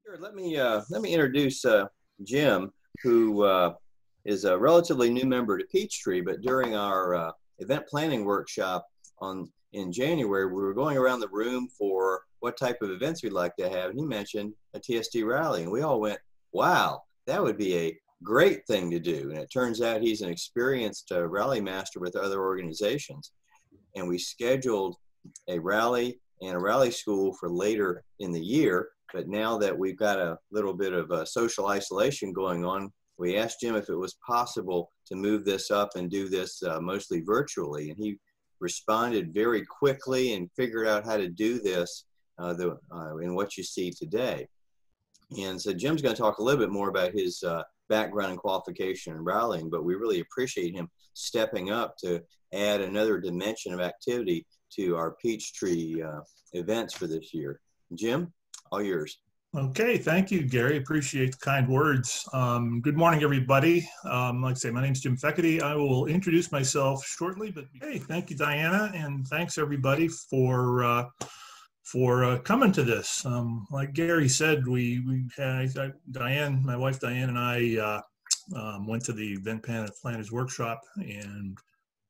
Sure. Let me introduce Jim, who is a relatively new member to Peachtree. But during our event planning workshop in January, we were going around the room for what type of events we'd like to have, and he mentioned a TSD rally, and we all went, "Wow, that would be a great thing to do." And it turns out he's an experienced rally master with other organizations, and we scheduled a rally and a rally school for later in the year. But now that we've got a little bit of social isolation going on, we asked Jim if it was possible to move this up and do this mostly virtually. And he responded very quickly and figured out how to do this in what you see today. And so Jim's going to talk a little bit more about his background and qualification in rallying, but we really appreciate him stepping up to add another dimension of activity to our Peachtree events for this year. Jim, all yours. Okay, thank you, Gary. Appreciate the kind words. Good morning, everybody. Like I say, my name is Jim Feteke. I will introduce myself shortly, but hey, thank you, Diana, and thanks everybody for coming to this. Like Gary said, we had Diane, my wife Diane, and I went to the event planners workshop, and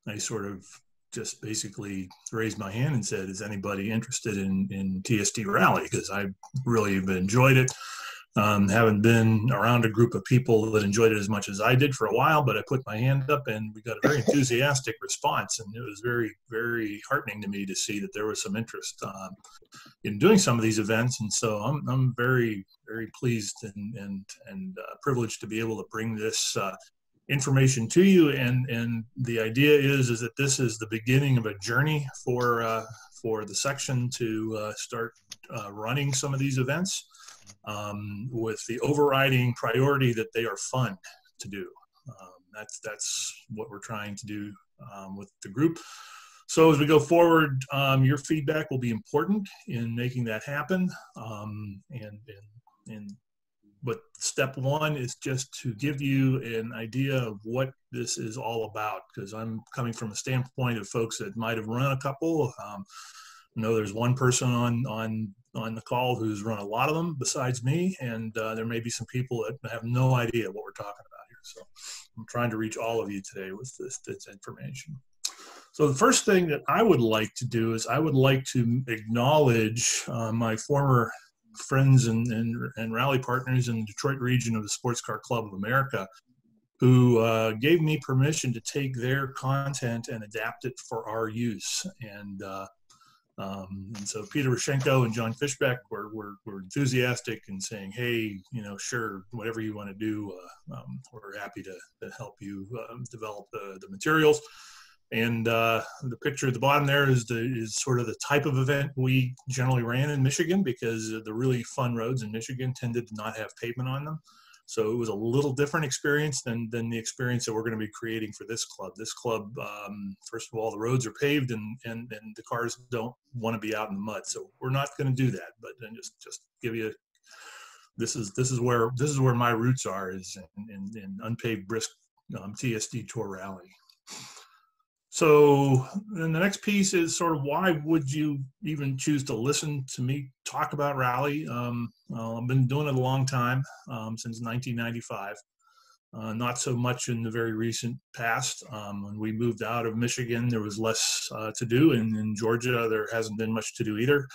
I sort of just basically raised my hand and said, "Is anybody interested in TSD Rally?" Because I really have enjoyed it. Haven't been around a group of people that enjoyed it as much as I did for a while, but I put my hand up and we got a very enthusiastic response, and it was very, very heartening to me to see that there was some interest in doing some of these events. And so I'm very, very pleased and privileged to be able to bring this information to you, and the idea is that this is the beginning of a journey for the section to start running some of these events with the overriding priority that they are fun to do. That's what we're trying to do with the group. So as we go forward, your feedback will be important in making that happen, but step one is just to give you an idea of what this is all about, because I'm coming from a standpoint of folks that might have run a couple. I know there's one person on the call who's run a lot of them besides me, and there may be some people that have no idea what we're talking about here. So I'm trying to reach all of you today with this information. So the first thing that I would like to do is I would like to acknowledge my former friends and rally partners in the Detroit region of the Sports Car Club of America, who gave me permission to take their content and adapt it for our use. And so Peter Rashenko and John Fishbeck were enthusiastic and saying, "Hey, sure, whatever you want to do, we're happy to help you develop the materials." And the picture at the bottom there is sort of the type of event we generally ran in Michigan, because the really fun roads in Michigan tended to not have pavement on them. So it was a little different experience than the experience that we're going to be creating for this club. This club, first of all, the roads are paved and the cars don't want to be out in the mud. So we're not going to do that. But then just give you, this is where my roots are, is in unpaved brisk TSD Tour Rally. So then the next piece is sort of, why would you even choose to listen to me talk about rally? I've been doing it a long time, since 1995. Not so much in the very recent past. When we moved out of Michigan, there was less to do, and in Georgia, there hasn't been much to do either.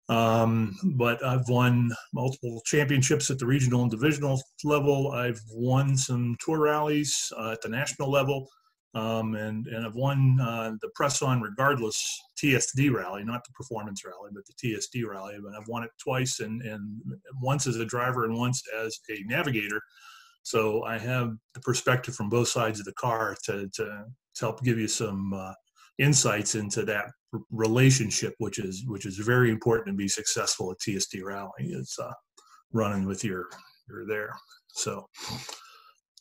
But I've won multiple championships at the regional and divisional level. I've won some tour rallies at the national level. And I've won the Press On Regardless TSD rally, not the performance rally, but the TSD rally. But I've won it twice, and once as a driver and once as a navigator. So I have the perspective from both sides of the car to help give you some insights into that relationship, which is very important to be successful at TSD rally. It's running with you're there. So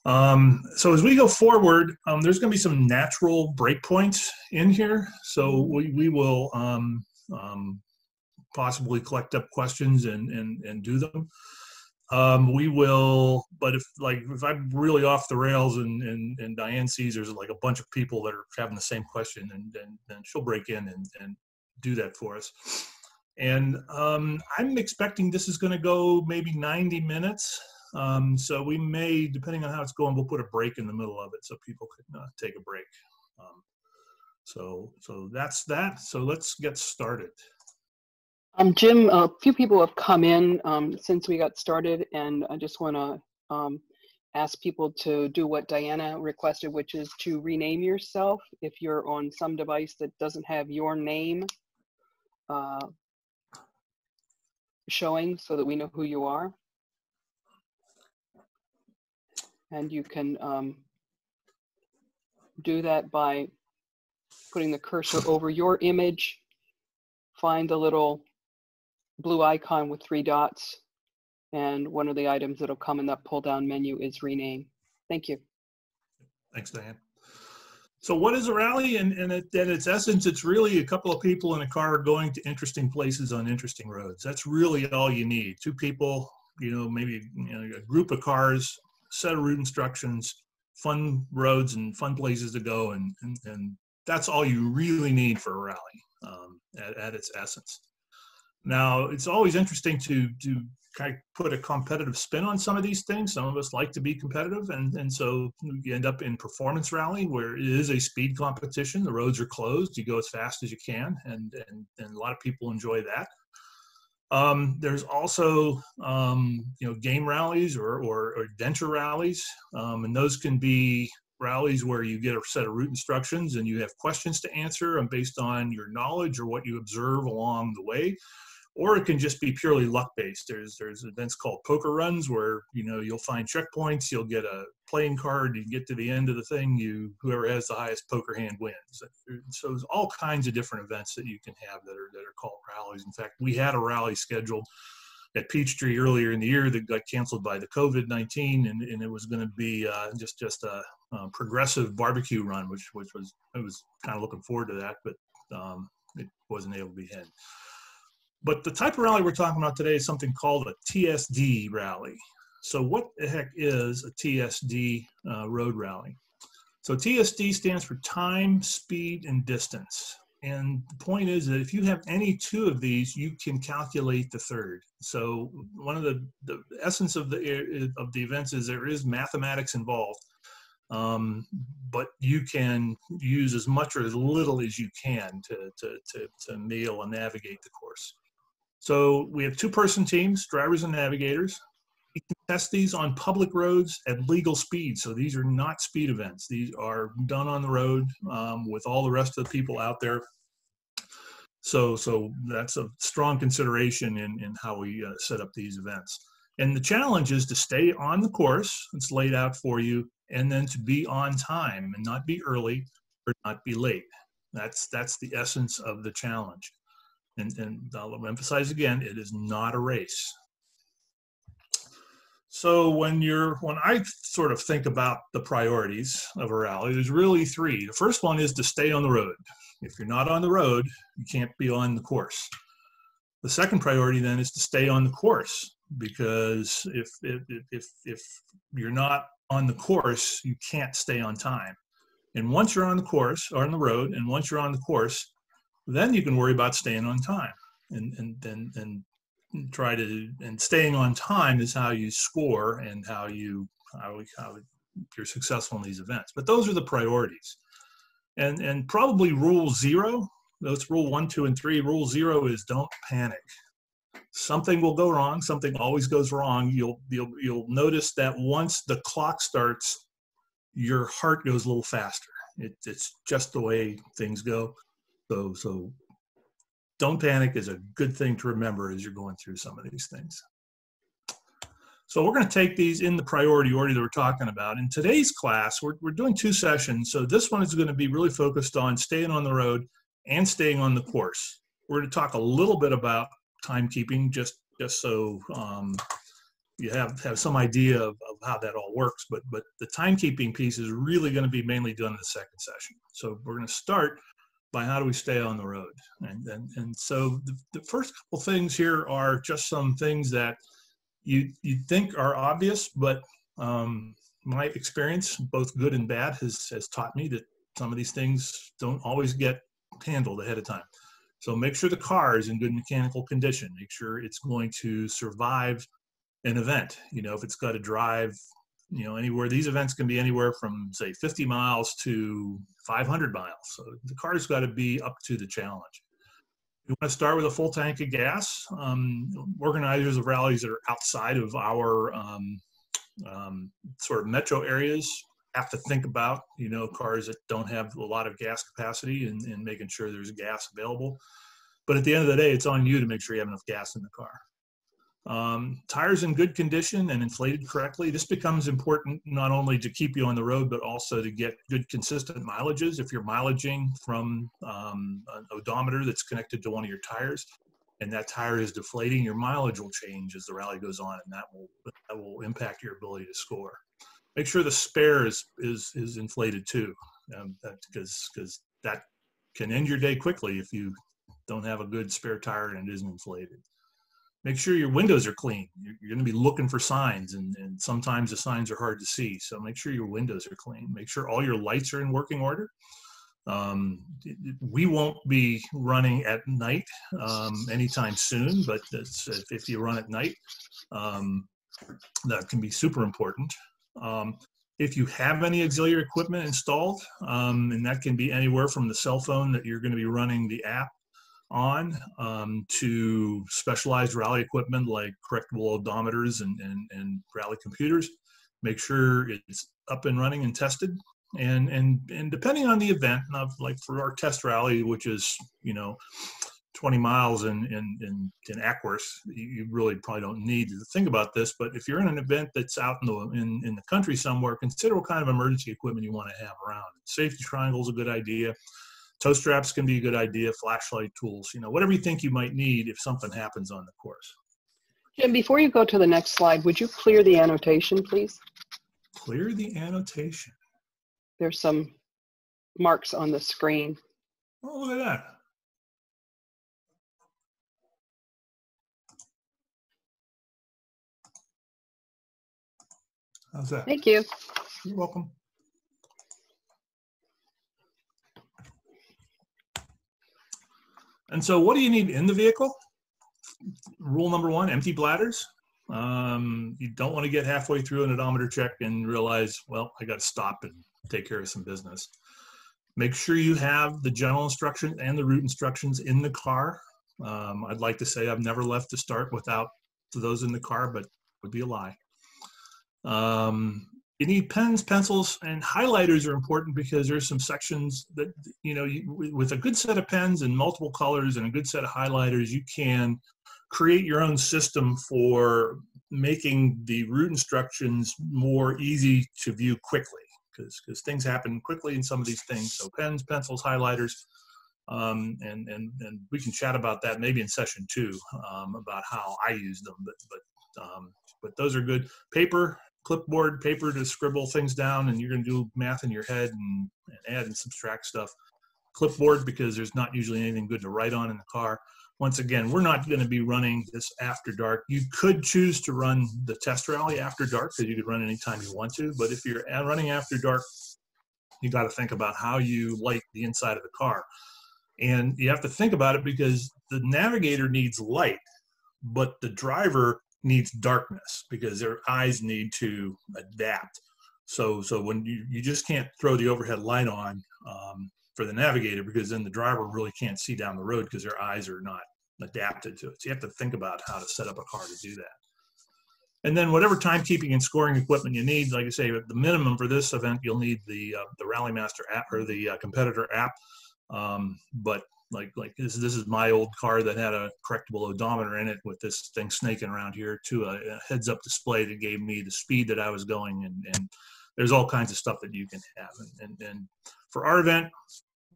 as we go forward, there's going to be some natural breakpoints in here. So we will possibly collect up questions and do them. We will, but if I'm really off the rails and Diane sees there's like a bunch of people that are having the same question, and then she'll break in and do that for us. And I'm expecting this is going to go maybe 90 minutes. So we may, depending on how it's going, we'll put a break in the middle of it so people can take a break. So that's that. So let's get started. Jim, a few people have come in since we got started, and I just want to ask people to do what Diana requested, which is to rename yourself if you're on some device that doesn't have your name showing, so that we know who you are. And you can do that by putting the cursor over your image, find the little blue icon with 3 dots, and one of the items that'll come in that pull-down menu is rename. Thank you. Thanks, Diane. So what is a rally? And at its essence, it's really a couple of people in a car going to interesting places on interesting roads. That's really all you need. 2 people, maybe a group of cars, set of route instructions, fun roads and fun places to go, and that's all you really need for a rally at its essence. Now, it's always interesting to kind of put a competitive spin on some of these things. Some of us like to be competitive, and so you end up in performance rally, where it is a speed competition. The roads are closed. You go as fast as you can, and a lot of people enjoy that. There's also game rallies or adventure rallies, and those can be rallies where you get a set of route instructions and you have questions to answer based on your knowledge or what you observe along the way. Or it can just be purely luck-based. There's events called poker runs where you'll find checkpoints, you'll get a playing card, you get to the end of the thing, whoever has the highest poker hand wins. So there's all kinds of different events that you can have that are called rallies. In fact, we had a rally scheduled at Peachtree earlier in the year that got canceled by the COVID-19, and it was going to be just a progressive barbecue run, which I was kind of looking forward to that, but it wasn't able to be had. But the type of rally we're talking about today is something called a TSD rally. So what the heck is a TSD road rally? So TSD stands for time, speed, and distance. And the point is that if you have any 2 of these, you can calculate the third. So one of the essence of the events is there is mathematics involved, but you can use as much or as little as you can to nail and navigate the course. So we have 2-person teams, drivers and navigators. You can test these on public roads at legal speed. So these are not speed events. These are done on the road with all the rest of the people out there. So that's a strong consideration in how we set up these events. And the challenge is to stay on the course. It's laid out for you, and then to be on time and not be early or not be late. That's the essence of the challenge. And I'll emphasize again, it is not a race. So when I sort of think about the priorities of a rally, there's really 3. The first one is to stay on the road. If you're not on the road, you can't be on the course. The second priority then is to stay on the course, because if you're not on the course, you can't stay on time. And once you're on the course or on the road, and once you're on the course, then you can worry about staying on time, and staying on time is how you score and how you're successful in these events. But those are the priorities, and probably rule 0. That's rule 1, 2, and 3. Rule 0 is don't panic. Something will go wrong. Something always goes wrong. You'll notice that once the clock starts, your heart goes a little faster. It's just the way things go. So don't panic is a good thing to remember as you're going through some of these things. So we're going to take these in the priority order that we're talking about. In today's class, we're doing 2 sessions. So this one is going to be really focused on staying on the road and staying on the course. We're going to talk a little bit about timekeeping, just so you have some idea of how that all works. But the timekeeping piece is really going to be mainly done in the second session. So we're going to start by how do we stay on the road. And so the first couple things here are just some things that you think are obvious, but my experience, both good and bad, has taught me that some of these things don't always get handled ahead of time. So make sure the car is in good mechanical condition. Make sure it's going to survive an event. You know, if it's got to drive, you know, anywhere, these events can be anywhere from, say, 50 miles to 500 miles. So the car's got to be up to the challenge. You want to start with a full tank of gas. Organizers of rallies that are outside of our sort of metro areas have to think about, you know, cars that don't have a lot of gas capacity and making sure there's gas available. But at the end of the day, it's on you to make sure you have enough gas in the car. Tires in good condition and inflated correctly. This becomes important not only to keep you on the road, but also to get good consistent mileages. If you're mileaging from an odometer that's connected to one of your tires, and that tire is deflating, your mileage will change as the rally goes on, and that will impact your ability to score. Make sure the spare is inflated too, because that can end your day quickly if you don't have a good spare tire and it isn't inflated. Make sure your windows are clean. You're going to be looking for signs, and sometimes the signs are hard to see. So make sure your windows are clean. Make sure all your lights are in working order. We won't be running at night anytime soon, but if you run at night, that can be super important. If you have any auxiliary equipment installed, and that can be anywhere from the cell phone that you're going to be running the app on to specialized rally equipment like correctable odometers and rally computers, make sure it's up and running and tested. And depending on the event, like for our test rally, which is, you know, 20 miles in Ackworth, you really probably don't need to think about this. But if you're in an event that's out in the country somewhere, consider what kind of emergency equipment you want to have around. Safety triangle is a good idea. Tow straps can be a good idea. Flashlight tools, you know, whatever you think you might need if something happens on the course. Jim, before you go to the next slide, would you clear the annotation, please? Clear the annotation. There's some marks on the screen. Oh, look at that. How's that? Thank you. You're welcome. And so what do you need in the vehicle? Rule number one, empty bladders. You don't want to get halfway through an odometer check and realize, well, I got to stop and take care of some business. Make sure you have the general instructions and the route instructions in the car. I'd like to say I've never left the start without those in the car, but it would be a lie. You need pens, pencils, and highlighters are important because there's some sections that, you know, with a good set of pens and multiple colors and a good set of highlighters, you can create your own system for making the route instructions more easy to view quickly, because things happen quickly in some of these things. So pens, pencils, highlighters, and we can chat about that maybe in session 2 about how I use them. But those are good. Paper, clipboard, paper to scribble things down, and you're going to do math in your head and add and subtract stuff. Clipboard, because there's not usually anything good to write on in the car. Once again, we're not going to be running this after dark. You could choose to run the test rally after dark, because you could run anytime you want to. But if you're running after dark, you got to think about how you light the inside of the car. And you have to think about it because the navigator needs light, but the driver needs darkness because their eyes need to adapt. So when you just can't throw the overhead light on for the navigator, because then the driver really can't see down the road because their eyes are not adapted to it. So you have to think about how to set up a car to do that. And then whatever timekeeping and scoring equipment you need, like I say, at the minimum for this event, you'll need the Rally Master app or the competitor app. But like this is my old car that had a correctable odometer in it with this thing snaking around here to a heads-up display that gave me the speed that I was going, and there's all kinds of stuff that you can have. And for our event,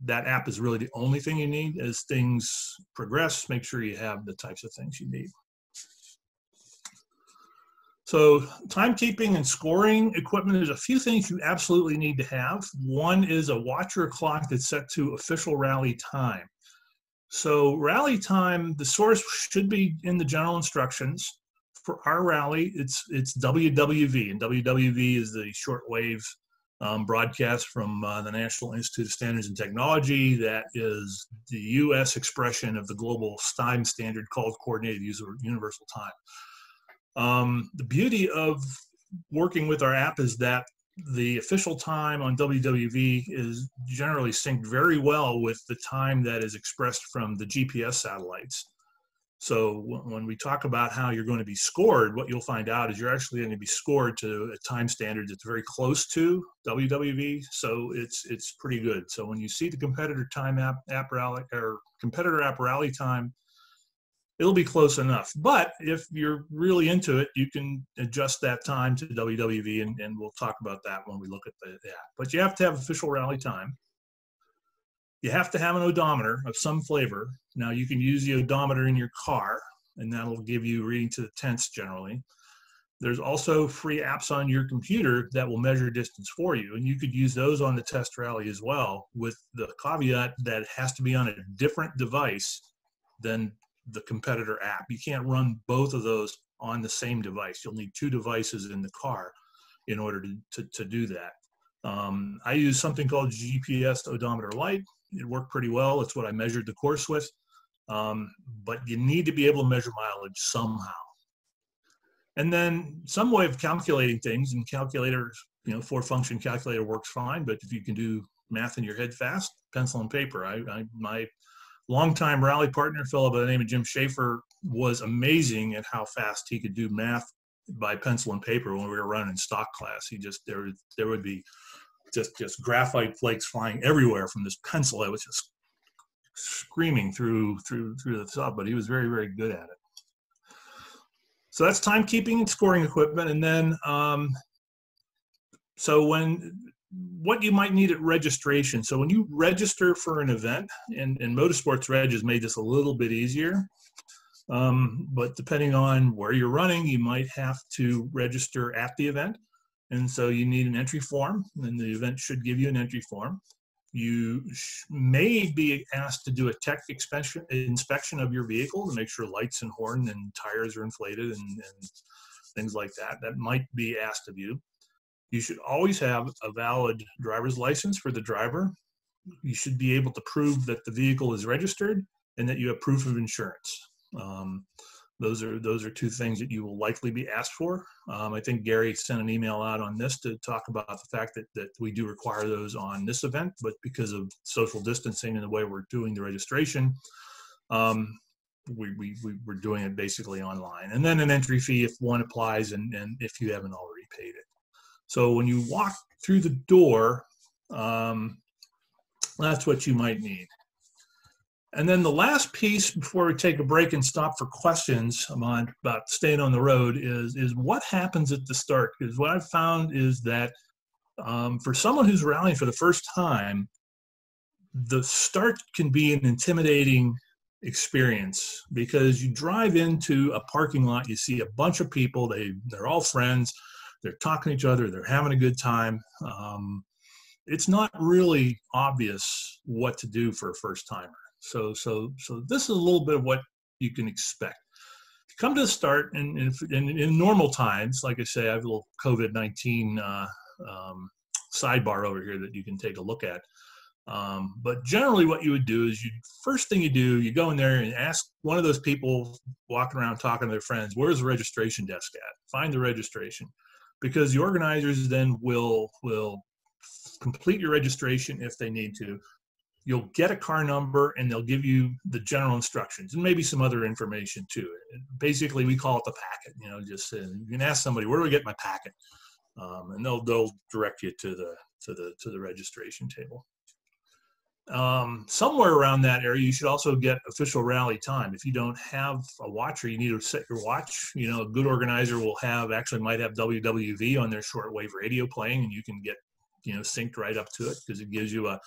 that app is really the only thing you need. As things progress, make sure you have the types of things you need. So timekeeping and scoring equipment, there's a few things you absolutely need to have. One is a watch or a clock that's set to official rally time. So rally time, the source should be in the general instructions. For our rally, it's WWV, and WWV is the shortwave broadcast from the National Institute of Standards and Technology. That is the U.S. expression of the global time standard called Coordinated Universal Time. The beauty of working with our app is that the official time on WWV is generally synced very well with the time that is expressed from the GPS satellites. So when we talk about how you're going to be scored, what you'll find out is you're actually going to be scored to a time standard that's very close to WWV. So it's pretty good. So when you see the competitor time app rally or competitor app rally time, it'll be close enough. But if you're really into it, you can adjust that time to WWV, and we'll talk about that when we look at the app. But you have to have official rally time. You have to have an odometer of some flavor. Now, you can use the odometer in your car, and that'll give you reading to the tenths generally. There's also free apps on your computer that will measure distance for you, and you could use those on the test rally as well, with the caveat that it has to be on a different device than the competitor app. You can't run both of those on the same device. You'll need two devices in the car in order to do that. I use something called GPS Odometer Lite. It worked pretty well. It's what I measured the course with. But you need to be able to measure mileage somehow. And then some way of calculating things, and calculators, four-function calculator works fine, but if you can do math in your head fast, pencil and paper. My longtime rally partner, a fellow by the name of Jim Schaefer, was amazing at how fast he could do math by pencil and paper when we were running stock class. There would be just graphite flakes flying everywhere from this pencil. I was just screaming through the top, but he was very, very good at it. So that's timekeeping and scoring equipment. And then, what you might need at registration. So when you register for an event, and Motorsports Reg has made this a little bit easier, but depending on where you're running, you might have to register at the event. And so you need an entry form, and the event should give you an entry form. You may be asked to do a tech inspection of your vehicle to make sure lights and horn and tires are inflated and things like that. That might be asked of you. You should always have a valid driver's license for the driver. You should be able to prove that the vehicle is registered and that you have proof of insurance. Those are two things that you will likely be asked for. I think Gary sent an email out on this to talk about the fact that we do require those on this event, but because of social distancing and the way we're doing the registration, we're doing it basically online. And then an entry fee if one applies and if you haven't already paid it. So when you walk through the door, that's what you might need. And then the last piece before we take a break and stop for questions about staying on the road is what happens at the start. Because what I've found is that for someone who's rallying for the first time, the start can be an intimidating experience because you drive into a parking lot, you see a bunch of people, they're all friends, they're talking to each other, they're having a good time. It's not really obvious what to do for a first timer. So this is a little bit of what you can expect. If you come to the start, and in normal times, like I say, I have a little COVID-19 sidebar over here that you can take a look at. But generally what you would do is first thing you do, you go in there and ask one of those people walking around talking to their friends, where's the registration desk at? Find the registration. Because the organizers then will complete your registration if they need to. You'll get a car number and they'll give you the general instructions and maybe some other information too. Basically, we call it the packet. You can ask somebody, where do I get my packet? And they'll direct you to the registration table. Somewhere around that area, you should also get official rally time. If you don't have a watch or you need to set your watch, a good organizer might have WWV on their shortwave radio playing, and you can get synced right up to it because it gives you a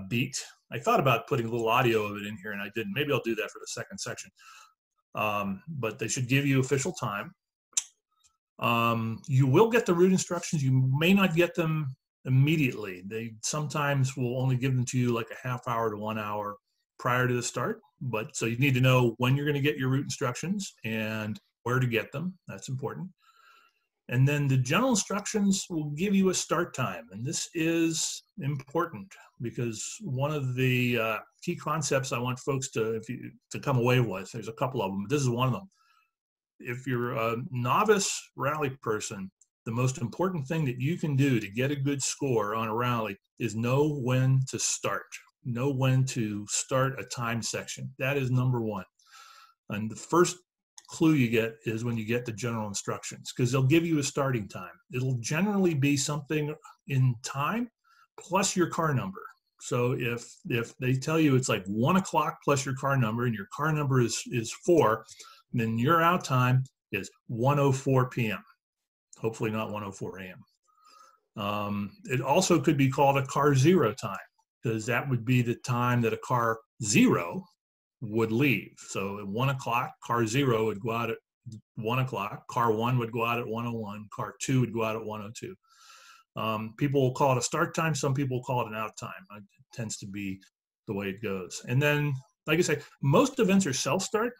beat. I thought about putting a little audio of it in here and I didn't. Maybe I'll do that for the second section. But they should give you official time. You will get the route instructions. You may not get them immediately. They sometimes will only give them to you like a half hour to 1 hour prior to the start. So you need to know when you're going to get your route instructions and where to get them. That's important. And then the general instructions will give you a start time. And this is important because one of the key concepts I want folks to come away with, there's a couple of them, but this is one of them. If you're a novice rally person, the most important thing that you can do to get a good score on a rally is know when to start. Know when to start a time section. That is number one. And the first clue you get is when you get the general instructions, because they'll give you a starting time. It'll generally be something in time plus your car number. So if they tell you it's like 1 o'clock plus your car number and your car number is 4, then your out time is 1:04 p.m. Hopefully not 1:04 a.m. It also could be called a car zero time, because that would be the time that a car zero would leave. So at 1 o'clock, car zero would go out at 1 o'clock, car 1 would go out at 1:01, car 2 would go out at 1:02. People will call it a start time, some people will call it an out time. It tends to be the way it goes. And then, like I say, most events are self-start.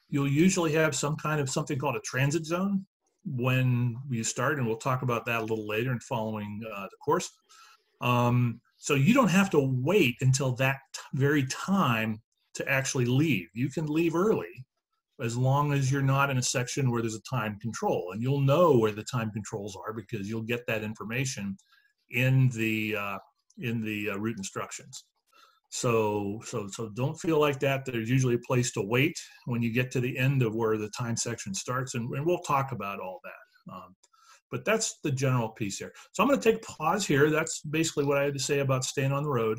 You'll usually have something called a transit zone when you start, and we'll talk about that a little later in following the course. So you don't have to wait until that very time to actually leave. You can leave early as long as you're not in a section where there's a time control, and you'll know where the time controls are because you'll get that information in the route instructions. So don't feel like that. There's usually a place to wait when you get to the end of where the time section starts, and we'll talk about all that. But that's the general piece here. So I'm going to take a pause here. That's basically what I had to say about staying on the road.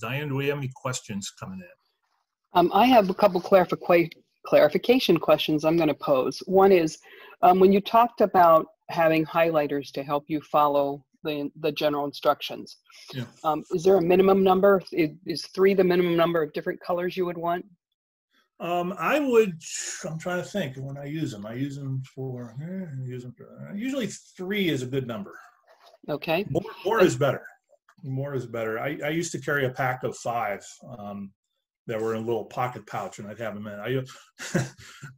Diane, do we have any questions coming in? I have a couple clarification questions I'm going to pose. One is, when you talked about having highlighters to help you follow the general instructions, yeah. Is there a minimum number? Is 3 the minimum number of different colors you would want? I'm trying to think when I use them. Usually 3 is a good number. Okay. More is better. More is better. I used to carry a pack of 5 that were in a little pocket pouch, and I'd have them in.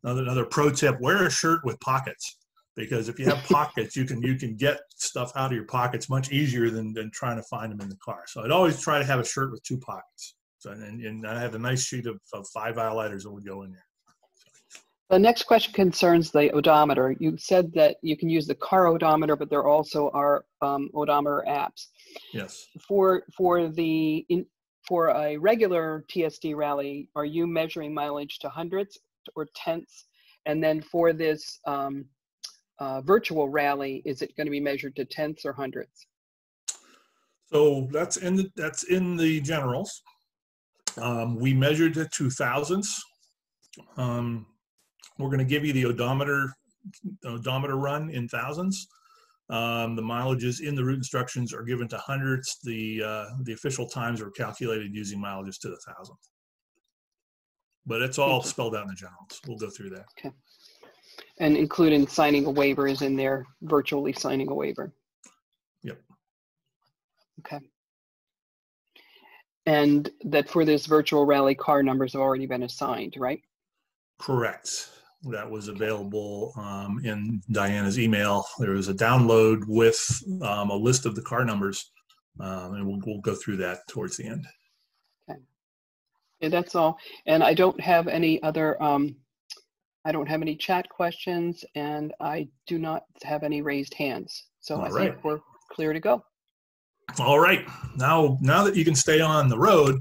Another pro tip: wear a shirt with pockets, because if you have pockets, you can get stuff out of your pockets much easier than trying to find them in the car. So I'd always try to have a shirt with 2 pockets. So and I had a nice sheet of 5 highlighters that would go in there. The next question concerns the odometer. You said that you can use the car odometer, but there also are odometer apps. Yes. For a regular TSD rally, are you measuring mileage to hundredths or tenths? And then for this virtual rally, is it going to be measured to tenths or hundredths? So that's in the generals. We measured it to thousandths. We're going to give you the odometer run in thousandths. The mileages in the route instructions are given to hundredths. The official times are calculated using mileages to the thousandth. But it's all spelled out in the generals. We'll go through that. Okay. And including signing a waiver is in there, virtually signing a waiver. Yep. Okay. And that for this virtual rally, car numbers have already been assigned, right? Correct. That was available in Diana's email. There was a download with a list of the car numbers, and we'll go through that towards the end. Okay. Yeah, that's all. And I don't have any other, I don't have any chat questions, and I do not have any raised hands. So I think we're clear to go. All right. Now that you can stay on the road,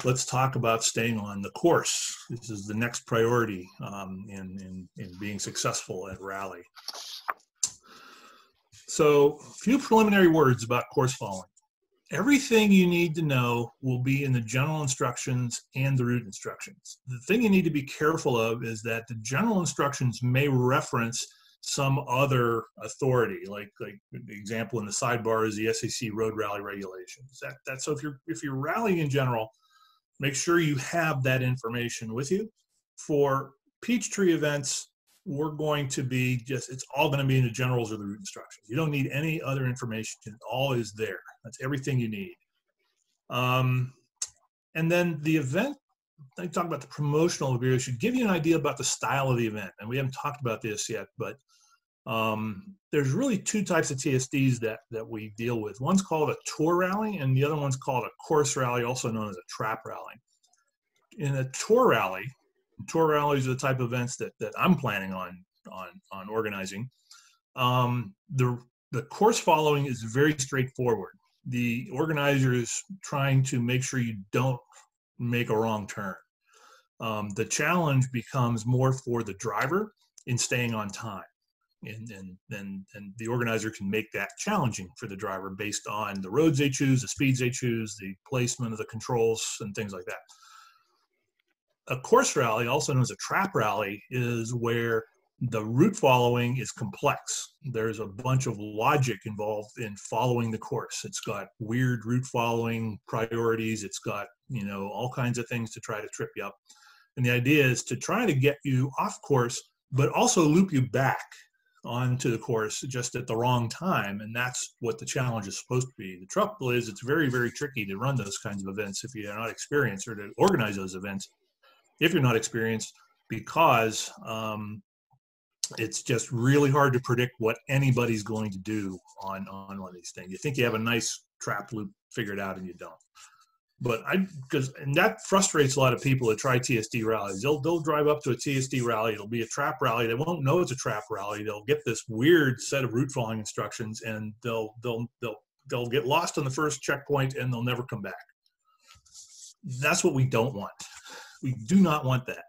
let's talk about staying on the course. This is the next priority in being successful at rally. So a few preliminary words about course following. Everything you need to know will be in the general instructions and the route instructions. The thing you need to be careful of is that the general instructions may reference some other authority, like the example in the sidebar is the SAC Road Rally regulations. So if you're rallying in general, make sure you have that information with you. For Peachtree events, we're going to be it's all going to be in the generals or the route instructions. You don't need any other information. It all is there. That's everything you need. And then the event, I talk about the promotional video, should give you an idea about the style of the event. And we haven't talked about this yet, but There's really two types of TSDs that we deal with. One's called a tour rally, and the other one's called a course rally, also known as a trap rally. In a tour rallies are the type of events that I'm planning on organizing. The course following is very straightforward. The organizer is trying to make sure you don't make a wrong turn. The challenge becomes more for the driver in staying on time. And the organizer can make that challenging for the driver based on the roads they choose, the speeds they choose, the placement of the controls, and things like that. A course rally, also known as a trap rally, is where the route following is complex. There's a bunch of logic involved in following the course. It's got weird route following priorities. It's got, you know, all kinds of things to try to trip you up. And the idea is to try to get you off course, but also loop you back onto the course just at the wrong time. And that's what the challenge is supposed to be. The trouble is it's very, very tricky to run those kinds of events if you're not experienced, or to organize those events if you're not experienced, because it's just really hard to predict what anybody's going to do on one of these things. You think you have a nice trap loop figured out, and you don't. But and that frustrates a lot of people that try TSD rallies. They'll drive up to a TSD rally. It'll be a trap rally. They won't know it's a trap rally. They'll get this weird set of route following instructions, and they'll get lost on the first checkpoint, and they'll never come back. That's what we don't want. We do not want that.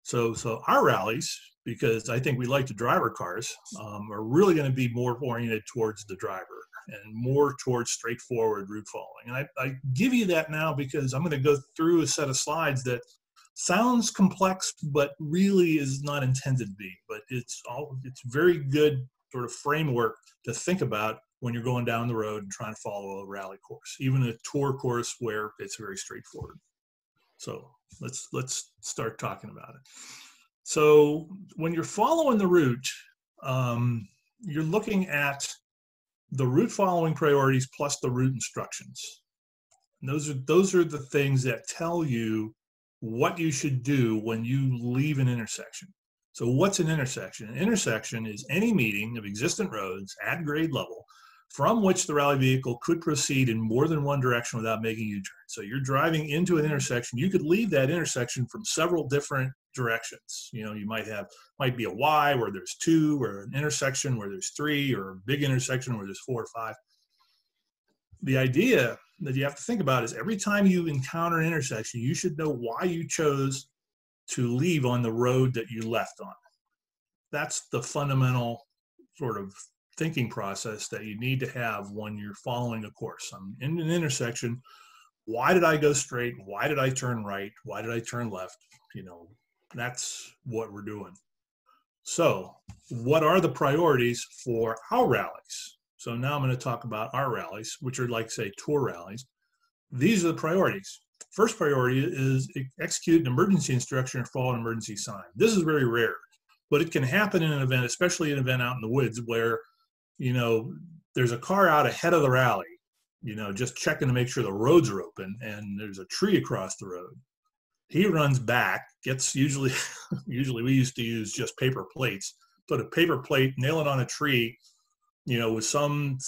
So our rallies, because I think we like to drive our cars, are really going to be more oriented towards the driver and more towards straightforward route following. And I give you that now because I'm going to go through a set of slides that sounds complex, but really is not intended to be. But it's very good sort of framework to think about when you're going down the road and trying to follow a rally course, even a tour course where it's very straightforward. So let's start talking about it. So when you're following the route, you're looking at the route following priorities plus the route instructions. And those are the things that tell you what you should do when you leave an intersection. So what's an intersection? An intersection is any meeting of existent roads at grade level from which the rally vehicle could proceed in more than one direction without making a U-turn. So you're driving into an intersection. You could leave that intersection from several different directions. You know, you might be a Y where there's 2, or an intersection where there's 3, or a big intersection where there's 4 or 5. The idea that you have to think about is every time you encounter an intersection, you should know why you chose to leave on the road that you left on. That's the fundamental sort of thinking process that you need to have when you're following a course. I'm in an intersection. Why did I go straight? Why did I turn right? Why did I turn left? You know, that's what we're doing. So what are the priorities for our rallies? So now I'm going to talk about our rallies, which are like, say, tour rallies. These are the priorities. First priority is execute an emergency instruction or follow an emergency sign. This is very rare, but it can happen in an event, especially an event out in the woods where, you know, there's a car out ahead of the rally, you know, just checking to make sure the roads are open, and there's a tree across the road. He runs back, gets usually we used to use just paper plates, put a paper plate, nail it on a tree, you know, with some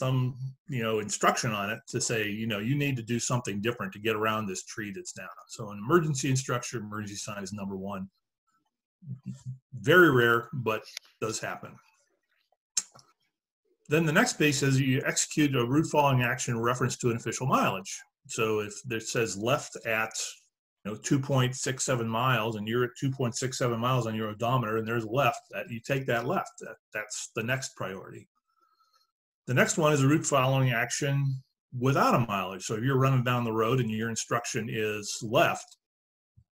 you know, instruction on it to say, you know, you need to do something different to get around this tree that's down. So an emergency instruction, emergency sign is number one. Very rare, but does happen. Then the next piece is you execute a route following action in reference to an official mileage. So if it says left at, you know, 2.67 miles, and you're at 2.67 miles on your odometer, and there's left, that you take that left. That's the next priority. The next one is a route following action without a mileage. So if you're running down the road and your instruction is left,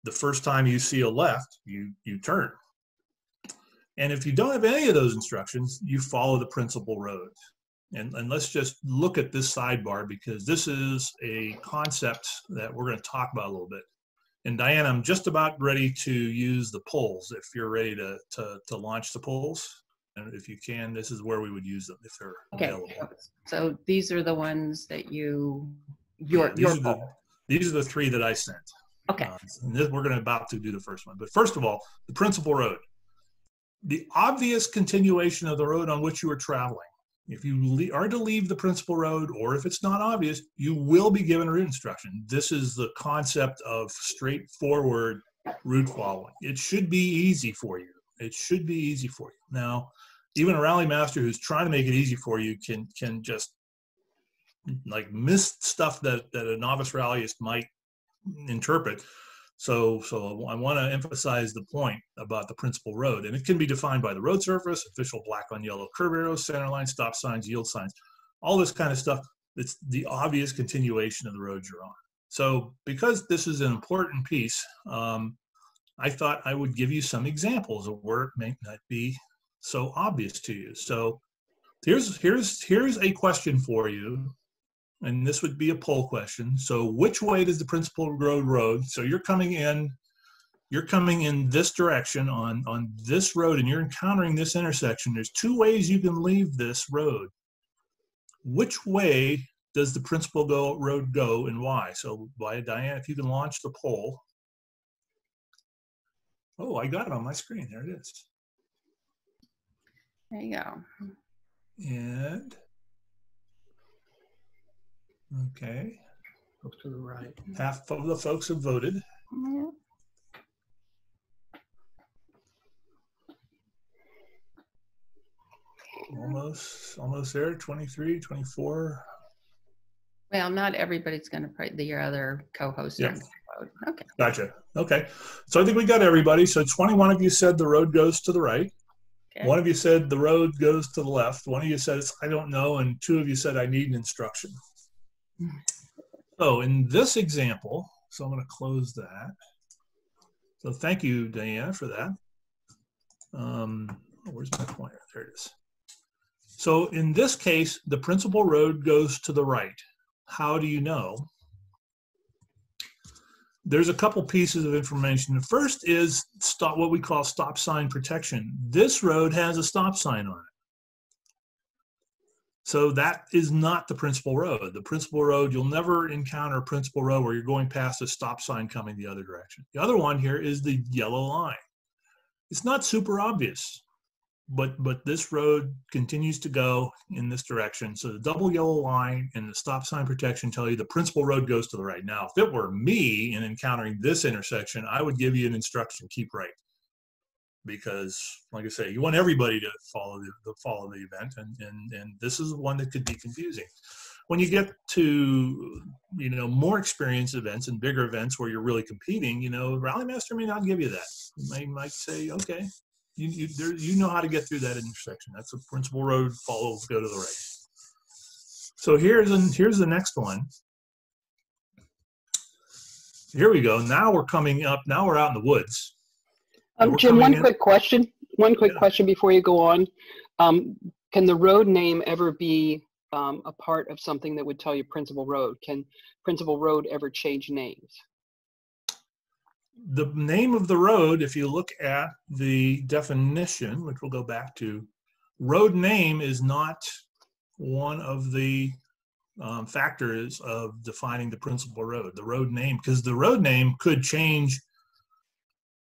the first time you see a left, you turn. And if you don't have any of those instructions, you follow the principal road. And let's just look at this sidebar, because this is a concept that we're going to talk about a little bit. And Diane, I'm just about ready to use the polls if you're ready to launch the polls. And if you can, this is where we would use them if they're available. So these are the ones that these are the 3 that I sent. Okay. And we're about to do the first one. But first of all, the principal road. the obvious continuation of the road on which you are traveling. If you are to leave the principal road, or if it's not obvious, you will be given route instruction. This is the concept of straightforward route following. It should be easy for you. It should be easy for you. Now, even a rally master who's trying to make it easy for you can just like miss stuff that a novice rallyist might interpret. So I want to emphasize the point about the principal road, and it can be defined by the road surface, official black on yellow curve arrows, center line, stop signs, yield signs, all this kind of stuff. It's the obvious continuation of the road you're on. So because this is an important piece, I thought I would give you some examples of where it may not be so obvious to you. So here's a question for you. And this would be a poll question. So which way does the principal road? So you're coming in this direction on this road, and you're encountering this intersection. There's two ways you can leave this road. Which way does the principal road go, and why? So Diane, if you can launch the poll. Oh, I got it on my screen. There it is. There you go. And okay. Go to the right. Half of the folks have voted. Yeah. Almost there, 23, 24. Well, not everybody's going to put your other co-host Yeah. on the road. Okay. Gotcha. Okay. So I think we got everybody. So 21 of you said the road goes to the right. Okay. One of you said the road goes to the left. One of you said I don't know. And two of you said I need an instruction. So in this example, so I'm going to close that. So thank you, Diana, for that. Where's my pointer? There it is. So in this case, the principal road goes to the right. How do you know? There's a couple pieces of information. The first is what we call stop sign protection. This road has a stop sign on it. So that is not the principal road. The principal road, you'll never encounter a principal road where you're going past a stop sign coming the other direction. The other one here is the yellow line. It's not super obvious, but this road continues to go in this direction. So the double yellow line and the stop sign protection tell you the principal road goes to the right. Now, if it were me and encountering this intersection, I would give you an instruction, keep right. Because, like I say, you want everybody to follow the event, and this is one that could be confusing. When you get to more experienced events and bigger events where you're really competing, Rally Master may not give you that. They might say, okay, you know how to get through that intersection. That's the principal road. Go to the right. So here's the next one. Here we go. Now we're coming up. Now we're out in the woods. Jim, one quick question before you go on. Can the road name ever be a part of something that would tell you principal road? Can principal road ever change names? The name of the road, if you look at the definition, which we'll go back to, road name is not one of the factors of defining the principal road. The road name, because the road name could change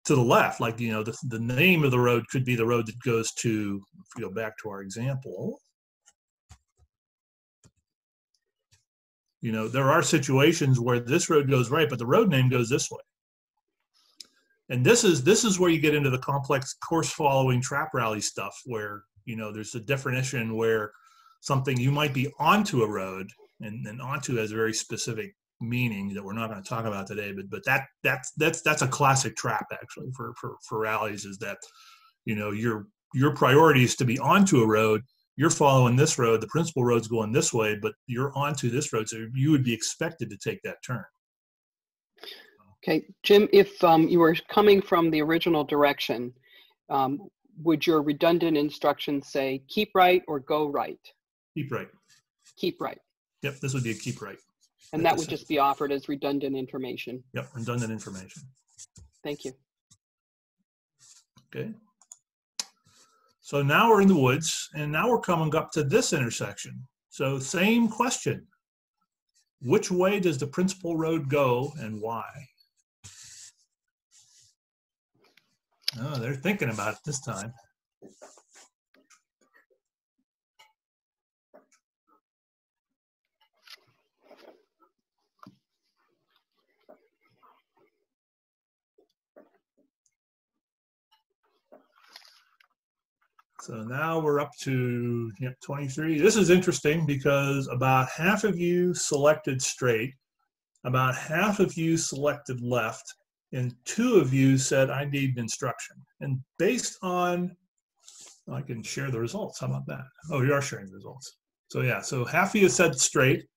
to the left, like the name of the road could be the road that goes to, if we go back to our example, there are situations where this road goes right, but the road name goes this way. And this is where you get into the complex course following trap rally stuff, where there's a definition where something you might be onto a road, and onto has a very specific meaning that we're not going to talk about today, but that's a classic trap actually for rallies, is that your priority is to be onto a road. You're following this road, the principal road's going this way, but you're onto this road, so you would be expected to take that turn. Okay, Jim, if you were coming from the original direction, would your redundant instructions say keep right or go right? Keep right. Keep right. Yep, this would be a keep right. And that would just be offered as redundant information. Yep, redundant information. Thank you. Okay. So now we're in the woods, and now we're coming up to this intersection. So same question. Which way does the principal road go, and why? Oh, they're thinking about it this time. So now we're up to 23. This is interesting because about half of you selected straight, about half of you selected left, and 2 of you said, I need instruction. And based on, I can share the results. How about that? Oh, you are sharing the results. So yeah, so half of you said straight,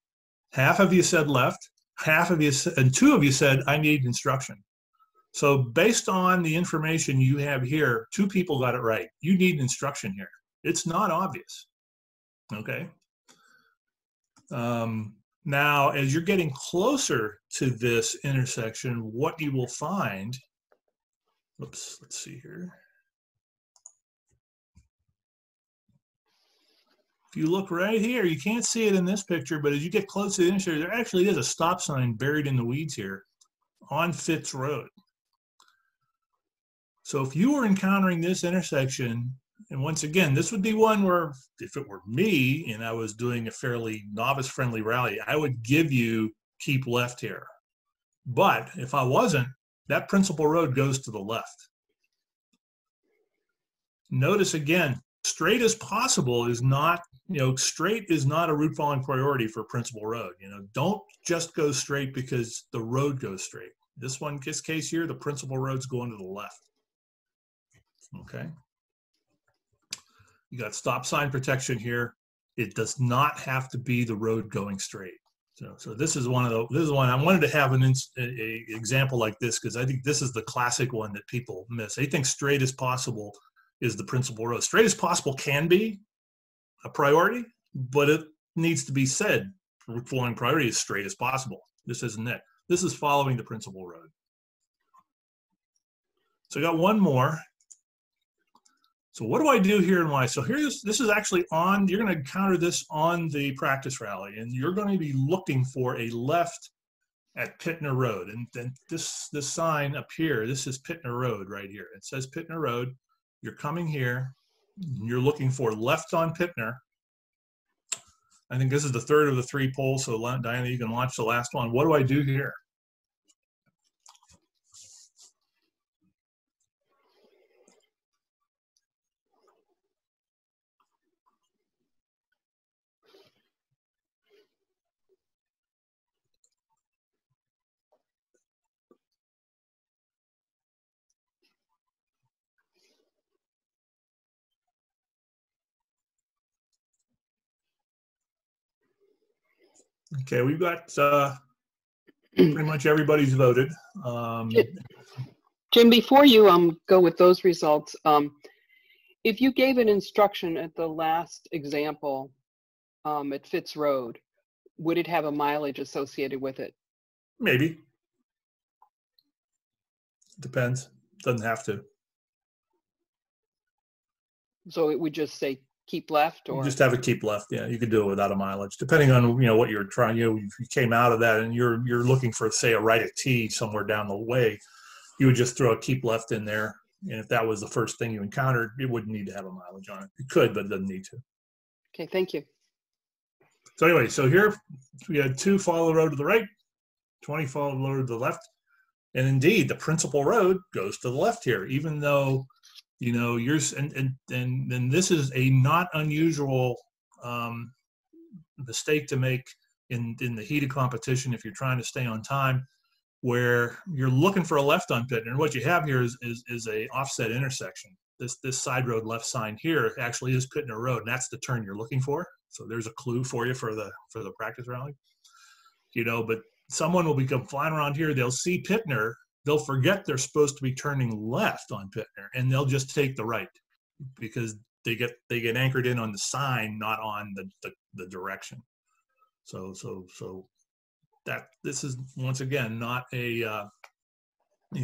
half of you said left, half of you, and 2 of you said, I need instruction. So based on the information you have here, 2 people got it right. You need instruction here. It's not obvious, okay? Now, as you're getting closer to this intersection, what you will find, oops, let's see here. If you look right here, you can't see it in this picture, but as you get close to the intersection, there actually is a stop sign buried in the weeds here on Fitz Road. So if you were encountering this intersection, and once again, this would be one where if it were me and I was doing a fairly novice-friendly rally, I would give you keep left here. But if I wasn't, that principal road goes to the left. Notice again, straight as possible is not, straight is not a route following priority for principal road. Don't just go straight because the road goes straight. This case here, the principal road's going to the left. Okay. You got stop sign protection here. It does not have to be the road going straight. So this is one I wanted to have an example like this because I think this is the classic one that people miss. They think straight as possible is the principal road. Straight as possible can be a priority, but it needs to be said route following priority is straight as possible. This isn't it. This is following the principal road. So I got one more. So what do I do here and why? So this is actually on, you're going to encounter this on the practice rally, and you're going to be looking for a left at Pittner Road. And then this sign up here, this is Pittner Road right here. It says Pittner Road. You're coming here, you're looking for left on Pittner. I think this is the 3rd of the 3 polls, so Diana, you can launch the last one. What do I do here? Okay, we've got pretty much everybody's voted. Jim, before you go with those results, if you gave an instruction at the last example at Fitz Road, would it have a mileage associated with it? Maybe. Depends. Doesn't have to. So it would just say keep left, or you just have a keep left. Yeah, you could do it without a mileage, depending on what you're trying. If you came out of that and you're looking for, say, a right at T somewhere down the way, you would just throw a keep left in there. And if that was the first thing you encountered, it wouldn't need to have a mileage on it. It could, but it doesn't need to. Okay, thank you. So anyway, so here we had 2 follow the road to the right, 20 follow the road to the left, and indeed the principal road goes to the left here, even though yours and this is a not unusual mistake to make in the heat of competition if you're trying to stay on time, where you're looking for a left on Pittner. And what you have here is a offset intersection. This side road left sign here actually is Pittner Road, and that's the turn you're looking for. So there's a clue for you for the practice rally. But someone will become flying around here. They'll see Pittner. They'll forget they're supposed to be turning left on Pittner, and they'll just take the right because they get anchored in on the sign, not on the direction. So that this is once again not a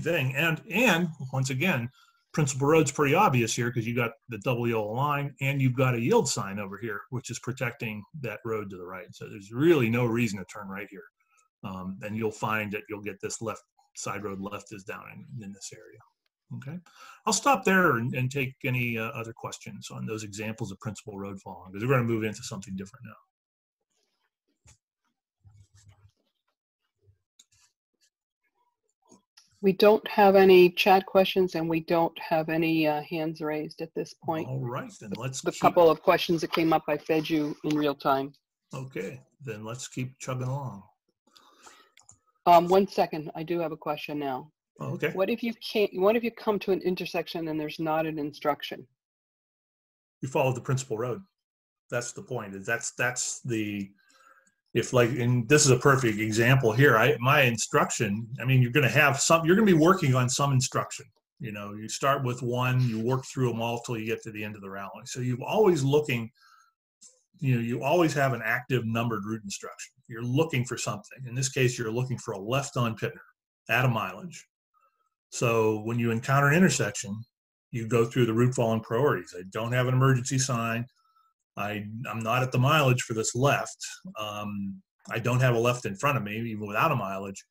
thing. And once again, principal road's pretty obvious here because you got the double yellow line and you've got a yield sign over here, which is protecting that road to the right. So there's really no reason to turn right here. And you'll find that you'll get this left side road left is down in this area. Okay, I'll stop there and take any other questions on those examples of principal road following, because we're going to move into something different now. We don't have any chat questions, and we don't have any hands raised at this point. All right, then let's The keep, couple of questions that came up, I fed you in real time. okay, then let's keep chugging along. 1 second, I do have a question now. Oh, okay. What if you come to an intersection and there's not an instruction? You follow the principal road. That's the point. That's the, if like, and this is a perfect example here. My instruction, I mean, you're going to be working on some instruction. You know, you start with one, you work through them all till you get to the end of the rally. So you're always looking, you know, you always have an active numbered route instruction. You're looking for something. In this case, you're looking for a left on Pittner at a mileage. So when you encounter an intersection, you go through the route following priorities. I don't have an emergency sign. I'm not at the mileage for this left. I don't have a left in front of me, even without a mileage.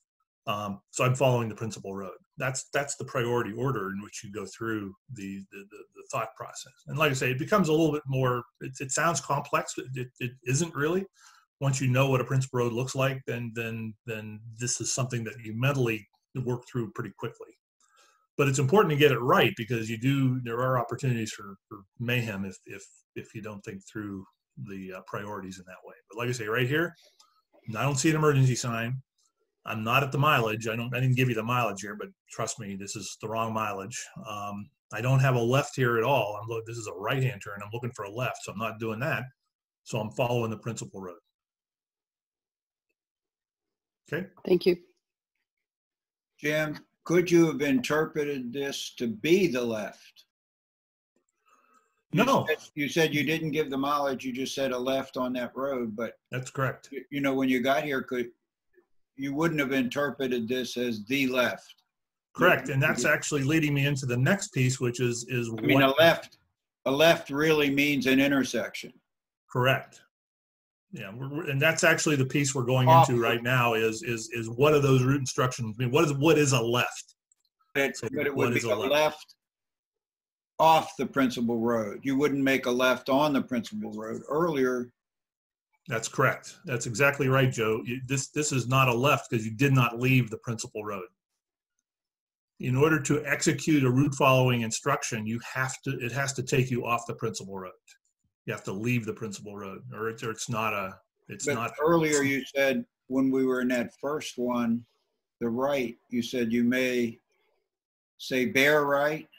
So I'm following the principal road. That's the priority order in which you go through the thought process. And like I say, it becomes a little bit more, it sounds complex, but it isn't really. Once you know what a principal road looks like, then this is something that you mentally work through pretty quickly. But it's important to get it right, because there are opportunities for mayhem if you don't think through the priorities in that way. But like I say, right here, I don't see an emergency sign. I'm not at the mileage. I didn't give you the mileage here, but trust me, this is the wrong mileage. I don't have a left here at all. This is a right-hand turn. I'm looking for a left, so I'm not doing that. So I'm following the principal road. Okay. Thank you. Jim, could you have interpreted this to be the left? No. You said you didn't give the mileage. You just said a left on that road, but That's correct. you know, when you got here, you wouldn't have interpreted this as the left. Correct, and that's actually leading me into the next piece, which is I mean, a left really means an intersection. Correct. Yeah, and that's actually the piece we're going into right now. Is what are those route instructions? I mean, what is a left? But it would be a left off the principal road. You wouldn't make a left on the principal road earlier. That's correct. That's exactly right, Joe. This is not a left because you did not leave the principal road. In order to execute a route following instruction, it has to take you off the principal road. You have to leave the principal road, or it's not a. Earlier you said, when we were in that first one, the right, you said you may say bear right.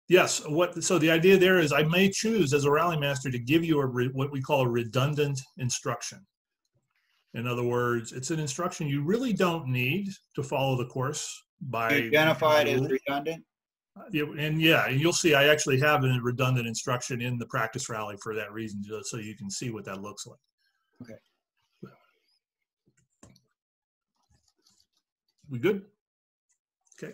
Yes. So the idea there is I may choose as a rally master to give you what we call a redundant instruction. In other words, it's an instruction you really don't need to follow the course by. You identify it as redundant? And you'll see I actually have a redundant instruction in the practice rally for that reason, just so you can see what that looks like. Okay. We good? Okay.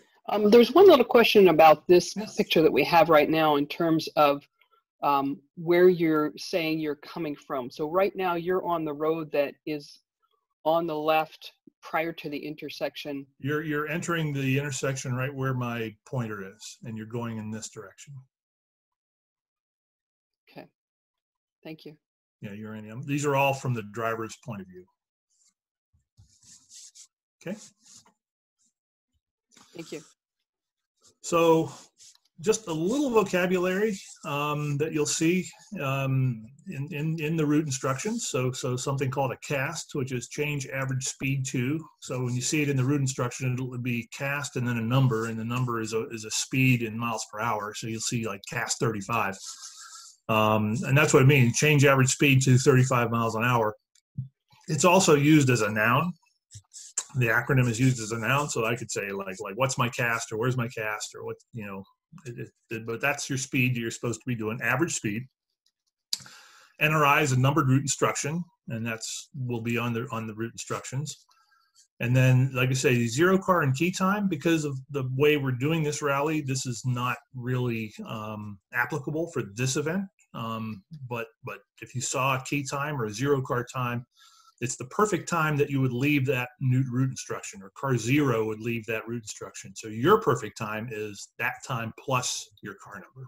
There's one little question about this picture that we have right now in terms of where you're saying you're coming from. So right now you're on the road that is on the left prior to the intersection. You're entering the intersection right where my pointer is, and you're going in this direction. Okay, thank you. Yeah, you're in them. These are all from the driver's point of view. Okay. Thank you. So just a little vocabulary that you'll see in the route instructions. So something called a cast, which is change average speed to. So when you see it in the route instruction, it'll be cast and then a number, and the number is a speed in miles per hour. So you'll see like cast 35. And that's what it means, change average speed to 35 miles an hour. It's also used as a noun. The acronym is used as a noun, so I could say like what's my cast, or where's my cast, or what, you know, but that's your speed you're supposed to be doing, average speed. NRI is a numbered route instruction, and will be on the route instructions. And then, like I say, zero car and key time, because of the way we're doing this rally, this is not really applicable for this event. But if you saw a key time or a zero car time, it's the perfect time that you would leave that new route instruction, or car zero would leave that route instruction. So your perfect time is that time plus your car number.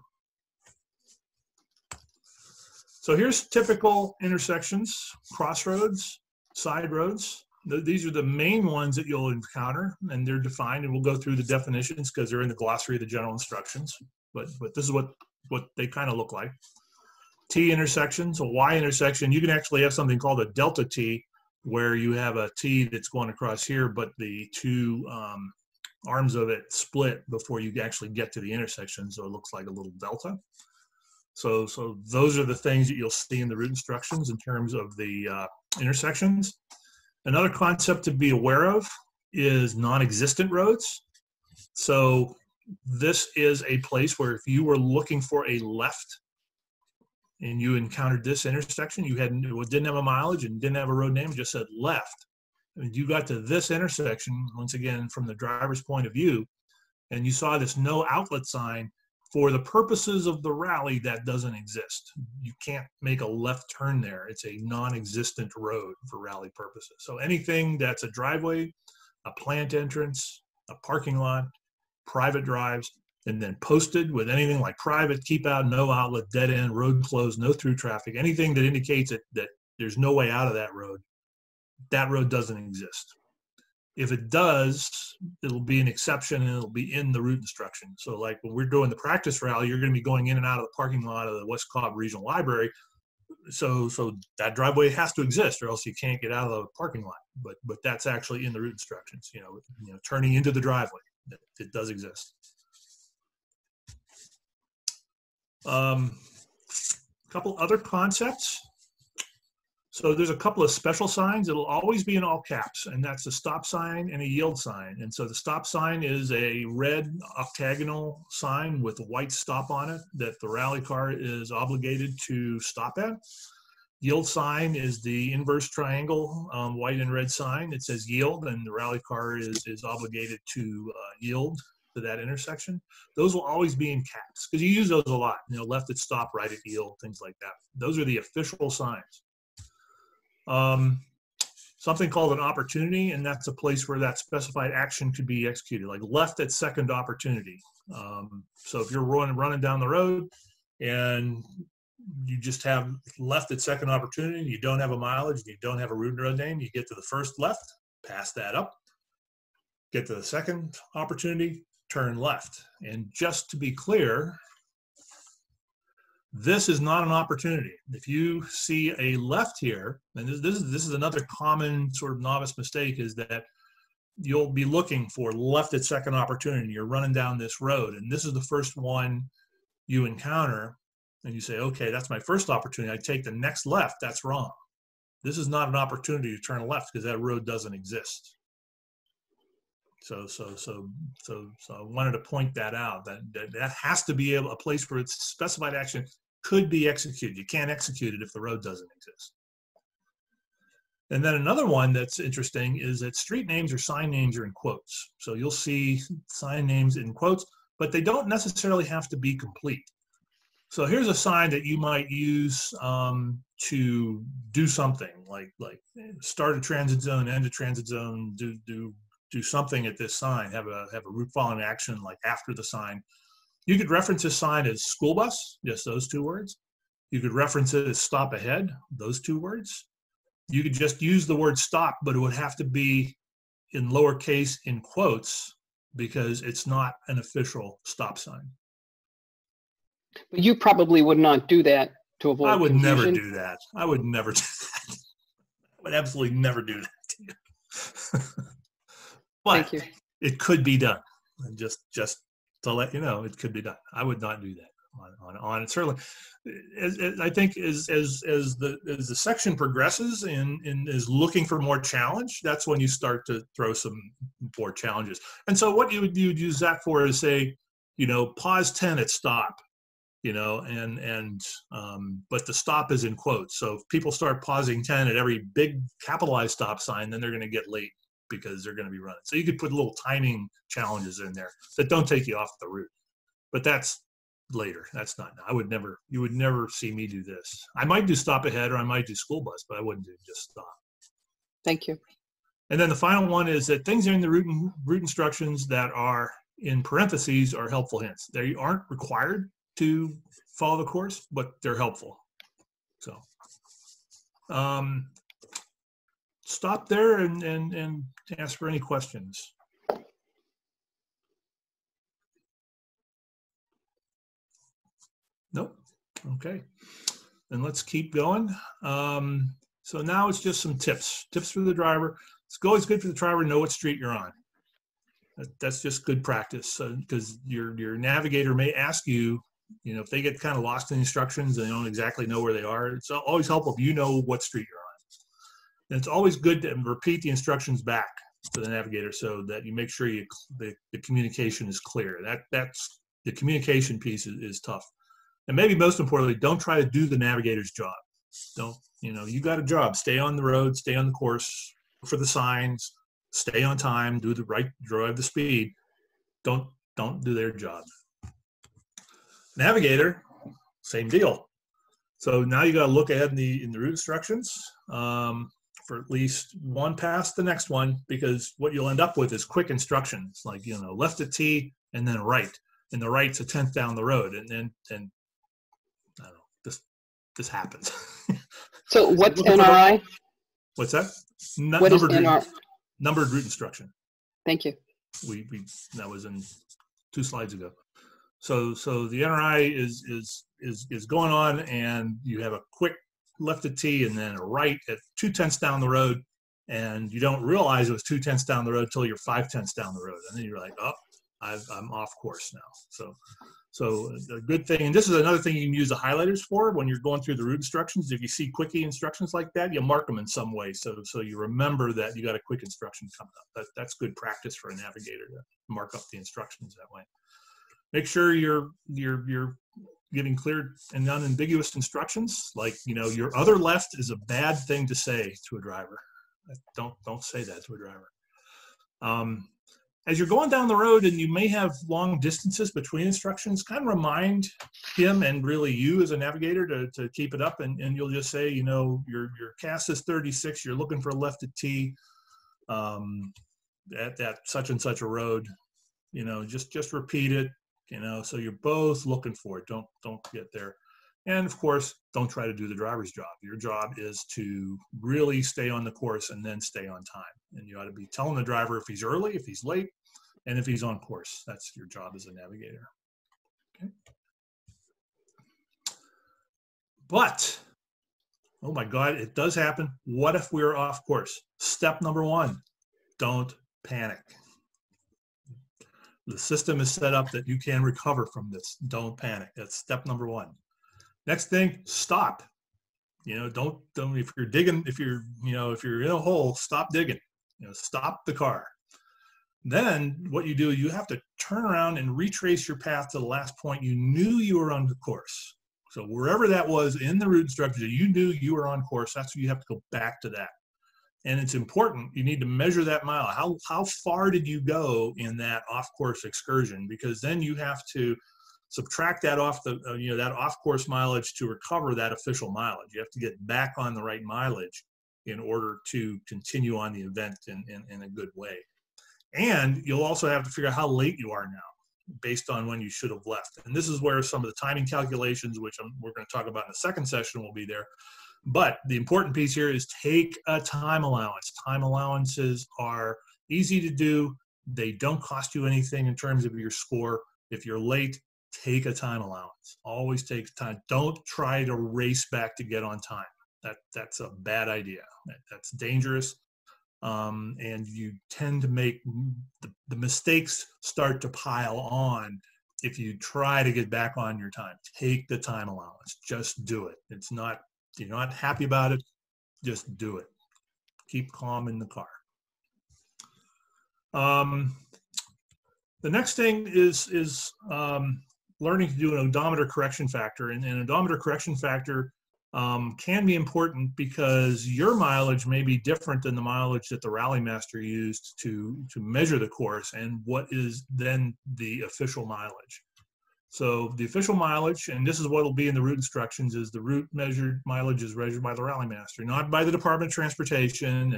So here's typical intersections, crossroads, side roads. These are the main ones that you'll encounter, and they're defined, and we'll go through the definitions because they're in the glossary of the general instructions. But this is what they kind of look like. T intersections, a Y intersection. You can actually have something called a delta T, where you have a T that's going across here, but the two arms of it split before you actually get to the intersection, so it looks like a little delta. So those are the things that you'll see in the route instructions in terms of the intersections. Another concept to be aware of is non-existent roads. So this is a place where if you were looking for a left and you encountered this intersection, you didn't have a mileage and didn't have a road name, just said left. And you got to this intersection, once again, from the driver's point of view, and you saw this no outlet sign. For the purposes of the rally, that doesn't exist. You can't make a left turn there. It's a non-existent road for rally purposes. So anything that's a driveway, a plant entrance, a parking lot, private drives, and then posted with anything like private, keep out, no outlet, dead end, road closed, no through traffic, anything that indicates that there's no way out of that road doesn't exist. If it does, it'll be an exception and it'll be in the route instruction. So like when we're doing the practice rally, you're going to be going in and out of the parking lot of the West Cobb Regional Library. So that driveway has to exist or else you can't get out of the parking lot. But that's actually in the route instructions, you know, turning into the driveway. It does exist. A couple other concepts. So there's a couple of special signs. It'll always be in all caps, and that's a stop sign and a yield sign. And so the stop sign is a red octagonal sign with a white stop on it that the rally car is obligated to stop at. Yield sign is the inverse triangle, white and red sign. It says yield, and the rally car is obligated to yield to that intersection. Those will always be in caps because you use those a lot. You know, left at stop, right at yield, things like that. Those are the official signs. Something called an opportunity, and that's a place where that specified action could be executed, like left at second opportunity. So if you're running down the road and you just have left at second opportunity, you don't have a mileage, you don't have a route and road name, you get to the first left, pass that up, get to the second opportunity, turn left. And just to be clear, this is not an opportunity. If you see a left here, and this is another common sort of novice mistake, is that you'll be looking for left at second opportunity. You're running down this road, and this is the first one you encounter, and you say, okay, that's my first opportunity. I take the next left. That's wrong. This is not an opportunity to turn left because that road doesn't exist. So I wanted to point that out. That has to be a place where it's specified action could be executed. You can't execute it if the road doesn't exist. And then another one that's interesting is that street names or sign names are in quotes. So you'll see sign names in quotes, but they don't necessarily have to be complete. So here's a sign that you might use to do something like start a transit zone, end a transit zone, do something at this sign, have a route following action like after the sign. You could reference this sign as school bus, just those two words. You could reference it as stop ahead, those two words. You could just use the word stop, but it would have to be in lowercase in quotes because it's not an official stop sign. But you probably would not do that to avoid I would confusion. never do that. I would never do that. I would absolutely never do that to you. But Thank you. it could be done. And just to let you know, it could be done. I would not do that on it. Certainly, I think as the section progresses and is looking for more challenge, that's when you start to throw some more challenges. And so what you would use that for is say, you know, pause 10 at stop, you know, but the stop is in quotes. So if people start pausing 10 at every big capitalized stop sign, then they're going to get late because they're going to be running. So you could put little timing challenges in there that don't take you off the route, but that's later. That's not now. You would never see me do this. I might do stop ahead or I might do school bus, but I wouldn't do just stop. Thank you. And then the final one is that things in the route instructions that are in parentheses are helpful hints. They aren't required to follow the course, but they're helpful. So, stop there and ask for any questions. Nope. Okay. Then let's keep going. So now it's just some tips for the driver. It's always good for the driver to know what street you're on. That's just good practice, because your navigator may ask you, if they get kind of lost in instructions and they don't exactly know where they are. It's always helpful if you know what street you're on. And it's always good to repeat the instructions back to the navigator so that you make sure the communication is clear. That's the communication piece is tough. And maybe most importantly, don't try to do the navigator's job. Don't, you got a job. Stay on the road, stay on the course, look for the signs, stay on time, drive the speed. Don't do their job. Navigator, same deal. So now you got to look ahead in the route instructions for at least one past the next one, because what you'll end up with is quick instructions, like left at T and then a right, and the right's a 10th down the road, and I don't know, this happens. So what's NRI? What's that? What is NRI? Numbered route instruction. Thank you. We that was in 2 slides ago. So the NRI is going on, and you have a quick left at T and then a right at 2/10 down the road, and you don't realize it was 2/10 down the road until you're 5/10 down the road, and then you're like, oh, I'm off course now. So a good thing, and this is another thing you can use the highlighters for when you're going through the route instructions. If you see quickie instructions like that, you mark them in some way so you remember that you got a quick instruction coming up. That's good practice for a navigator to mark up the instructions that way. Make sure you're giving clear and unambiguous instructions. Like, your other left is a bad thing to say to a driver. Don't say that to a driver. As you're going down the road and you may have long distances between instructions, kind of remind him and really you as a navigator to keep it up, and you'll just say, your cast is 36, you're looking for a left at T at that such and such a road. Just repeat it, so you're both looking for it. Don't get there. And of course, don't try to do the driver's job. Your job is to really stay on the course and then stay on time. And you ought to be telling the driver if he's early, if he's late, and if he's on course. That's your job as a navigator. Okay. But, oh my God, it does happen. What if we're off course? Step number 1, don't panic. The system is set up that you can recover from this. Don't panic. That's step number 1. Next thing, stop. Don't if you're digging, if you're in a hole, stop digging. Stop the car. Then what you do, you have to turn around and retrace your path to the last point you knew you were on the course. So wherever that was in the route instructions, you knew you were on course. That's what you have to go back to that. And it's important. You need to measure that mile. How far did you go in that off-course excursion? Because then you have to subtract that off that off-course mileage to recover that official mileage. You have to get back on the right mileage in order to continue on the event in a good way. And you'll also have to figure out how late you are now based on when you should have left. And this is where some of the timing calculations, which we're going to talk about in the second session, will be there. But the important piece here is take a time allowance. Time allowances are easy to do. They don't cost you anything in terms of your score. If you're late, take a time allowance. Always take time. Don't try to race back to get on time. That's a bad idea. That's dangerous. And you tend to make the mistakes start to pile on if you try to get back on your time. Take the time allowance. Just do it. You're not happy about it, just do it. Keep calm in the car. The next thing is learning to do an odometer correction factor. And an odometer correction factor can be important because your mileage may be different than the mileage that the rally master used to measure the course and what is then the official mileage. So the official mileage, and this is what will be in the route instructions, is the route measured mileage is measured by the rally master, not by the Department of Transportation,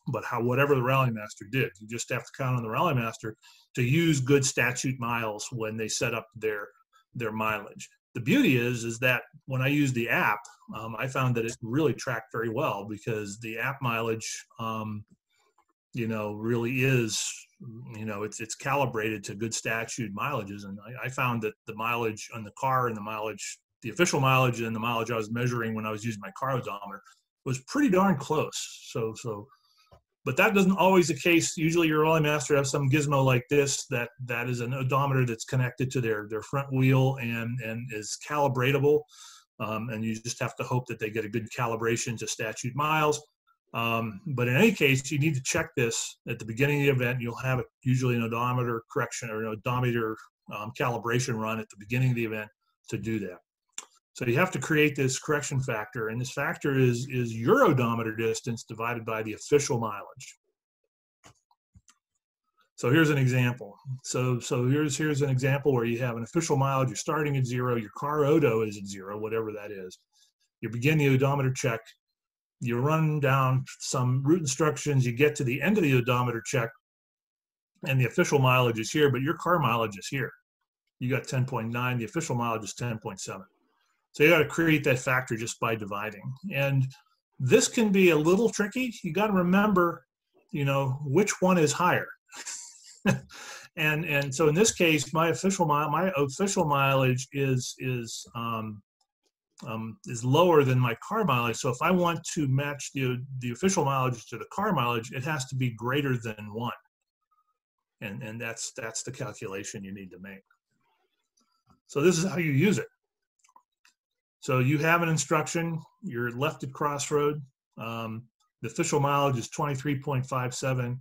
but whatever the rally master did. You just have to count on the rally master to use good statute miles when they set up their mileage. the beauty is that when I use the app, I found that it really tracked very well, because the app mileage, you know, really is, you know, it's calibrated to good statute mileages. And I found that the mileage on the car and the mileage, the official mileage and the mileage I was measuring when I was using my car odometer was pretty darn close. But that doesn't always the case. Usually your Rally Master has some gizmo like this that is an odometer that's connected to their front wheel and is calibratable. And you just have to hope that they get a good calibration to statute miles. But in any case, you need to check this at the beginning of the event. You'll have usually an odometer correction or an odometer calibration run at the beginning of the event to do that. So you have to create this correction factor, and this factor is your odometer distance divided by the official mileage. So here's an example. So here's an example where you have an official mileage. You're starting at 0. Your car odo is at 0, whatever that is. You begin the odometer check. You run down some route instructions. You get to the end of the odometer check, and the official mileage is here, but your car mileage is here. You got 10.9. The official mileage is 10.7. So you got to create that factor just by dividing. And this can be a little tricky. You got to remember, you know, which one is higher. and so in this case, my official mileage is lower than my car mileage. So if I want to match the official mileage to the car mileage, it has to be greater than 1. And that's the calculation you need to make. So this is how you use it. So you have an instruction, you're left at crossroad. The official mileage is 23.57.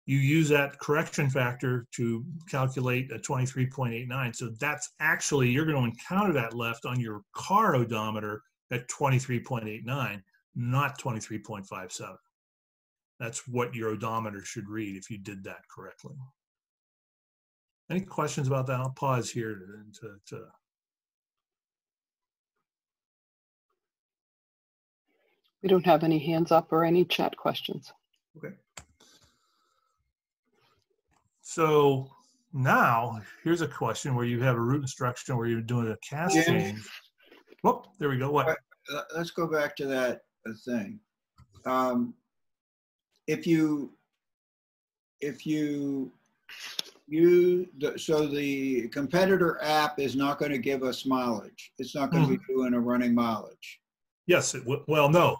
You use that correction factor to calculate a 23.89. So that's actually, you're going to encounter that left on your car odometer at 23.89, not 23.57. That's what your odometer should read if you did that correctly. Any questions about that? I'll pause here to We don't have any hands up or any chat questions. Okay. So now here's a question where you have a route instruction where you're doing a cast change. Whoop, there we go. What? Let's go back to that thing. So the competitor app is not going to give us mileage. It's not going to be doing a running mileage. Yes. Well, no.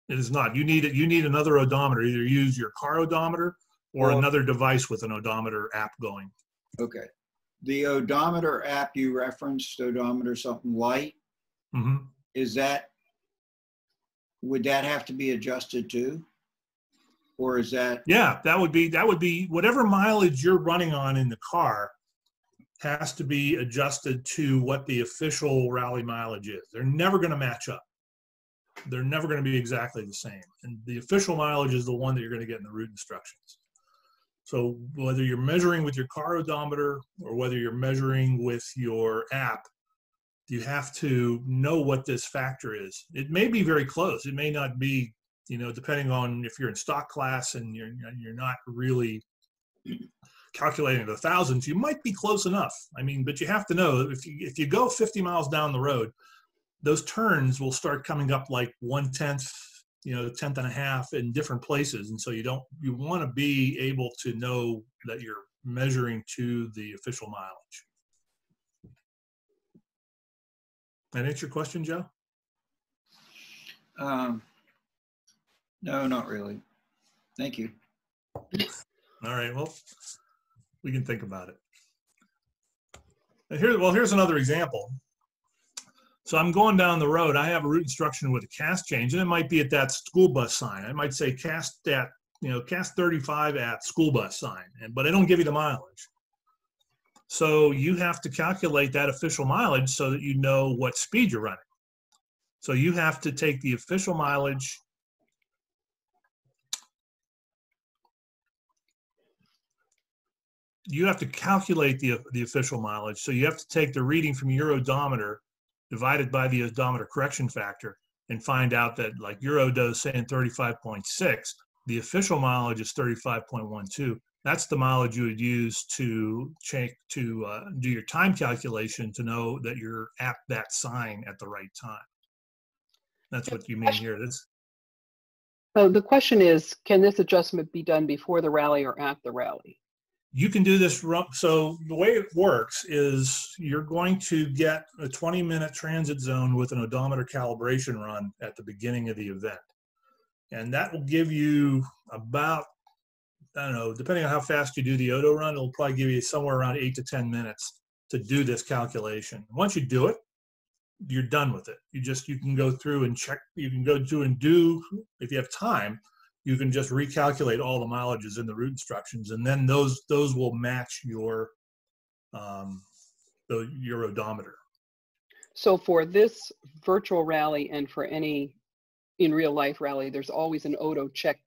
It is not. You need another odometer. Either use your car odometer or another device with an odometer app going. Okay. The odometer app you referenced, odometer something light, would that have to be adjusted too? Or is that? Yeah, that would be whatever mileage you're running on in the car has to be adjusted to what the official rally mileage is. They're never going to match up. They're never going to be exactly the same. And the official mileage is the one that you're going to get in the route instructions. So whether you're measuring with your car odometer or whether you're measuring with your app, you have to know what this factor is. It may be very close. It may not be, you know, depending on if you're in stock class and you're not really calculating the thousands, you might be close enough. I mean, but you have to know if you go 50 miles down the road, those turns will start coming up like 1/10, you know, 1/10 and a half in different places. And so you want to be able to know that you're measuring to the official mileage. That answer your question, Joe? No, not really. Thank you. All right, well, we can think about it. And here's another example. So I'm going down the road. I have a route instruction with a cast change, and it might be at that school bus sign. I might say cast 35 at school bus sign, but I don't give you the mileage. So you have to calculate that official mileage so that you know what speed you're running. So you have to take the official mileage. You have to calculate the official mileage. So you have to take the reading from your odometer divided by the odometer correction factor and find out that, like, your odo is saying 35.6, the official mileage is 35.12. That's the mileage you would use to check, to do your time calculation, to know that you're at that sign at the right time. That's what you mean here. The question is, can this adjustment be done before the rally or at the rally? You can do this. So the way it works is you're going to get a 20-minute transit zone with an odometer calibration run at the beginning of the event. And that will give you about, I don't know, depending on how fast you do the Odo run, it'll probably give you somewhere around 8 to 10 minutes to do this calculation. Once you do it, you're done with it. You can go through and check, you can go through and do, if you have time, you can just recalculate all the mileages in the route instructions, and then those will match your odometer. So for this virtual rally and for any in real life rally, there's always an Odo check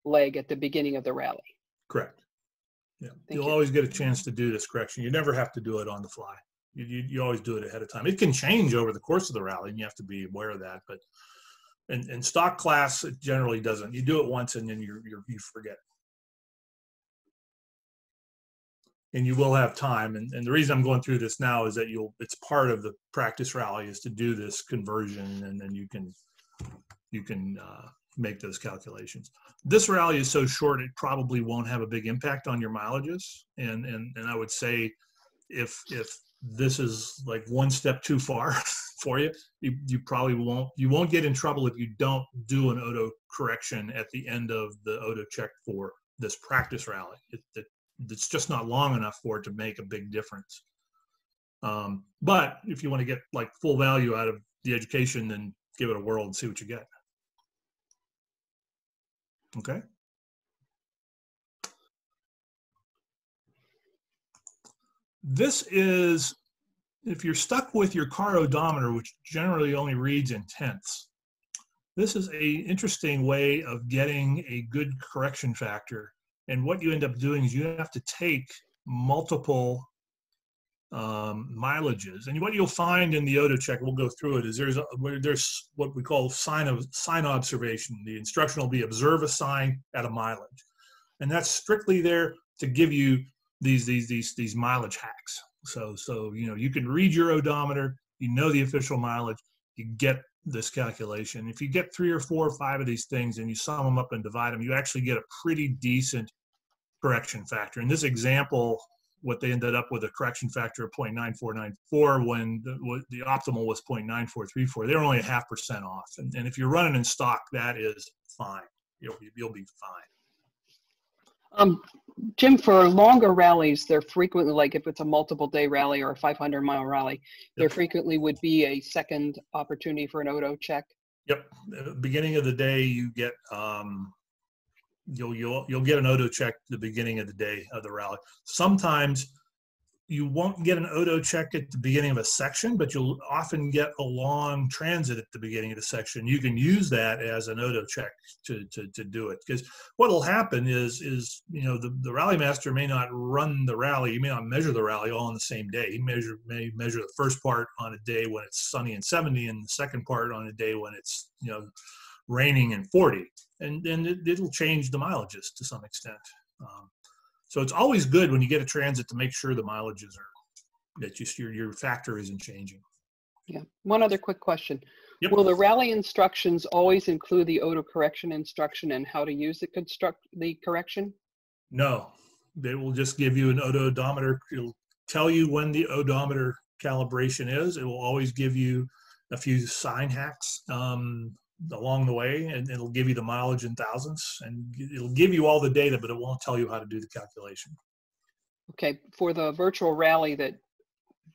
leg at the beginning of the rally. Correct. Yeah, you'll always get a chance to do this correction. You never have to do it on the fly. You always do it ahead of time. It can change over the course of the rally, and you have to be aware of that. But in stock class, it generally doesn't. You do it once, and then you forget. And you will have time. And the reason I'm going through this now is that it's part of the practice rally is to do this conversion, and then you can make those calculations. This rally is so short, it probably won't have a big impact on your mileages. And I would say if this is like one step too far for you, you probably won't get in trouble if you don't do an Odo correction at the end of the Odo check for this practice rally. It's just not long enough for it to make a big difference. But if you want to get like full value out of the education, then give it a whirl and see what you get. Okay. This is, if you're stuck with your car odometer, which generally only reads in tenths, this is an interesting way of getting a good correction factor. And what you end up doing is you have to take multiple mileages. And what you'll find in the Odo check, we'll go through it, is there's what we call sign observation. The instruction will be observe a sign at a mileage. And that's strictly there to give you these mileage hacks. So you can read your odometer, you know the official mileage, you get this calculation. If you get 3 or 4 or 5 of these things and you sum them up and divide them, you actually get a pretty decent correction factor. In this example, what they ended up with a correction factor of 0.9494 when the optimal was 0.9434. They're only 0.5% off. And if you're running in stock, that is fine. You'll be fine. Jim, for longer rallies, they're frequently, like if it's a multiple day rally or a 500-mile rally, there frequently would be a second opportunity for an Odo check. Yep. At the beginning of the day, you get you'll get an Odo check at the beginning of the day of the rally. Sometimes you won't get an Odo check at the beginning of a section, but you'll often get a long transit at the beginning of the section. You can use that as an Odo check to do it. Because what will happen is the rally master may not run the rally. He may not measure the rally all on the same day. He may measure the first part on a day when it's sunny and 70, and the second part on a day when it's raining and 40. And then it'll change the mileages to some extent. So it's always good when you get a transit to make sure the mileages are, that your factor isn't changing. Yeah. One other quick question. Yep. Will the rally instructions always include the Odo correction instruction and how to use the correction? No, they will just give you an odometer. It'll tell you when the odometer calibration is. It will always give you a few sign hacks along the way, and it'll give you the mileage in thousands, and it'll give you all the data, but it won't tell you how to do the calculation. Okay, for the virtual rally that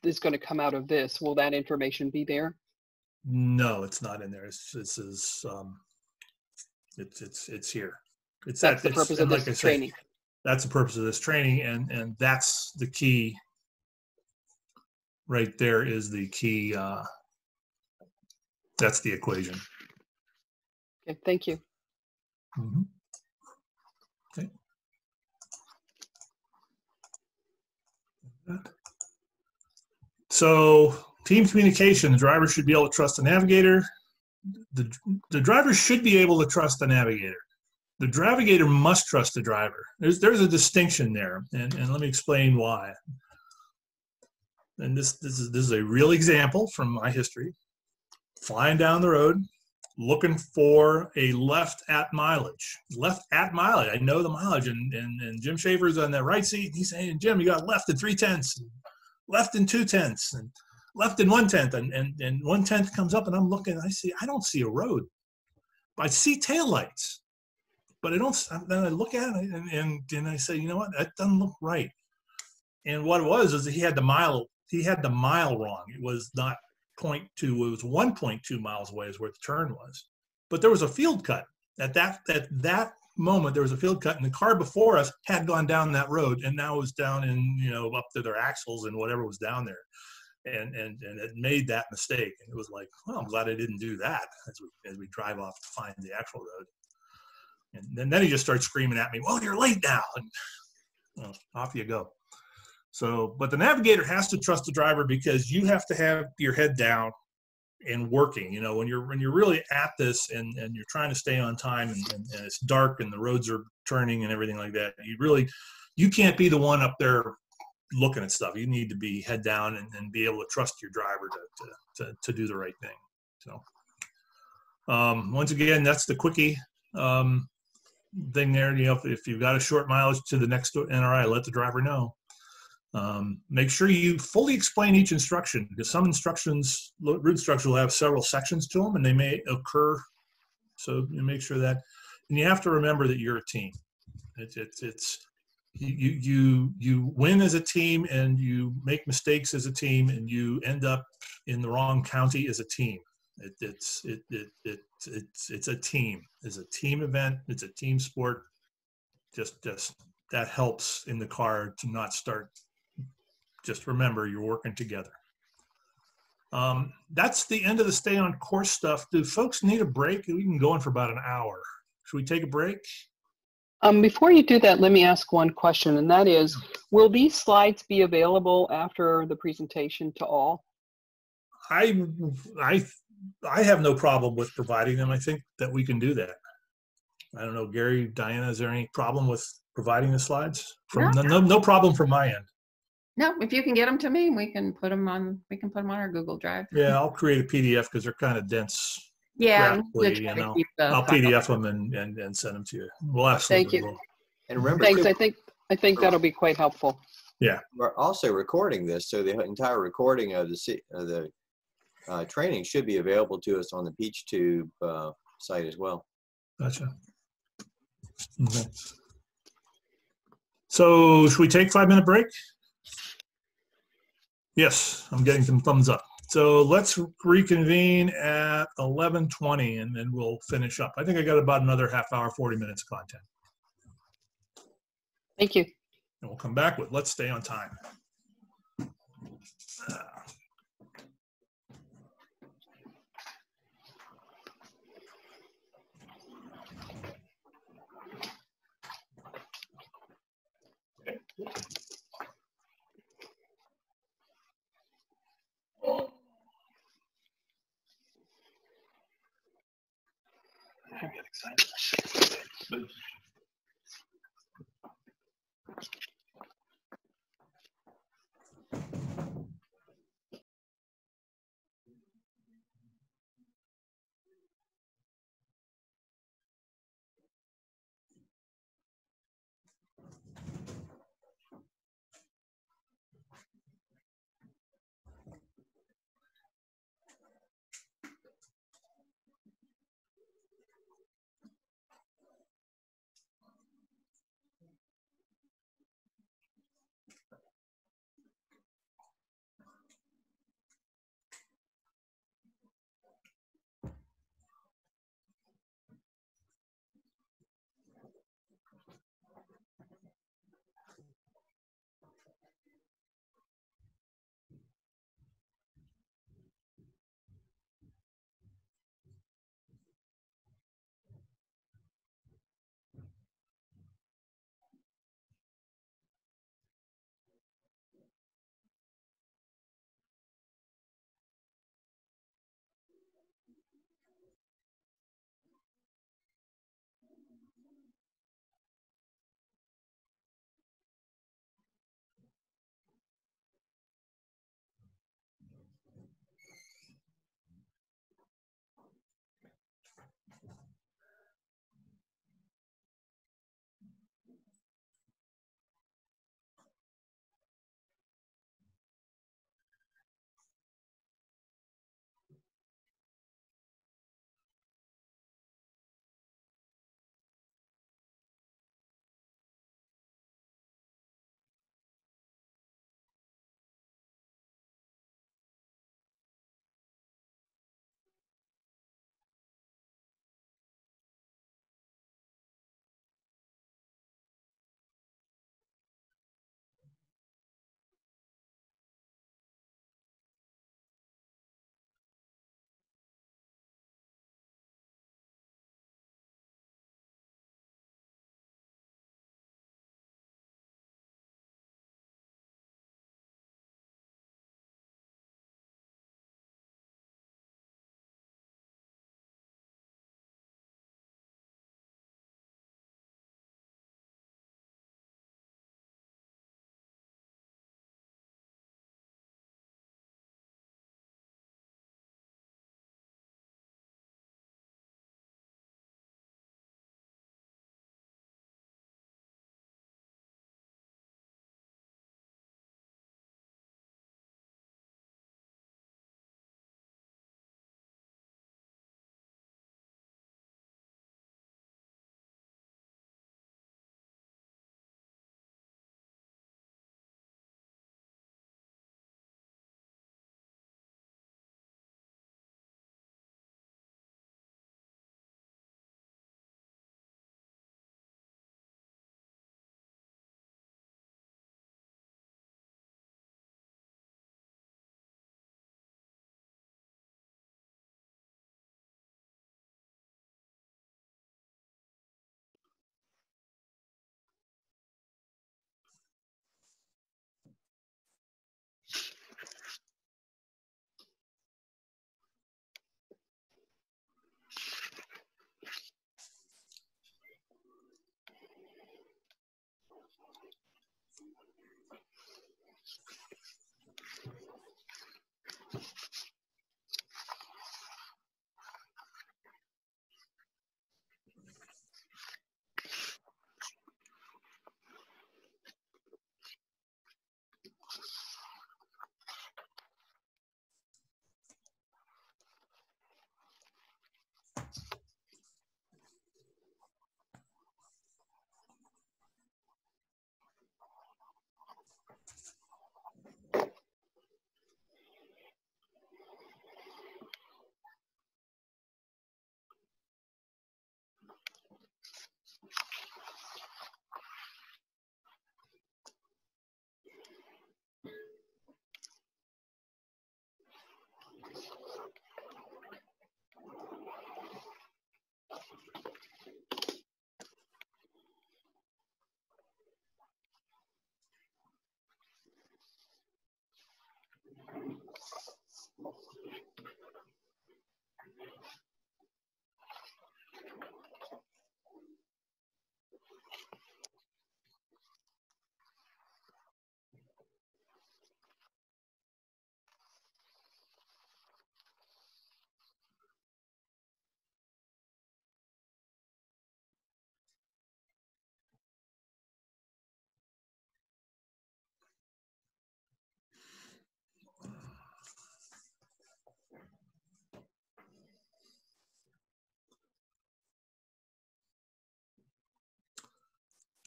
is going to come out of this, will that information be there? No, it's not in there. It's here. That's the purpose of this training. That's the purpose of this training, and that's the key. Right there is the key. That's the equation. Okay, thank you. Mm-hmm. Okay. So, team communication, the driver should be able to trust the navigator. The driver should be able to trust the navigator. The navigator must trust the driver. There's a distinction there, and let me explain why. And this is a real example from my history. Flying down the road, looking for a left at mileage. Left at mileage. I know the mileage, and Jim Schaefer's on the right seat. He's saying, Jim, you got left in 3/10, left in 2/10, and left in 1/10, and 1/10 comes up, and I'm looking. I don't see a road. I see taillights. But I don't. Then I look at it and I say, you know what? That doesn't look right. And what it was is that he had the mile wrong. It was not 0.2. It was 1.2 miles away is where the turn was. But there was a field cut at that moment. There was a field cut, and the car before us had gone down that road, and now it was down in up to their axles and whatever was down there, and it made that mistake. And it was like, well, I'm glad I didn't do that as we drive off to find the actual road. And then he just starts screaming at me, well, you're late now. And well, off you go. So, but the navigator has to trust the driver because you have to have your head down and working. When you're really at this and you're trying to stay on time and it's dark and the roads are turning and everything like that, you can't be the one up there looking at stuff. You need to be head down and be able to trust your driver to do the right thing. So once again, that's the quickie thing there. If you've got a short mileage to the next NRI, let the driver know. Make sure you fully explain each instruction, because some instructions, route instructions, will have several sections to them, and they may occur. So you make sure that, and you have to remember that you're a team. You win as a team, and you make mistakes as a team, and you end up in the wrong county as a team. It's a team. It's a team event. It's a team sport. Just that helps in the car to not start. Just remember, you're working together. That's the end of the stay on course stuff. Do folks need a break? We can go on for about an hour. Should we take a break? Before you do that, let me ask one question, and that is, will these slides be available after the presentation to all? I have no problem with providing them. I think that we can do that. I don't know, Gary, Diana, is there any problem with providing the slides? No problem from my end. No, if you can get them to me, we can put them on our Google Drive. Yeah, I'll create a PDF because they're kind of dense. Yeah, I'll PDF them and send them to you. Well, absolutely. Thank you. And remember, thanks. I think that'll be quite helpful. Yeah. We're also recording this, so the entire recording of the training should be available to us on the Peachtree site as well. Gotcha. Okay. So should we take a 5-minute break? Yes, I'm getting some thumbs up. So let's reconvene at 11:20 and then we'll finish up. I think I got about another half hour, 40 minutes of content. Thank you. And we'll come back with Let's Stay on Time. I get excited.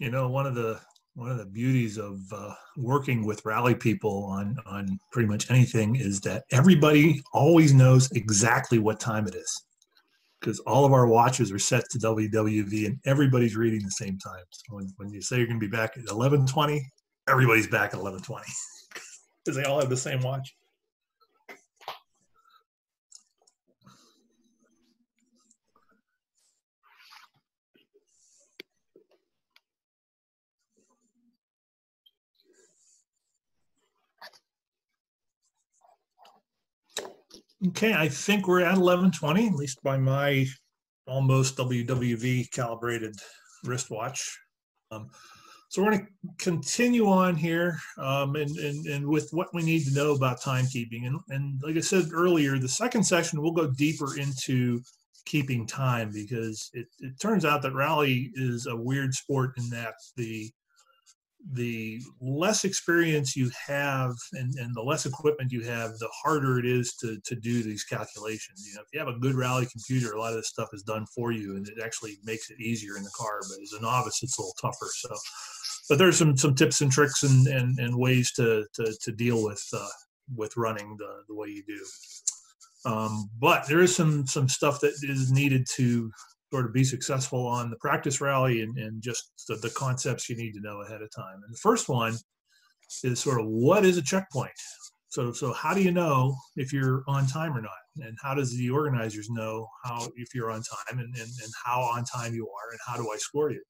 You know, one of the beauties of working with rally people on pretty much anything is that everybody always knows exactly what time it is, because all of our watches are set to WWV and everybody's reading the same time. So when you say you're going to be back at 11:20, everybody's back at 11:20 because they all have the same watch. Okay, I think we're at 11:20, at least by my almost WWV calibrated wristwatch. So we're going to continue on here and with what we need to know about timekeeping. And like I said earlier, the second session, we'll go deeper into keeping time, because it turns out that rally is a weird sport in that the less experience you have and the less equipment you have, the harder it is to do these calculations. You know, if you have a good rally computer, a lot of this stuff is done for you, and it actually makes it easier in the car. But as a novice, it's a little tougher. So, but there's some tips and tricks and ways to deal with running the way you do. But there is some stuff that is needed to sort of be successful on the practice rally, and just the concepts you need to know ahead of time. And the first one is sort of, what is a checkpoint? So how do you know if you're on time or not? And how does the organizers know if you're on time and how on time you are, and how do I score you?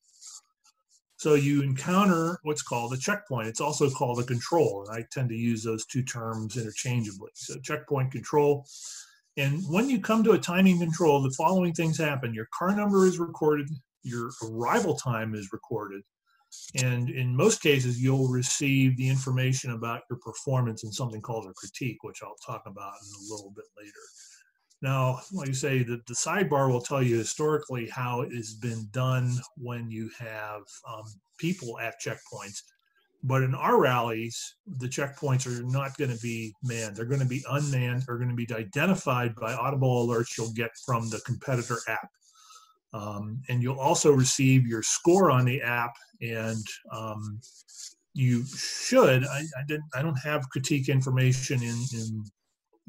So you encounter what's called a checkpoint. It's also called a control, and I tend to use those two terms interchangeably. So checkpoint, control. And when you come to a timing control, the following things happen. Your car number is recorded, your arrival time is recorded, and in most cases, you'll receive the information about your performance in something called a critique, which I'll talk about in a little bit later. Now, like you say, the sidebar will tell you historically how it has been done when you have people at checkpoints. But in our rallies, the checkpoints are not going to be manned. They're going to be unmanned, or going to be identified by audible alerts you'll get from the competitor app. And you'll also receive your score on the app, and you should, I don't have critique information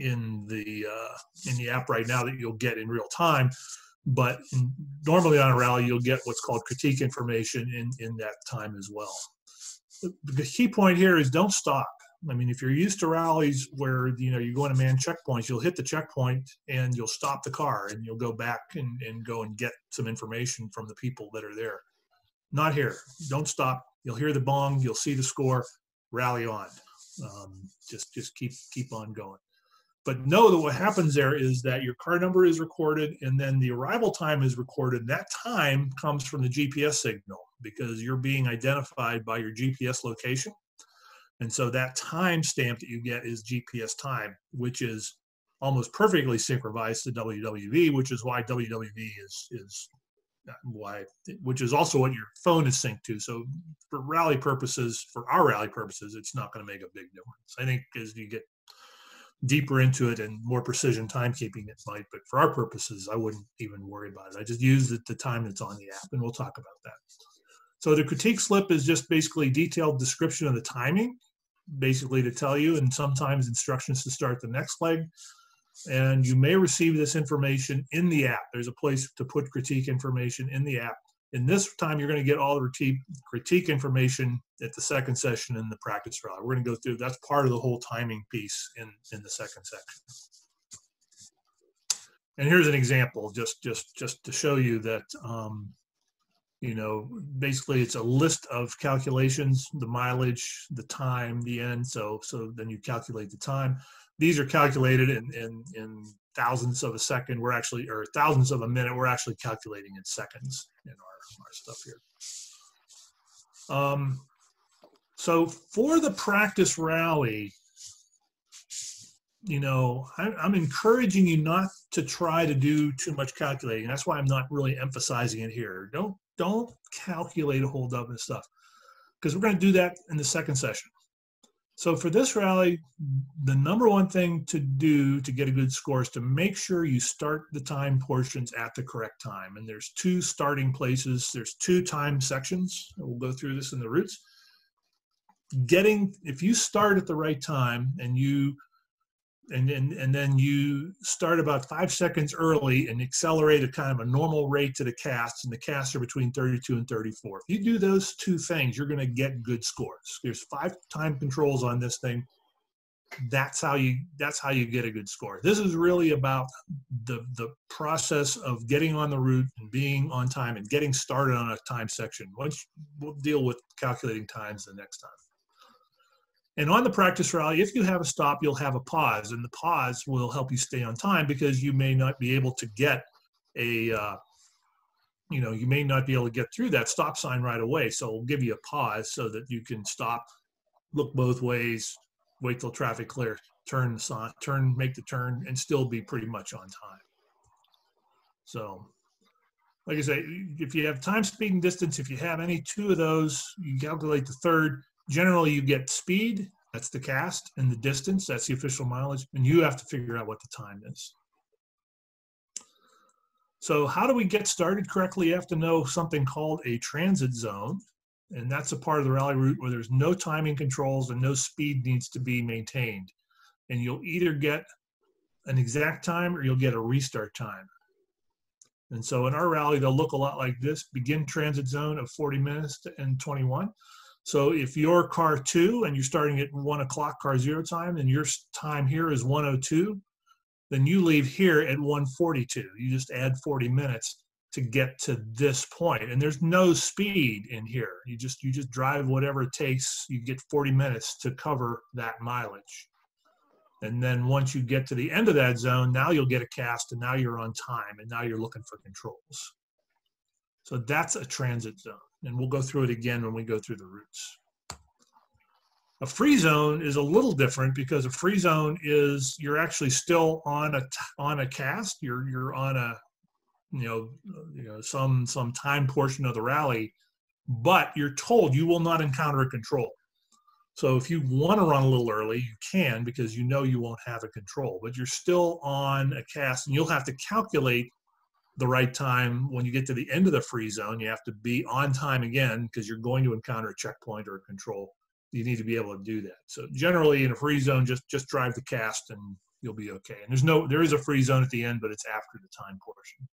in the app right now that you'll get in real time, but normally on a rally, you'll get what's called critique information in that time as well. The key point here is don't stop. I mean, if you're used to rallies where, you know, you're going to man checkpoints, you'll hit the checkpoint and you'll stop the car and you'll go back and go and get some information from the people that are there. Not here. Don't stop. You'll hear the bong. You'll see the score. Rally on. Just keep on going. But know that what happens there is that your car number is recorded, and then the arrival time is recorded. That time comes from the GPS signal, because you're being identified by your GPS location. And so that time stamp that you get is GPS time, which is almost perfectly synchronized to WWV, which is why WWV which is also what your phone is synced to. So for rally purposes, for our rally purposes, it's not going to make a big difference. I think as you get deeper into it and more precision timekeeping, it might, but for our purposes, I wouldn't even worry about it. I just use the time that's on the app, and we'll talk about that. So the critique slip is just basically detailed description of the timing, basically to tell you, and sometimes instructions to start the next leg. And you may receive this information in the app. There's a place to put critique information in the app. In this time, you're going to get all the critique information at the second session in the practice rally. We're going to go through, that's part of the whole timing piece in the second section. And here's an example, just to show you that, you know, basically it's a list of calculations, the mileage, the time, the end. So then you calculate the time. These are calculated in thousandths of a second. We're actually, or thousandths of a minute, we're actually calculating in seconds in our stuff here. So for the practice rally, you know, I'm encouraging you not to try to do too much calculating. That's why I'm not really emphasizing it here. Don't calculate a whole bunch of stuff, because we're going to do that in the second session. So for this rally, the number one thing to do to get a good score is to make sure you start the time portions at the correct time. And there's 2 starting places. There's 2 time sections. We'll go through this in the routes. If you start at the right time and then you start about 5 seconds early and accelerate at kind of a normal rate to the casts, and the casts are between 32 and 34. If you do those 2 things, you're going to get good scores. There's 5 time controls on this thing. That's how you get a good score. This is really about the process of getting on the route and being on time and getting started on a time section. We'll deal with calculating times the next time. And on the practice rally, if you have a stop, you'll have a pause, and the pause will help you stay on time because you may not be able to get you may not be able to get through that stop sign right away. So we'll give you a pause so that you can stop, look both ways, wait till traffic clears, make the turn, and still be pretty much on time. So, like I say, if you have time, speed, and distance, if you have any 2 of those, you calculate the third. Generally, you get speed, that's the cast, and the distance, that's the official mileage, and you have to figure out what the time is. So how do we get started correctly? You have to know something called a transit zone, and that's a part of the rally route where there's no timing controls and no speed needs to be maintained. And you'll either get an exact time or you'll get a restart time. And so in our rally, they'll look a lot like this: begin transit zone of 40 minutes and 21. So if you're car 2 and you're starting at 1 o'clock car 0 time, and your time here is 1:02, then you leave here at 1:42. You just add 40 minutes to get to this point. And there's no speed in here. You just drive whatever it takes. You get 40 minutes to cover that mileage. And then once you get to the end of that zone, now you'll get a cast, and now you're on time, and now you're looking for controls. So that's a transit zone. And we'll go through it again when we go through the routes. A free zone is a little different because a free zone is you're actually still on a cast. You're on a some time portion of the rally, but you're told you will not encounter a control. So if you want to run a little early, you can, because you know you won't have a control, but you're still on a cast, and you'll have to calculate the right time. When you get to the end of the free zone, you have to be on time again because you're going to encounter a checkpoint or a control. You need to be able to do that. So generally in a free zone, just drive the cast and you'll be okay. And there is a free zone at the end, but it's after the time portion.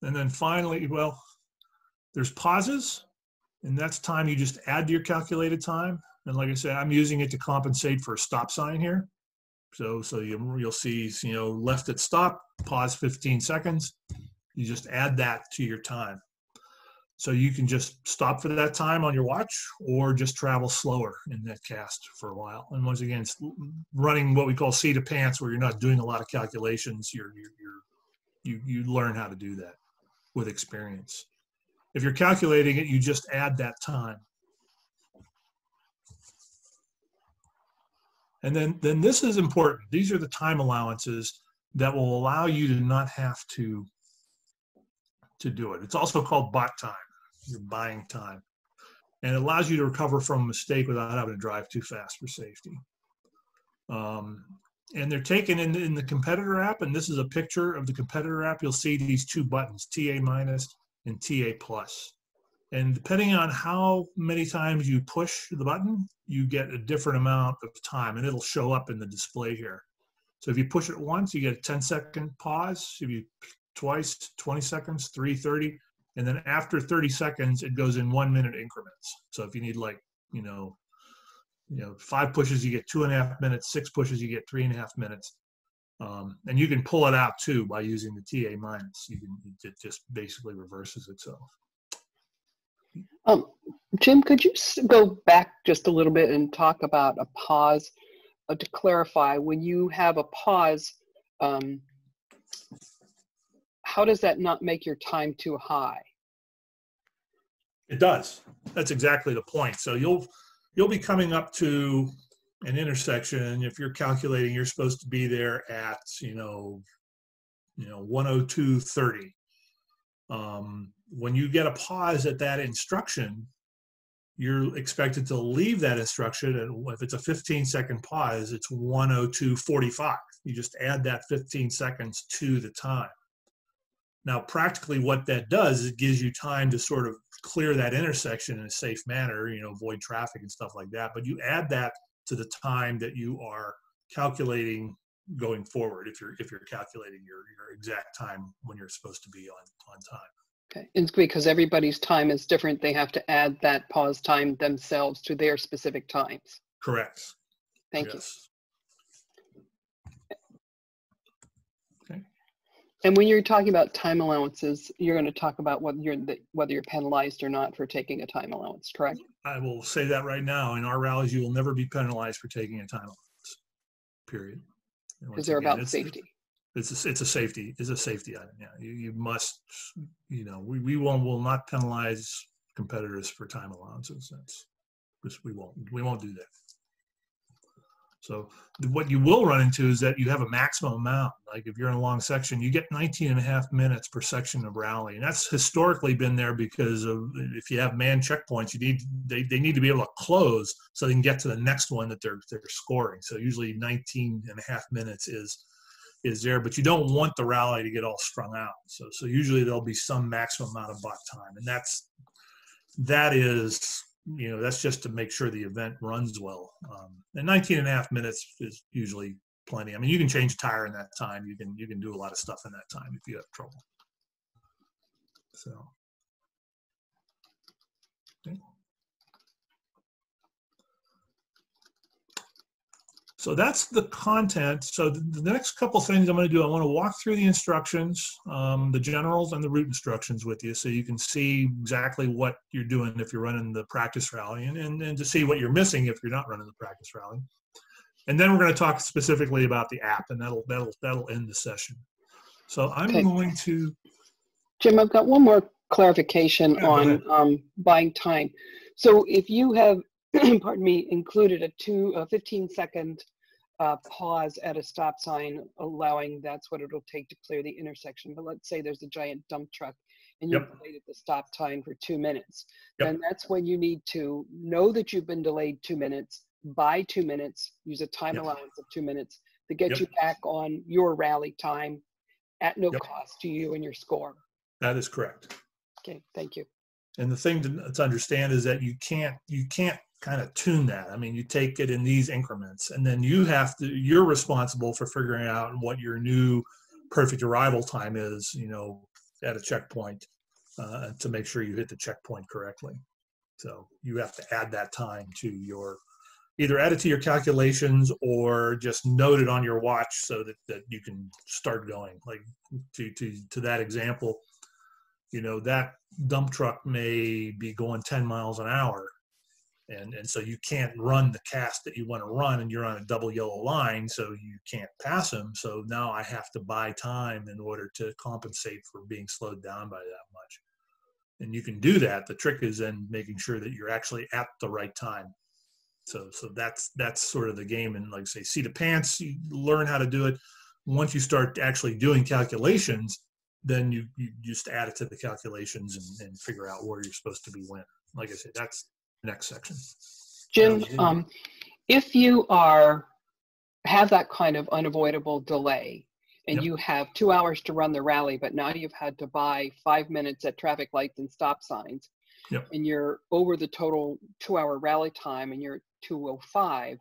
And then finally, well, there's pauses, and that's time you just add to your calculated time. And like I said, I'm using it to compensate for a stop sign here. So you'll see, left at stop, pause 15 seconds. You just add that to your time. So you can just stop for that time on your watch, or just travel slower in that cast for a while. And once again, it's running what we call seat of pants, where you're not doing a lot of calculations. You learn how to do that with experience. If you're calculating it, you just add that time. And then this is important. These are the time allowances that will allow you to not have to do it. It's also called bot time. You're buying time. And it allows you to recover from a mistake without having to drive too fast for safety. And they're taken in the competitor app, and this is a picture of the competitor app. You'll see these 2 buttons, TA- and TA+. And depending on how many times you push the button, you get a different amount of time, and it'll show up in the display here. So if you push it once, you get a 10-second pause. If you twice, 20 seconds, 3, 30. And then after 30 seconds, it goes in 1-minute increments. So if you need 5 pushes, you get 2.5 minutes, 6 pushes, you get 3.5 minutes. And you can pull it out too by using the TA-. It just basically reverses itself. Jim, could you go back just a little bit and talk about a pause? To clarify, when you have a pause, how does that not make your time too high? It does. That's exactly the point. So you'll be coming up to an intersection. If you're calculating, you're supposed to be there at 1:02:30. When you get a pause at that instruction, you're expected to leave that instruction, and if it's a 15-second pause, it's 1:02:45. You just add that 15 seconds to the time. Now, practically what that does is it gives you time to sort of clear that intersection in a safe manner, you know, avoid traffic and stuff like that. But you add that to the time that you are calculating going forward, if you're calculating your exact time when you're supposed to be on time. Okay, it's because everybody's time is different. They have to add that pause time themselves to their specific times. Correct. Thank you. Okay. And when you're talking about time allowances, you're going to talk about whether you're penalized or not for taking a time allowance, correct? I will say that right now. In our rallies, you will never be penalized for taking a time allowance. Period. Because they're about safety. It's a safety item. Yeah, you must, you know, we will not penalize competitors for time allowances. That's just, we won't do that. So what you will run into is that you have a maximum amount. Like if you're in a long section, you get 19.5 minutes per section of rally, and that's historically been there because of, if you have manned checkpoints, they need to be able to close so they can get to the next one that they're scoring. So usually 19.5 minutes is there, but you don't want the rally to get all strung out. So usually there'll be some maximum amount of bot time, and that is, you know, that's just to make sure the event runs well. And 19.5 minutes is usually plenty. I mean, you can change a tire in that time. You can do a lot of stuff in that time if you have trouble. So. Okay. So that's the content. So the next couple things I'm going to do, I want to walk through the instructions, the generals and the route instructions with you, so you can see exactly what you're doing if you're running the practice rally, and to see what you're missing if you're not running the practice rally. And then we're going to talk specifically about the app, and that'll end the session. So I'm going to. Jim, I've got one more clarification on buying time. So if you have, pardon me, included a 15-second pause at a stop sign, allowing that's what it'll take to clear the intersection. But let's say there's a giant dump truck and you've delayed the stop time for 2 minutes. Then that's when you need to know that you've been delayed 2 minutes, buy 2 minutes, use a time allowance of 2 minutes to get you back on your rally time at no cost to you and your score. That is correct. Okay, thank you. And the thing to understand is that you can't kind of tune that. I mean, you take it in these increments, and then you're responsible for figuring out what your new perfect arrival time is, you know, at a checkpoint, to make sure you hit the checkpoint correctly. So you have to add that time to either add it to your calculations or just note it on your watch so that you can start going. Like to that example, you know, that dump truck may be going 10 miles an hour. And so you can't run the cast that you want to run, and you're on a double yellow line, so you can't pass them. So now I have to buy time in order to compensate for being slowed down by that much. And you can do that. The trick is then making sure that you're actually at the right time. So that's sort of the game. And like I say, seat of pants, you learn how to do it. Once you start actually doing calculations, then you just add it to the calculations and figure out where you're supposed to be when. Like I said, that's next section. Jim, if you have that kind of unavoidable delay and you have 2 hours to run the rally, but now you've had to buy 5 minutes at traffic lights and stop signs, and you're over the total 2-hour rally time and you're at 2:05,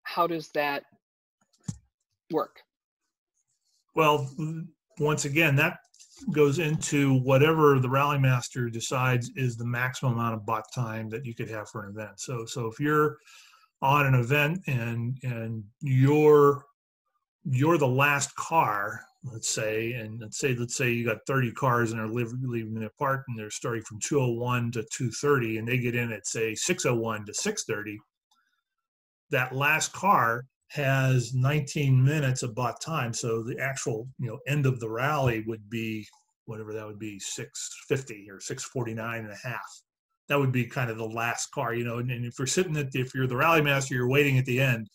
how does that work? Well, once again, that goes into whatever the rally master decides is the maximum amount of bot time that you could have for an event. So if you're on an event and you're the last car, let's say you got 30 cars and they're leaving apart, and they're starting from 2:01 to 2:30, and they get in at say 6:01 to 6:30, that last car has 19 minutes of bot time. So the actual, you know, end of the rally would be whatever that would be, 6:50 or 6:49.5. That would be kind of the last car, you know. And if you're the rally master, you're waiting at the end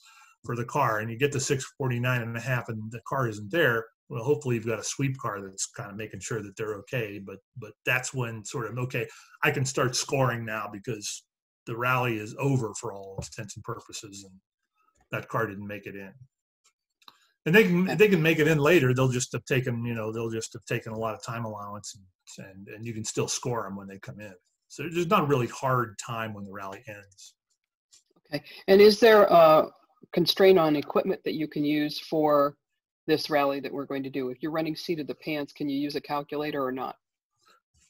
for the car, and you get to 6:49.5 and the car isn't there, well, hopefully you've got a sweep car that's kind of making sure that they're okay. But that's when sort of, okay, I can start scoring now because the rally is over for all intents and purposes, and that car didn't make it in. And they can make it in later. They'll just have taken, they'll just have taken a lot of time allowance, and you can still score them when they come in. So there's not a really hard time when the rally ends. Okay. And is there a constraint on equipment that you can use for this rally that we're going to do? If you're running seat of the pants, can you use a calculator or not?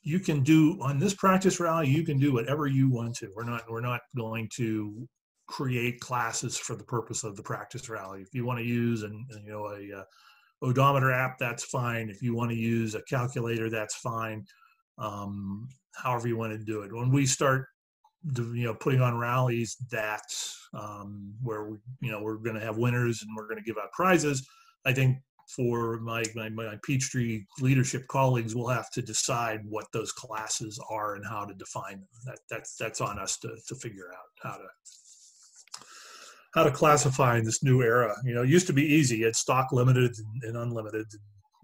You can do, on this practice rally, you can do whatever you want to. We're not going to create classes for the purpose of the practice rally. If you want to use a odometer app, that's fine. If you want to use a calculator, that's fine. However you want to do it. When we start, putting on rallies that where we're going to have winners and we're going to give out prizes, I think for my Peachtree leadership colleagues, we'll have to decide what those classes are and how to define them. That's on us to figure out how to classify in this new era. It used to be easy. It's stock limited and unlimited,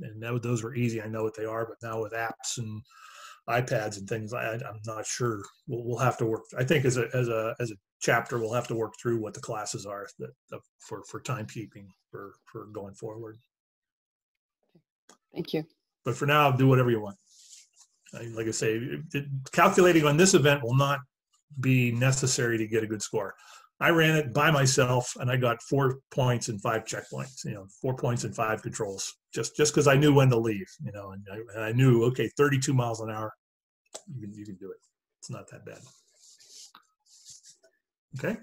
and those were easy. I know what they are, but now with apps and iPads and things, I'm not sure. We'll have to work. I think as a chapter, we'll have to work through what the classes are for timekeeping for going forward. Thank you. But for now, do whatever you want. Like I say, calculating on this event will not be necessary to get a good score. I ran it by myself, and I got 4 points and 5 checkpoints. 4 points and 5 controls, just because I knew when to leave. And I knew, okay, 32 miles an hour, you can do it. It's not that bad. Okay.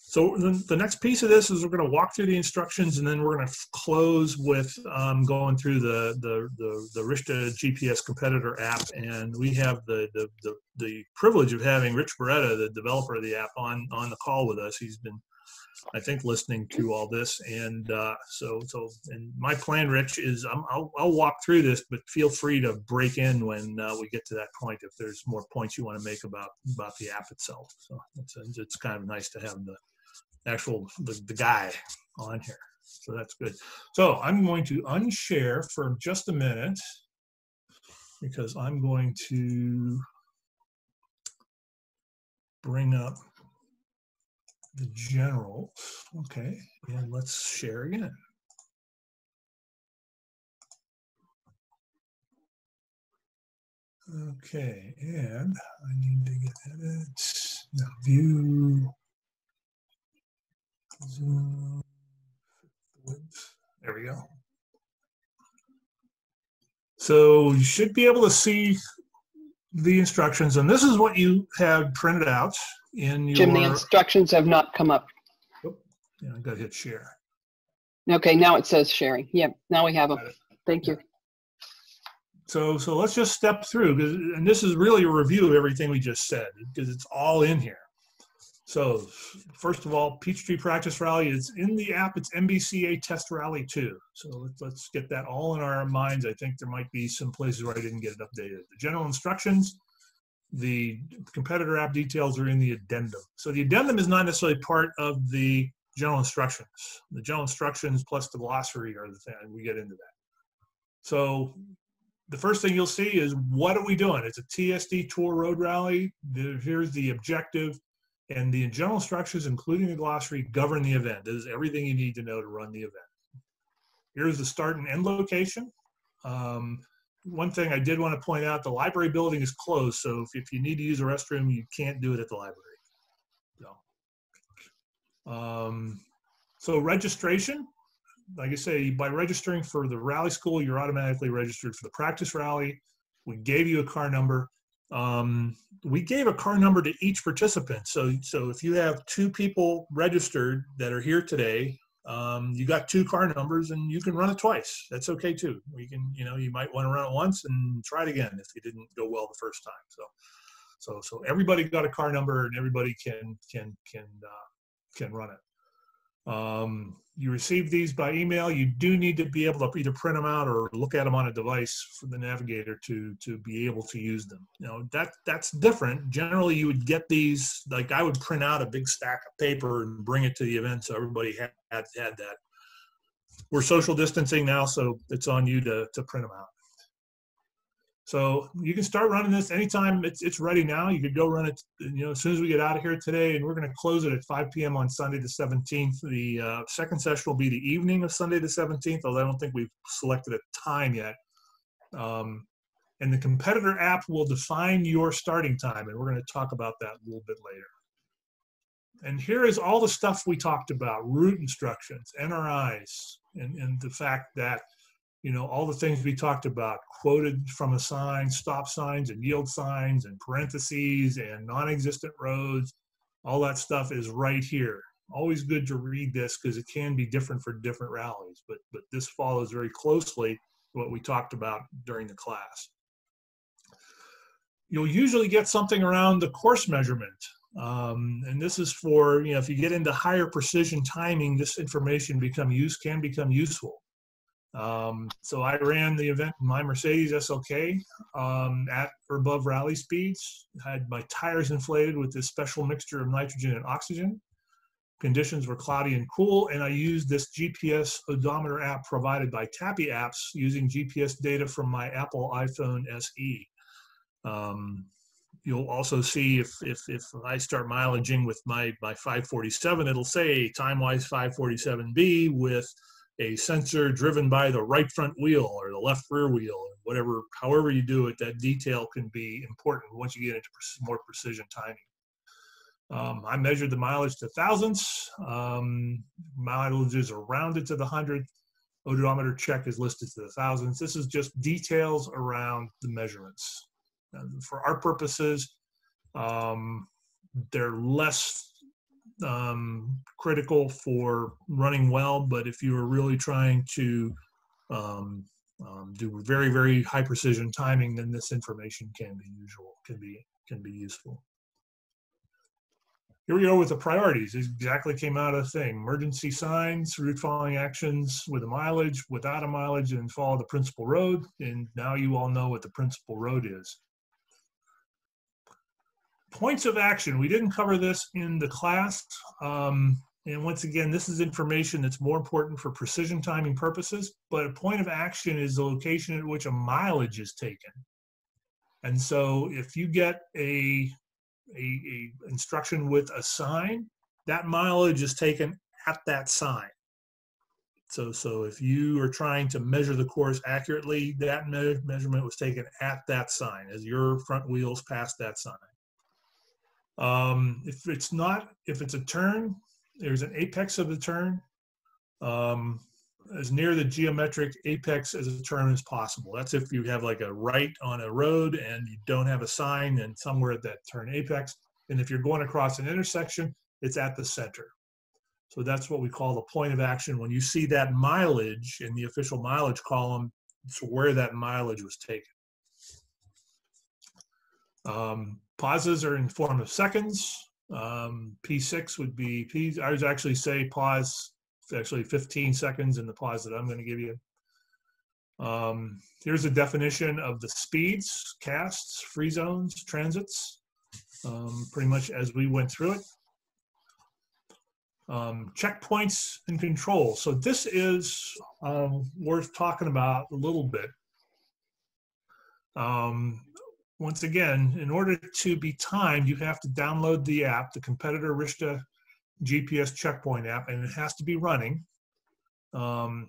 So the next piece of this is we're going to walk through the instructions, and then we're going to close with going through the Richta GPS competitor app. And we have the privilege of having Rich Beretta, the developer of the app, on the call with us. He's been, I think, listening to all this. And and my plan, Rich, is I'll walk through this, but feel free to break in when we get to that point if there's more points you want to make about the app itself. So it's kind of nice to have the guy on here. So that's good. So I'm going to unshare for just a minute because I'm going to bring up the generals. Okay, and let's share again. Okay, and I need to get edits. Now view. Zoom. There we go. So you should be able to see the instructions, and this is what you have printed out in your. Jim, the instructions have not come up. Oh, yeah, I got to hit share. Okay, now it says sharing. Yep, now we have them. Thank you. So let's just step through, and this is really a review of everything we just said because it's all in here. So first of all, Peachtree Practice Rally is in the app. It's MBCA Test Rally 2. So let's get that all in our minds. I think there might be some places where I didn't get it updated. The general instructions, the competitor app details are in the addendum. So the addendum is not necessarily part of the general instructions. The general instructions plus the glossary are the thing. We get into that. So the first thing you'll see is, what are we doing? It's a TSD Tour Road Rally. Here's the objective. And the general instructions, including the glossary, govern the event. This is everything you need to know to run the event. Here's the start and end location. One thing I did want to point out, the library building is closed, so if you need to use a restroom, you can't do it at the library. So registration, like I say, by registering for the rally school, you're automatically registered for the practice rally. We gave you a car number. We gave a car number to each participant. So if you have 2 people registered that are here today, you got 2 car numbers and you can run it twice. That's okay too. We can, you might want to run it once and try it again if it didn't go well the first time. So everybody got a car number and everybody can run it. You receive these by email. You do need to be able to either print them out or look at them on a device for the Navigator to be able to use them. That's different. Generally, you would get these, like I would print out a big stack of paper and bring it to the event so everybody had that we're social distancing now, so it's on you to print them out. So you can start running this anytime it's ready now. You could go run it, as soon as we get out of here today, and we're going to close it at 5 p.m. on Sunday the 17th. The second session will be the evening of Sunday the 17th, although I don't think we've selected a time yet. And the competitor app will define your starting time, and we're going to talk about that a little bit later. And here is all the stuff we talked about: route instructions, NRIs, and the fact that all the things we talked about, quoted from a sign, stop signs and yield signs and parentheses and non-existent roads, all that stuff is right here. Always good to read this because it can be different for different rallies, but this follows very closely what we talked about during the class. You'll usually get something around the course measurement. And this is for, if you get into higher precision timing, this information can become useful. So I ran the event in my Mercedes SLK at or above rally speeds. I had my tires inflated with this special mixture of nitrogen and oxygen. Conditions were cloudy and cool, and I used this GPS odometer app provided by Tappy Apps using GPS data from my Apple iPhone SE. You'll also see if I start mileaging with my 547, it'll say time-wise 547B with a sensor driven by the right front wheel or the left rear wheel, or however you do it. That detail can be important once you get into more precision timing. I measured the mileage to thousandths. Mileages are rounded to the hundredth. Odometer check is listed to the thousandths. This is just details around the measurements. For our purposes, they're less critical for running well, but if you are really trying to do very, very high precision timing, then this information can be useful. Here we go with the priorities. These exactly came out of the thing: emergency signs, route following actions with a mileage, without a mileage, and follow the principal road. And now you all know what the principal road is. Points of action. We didn't cover this in the class. And once again, this is information that's more important for precision timing purposes, but a point of action is the location at which a mileage is taken. And so if you get a instruction with a sign, that mileage is taken at that sign. So if you are trying to measure the course accurately, that measurement was taken at that sign as your front wheels pass that sign. If it's a turn, there's an apex of the turn, as near the geometric apex as a turn as possible. That's if you have like a right on a road and you don't have a sign and somewhere at that turn apex. And if you're going across an intersection, it's at the center. So that's what we call the point of action. When you see that mileage in the official mileage column, it's where that mileage was taken. Pauses are in form of seconds. P6 would be I would actually say pause, actually 15 seconds in the pause that I'm going to give you. Here's a definition of the speeds: casts, free zones, transits, pretty much as we went through it. Checkpoints and control. So this is worth talking about a little bit. Once again, in order to be timed, you have to download the app, the competitor Richta GPS checkpoint app, and it has to be running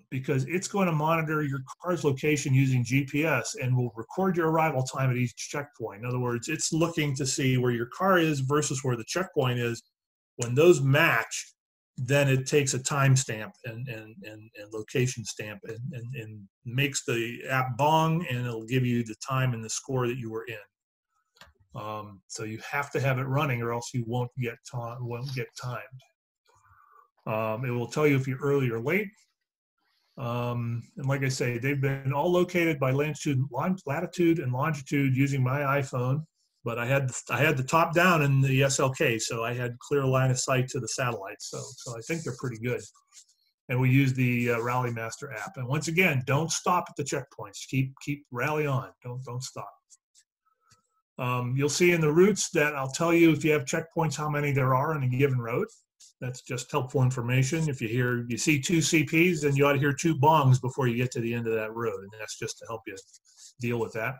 because it's going to monitor your car's location using GPS and will record your arrival time at each checkpoint. In other words, it's looking to see where your car is versus where the checkpoint is. When those match, then it takes a timestamp and location stamp and makes the app bong, and it'll give you the time and the score that you were in. So you have to have it running, or else you won't get timed. It will tell you if you're early or late. And like I say, they've been all located by latitude and longitude using my iPhone. But I had the top down in the SLK, so I had clear line of sight to the satellites. So I think they're pretty good. And we use the Rally Master app. And once again, don't stop at the checkpoints. Keep rally on. Don't stop. You'll see in the routes that I'll tell you if you have checkpoints how many there are on a given road. That's just helpful information. If you see 2 CPs, then you ought to hear 2 bongs before you get to the end of that road. And that's just to help you deal with that.